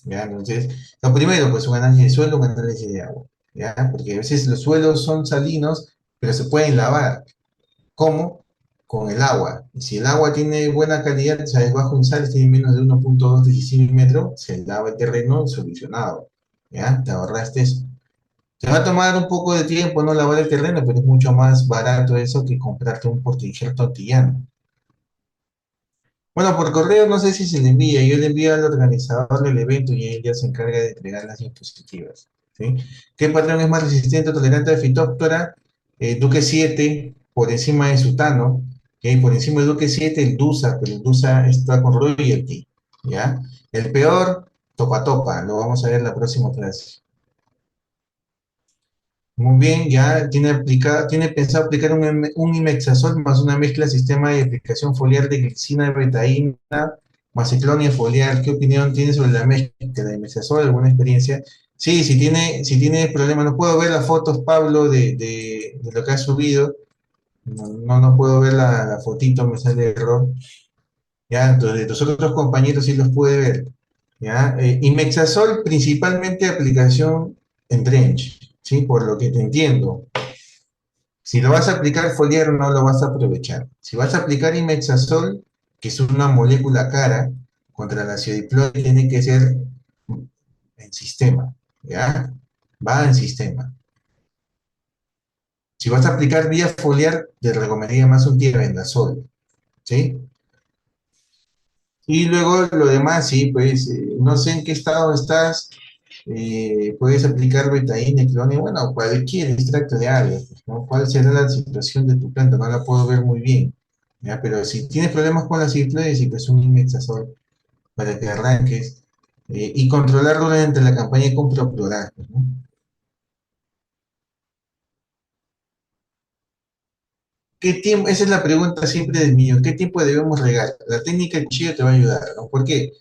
¿Ya? Entonces, lo primero, pues un análisis de suelo, un análisis de agua, ¿ya? Porque a veces los suelos son salinos, pero se pueden lavar. ¿Cómo? Con el agua. Y si el agua tiene buena calidad, o sea, es bajo en sal, tiene menos de 1.2 decilímetros, se lava el terreno solucionado. ¿Ya? Te ahorraste eso. Te va a tomar un poco de tiempo no lavar el terreno, pero es mucho más barato eso que comprarte un portainjerto antillano. Bueno, por correo no sé si se le envía, yo le envío al organizador del evento y él ya se encarga de entregar las diapositivas. ¿Sí? ¿Qué patrón es más resistente o tolerante a Phytophthora? Duque 7 por encima de Sutano, ¿ok? Por encima de Duque 7 el DUSA, pero el DUSA está con royalty, ¿ya? El peor, Topa Topa, lo vamos a ver en la próxima clase. Muy bien, ya tiene pensado aplicar un imexazol más una mezcla de sistema de aplicación foliar de glicina, betaína, más ciclonia foliar. ¿Qué opinión tiene sobre la mezcla de imexazol? ¿Alguna experiencia? Sí, si tiene problemas, no puedo ver las fotos, Pablo, de lo que has subido. No puedo ver la fotito, me sale error. Ya, entonces, tus otros compañeros sí los puede ver. ¿Ya? Imexazol, principalmente aplicación en drench, ¿sí? Por lo que te entiendo. Si lo vas a aplicar foliar, no lo vas a aprovechar. Si vas a aplicar imexazol, que es una molécula cara contra la acidiploide, tiene que ser en sistema, ¿ya? Va en sistema. Si vas a aplicar vía foliar, te recomendaría más un tiabendazol, ¿sí? Y luego lo demás, sí, pues, no sé en qué estado estás, puedes aplicar betaína, clonidina, bueno, cualquier extracto de alga, pues, ¿no? ¿Cuál será la situación de tu planta? No la puedo ver muy bien, ¿ya? Pero si tienes problemas con la cifloides, sí, pues un imexazol para que arranques, y controlarlo durante la campaña de compra plural, pues, ¿no? ¿Qué tiempo? Esa es la pregunta siempre del mío. ¿Qué tiempo debemos regar? La técnica del cuchillo te va a ayudar, ¿no? ¿Por qué?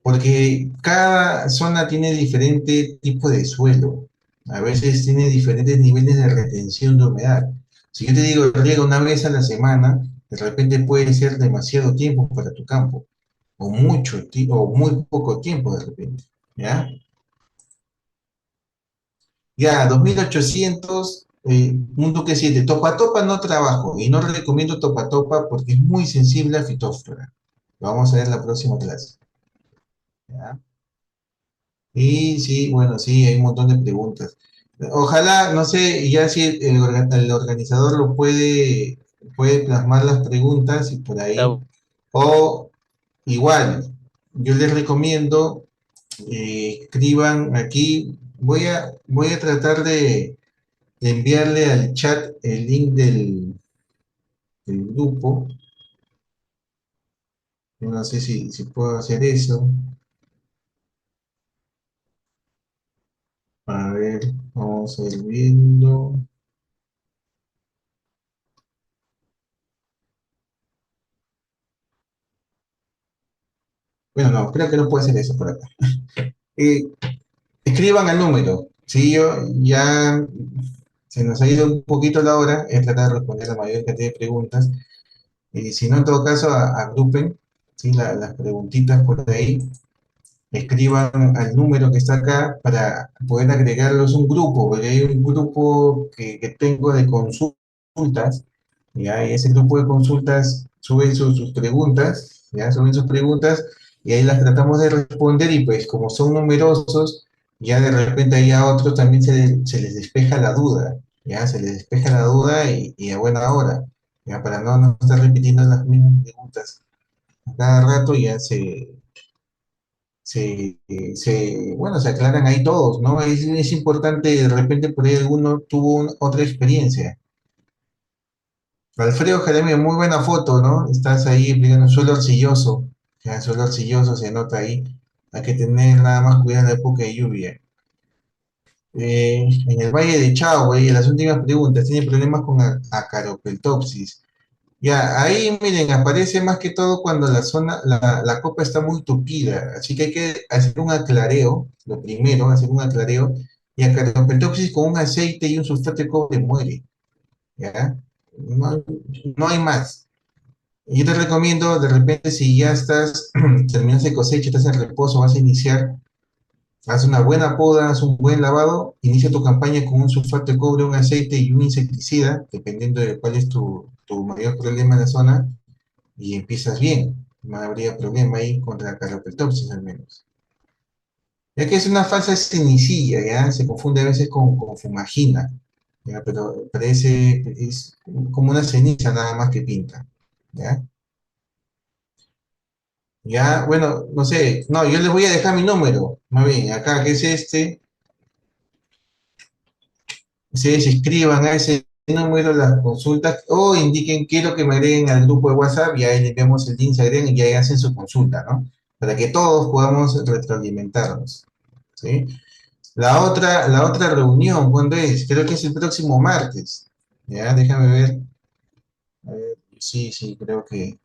Porque cada zona tiene diferente tipo de suelo. A veces tiene diferentes niveles de retención de humedad. Si yo te digo riega una vez a la semana, de repente puede ser demasiado tiempo para tu campo, o mucho tiempo, o muy poco tiempo de repente. ¿Ya? Ya, 2800, un Duque 7. Topa Topa no trabajo y no recomiendo Topa Topa porque es muy sensible a fitóftora. Lo vamos a ver en la próxima clase. ¿Ya? Y sí, bueno, sí, hay un montón de preguntas. Ojalá, no sé, ya si el organizador lo puede plasmar las preguntas y por ahí. Está O igual, yo les recomiendo, escriban aquí. Voy a tratar de enviarle al chat el link del grupo. Yo no sé si puedo hacer eso. A ver, vamos a ir viendo. Bueno, no, creo que no puede ser eso por acá. Eh, Escriban el número. Sí, yo ya se nos ha ido un poquito la hora, he tratado de responder la mayor cantidad de preguntas. Y si no, en todo caso, agrupen, ¿sí? Las preguntitas por ahí, escriban al número que está acá para poder agregarlos a un grupo, porque hay un grupo que tengo de consultas, ¿ya? Y ese grupo de consultas suben sus preguntas, ¿ya? Suben sus preguntas y ahí las tratamos de responder y pues como son numerosos, ya de repente ahí a otros también se les despeja la duda, ¿ya? Se les despeja la duda y a buena hora, ¿ya? Para no estar repitiendo las mismas preguntas a cada rato, ya bueno, se aclaran ahí todos, ¿no? Es importante, de repente por ahí alguno tuvo otra experiencia. Alfredo Jeremio, muy buena foto, ¿no? Estás ahí explicando suelo arcilloso, ya, suelo arcilloso se nota ahí. Hay que tener nada más cuidado en la época de lluvia. En el Valle de Chagua, y las últimas preguntas, ¿tiene problemas con acaropeltopsis? Ya, ahí miren, aparece más que todo cuando la copa está muy tupida, así que hay que hacer un aclareo, lo primero, hacer un aclareo, y acaropeltopsis con un aceite y un sulfato de cobre muere, ¿ya? No, no hay más. Yo te recomiendo, de repente, si ya estás, terminas de cosecha, estás en reposo, vas a iniciar, haz una buena poda, haz un buen lavado, inicia tu campaña con un sulfato de cobre, un aceite y un insecticida, dependiendo de cuál es tu mayor problema en la zona, y empiezas bien. No habría problema ahí contra la carapeltopsis al menos. Ya que es una falsa senicilla, ya se confunde a veces con fumagina, ya, pero parece, es como una ceniza nada más que pinta, ya. Ya, bueno, no sé, no, yo les voy a dejar mi número, más bien, acá que es este, ustedes escriban a ese número las consultas o indiquen quiero que me agreguen al grupo de WhatsApp y ahí les vemos el link, se agregan y ahí hacen su consulta, ¿no? Para que todos podamos retroalimentarnos, ¿sí? La otra reunión, ¿cuándo es? Creo que es el próximo martes, ya, déjame ver, a ver, sí, sí, creo que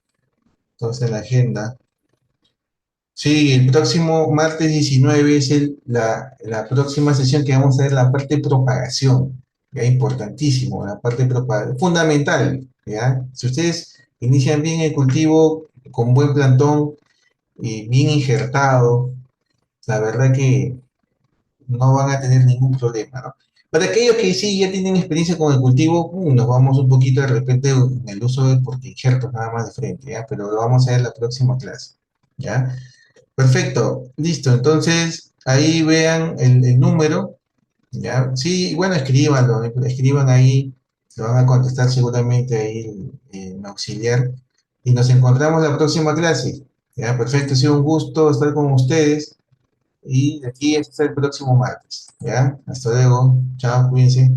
todo está en la agenda. Sí, el próximo martes 19 es la próxima sesión que vamos a ver la parte de propagación, ya importantísimo, la parte de propagación, fundamental, ya. Si ustedes inician bien el cultivo, con buen plantón y bien injertado, la verdad que no van a tener ningún problema, ¿no? Para aquellos que sí ya tienen experiencia con el cultivo, nos vamos un poquito de repente en el uso de porque injertos nada más de frente, ¿ya? Pero lo vamos a ver en la próxima clase, ¿ya? Perfecto, listo. Entonces, ahí vean el número, ¿ya? Sí, bueno, escríbanlo, escriban ahí, lo van a contestar seguramente ahí en auxiliar. Y nos encontramos la próxima clase, ¿ya? Perfecto, ha sido un gusto estar con ustedes. Y de aquí hasta el próximo martes, ¿ya? Hasta luego, chao, cuídense.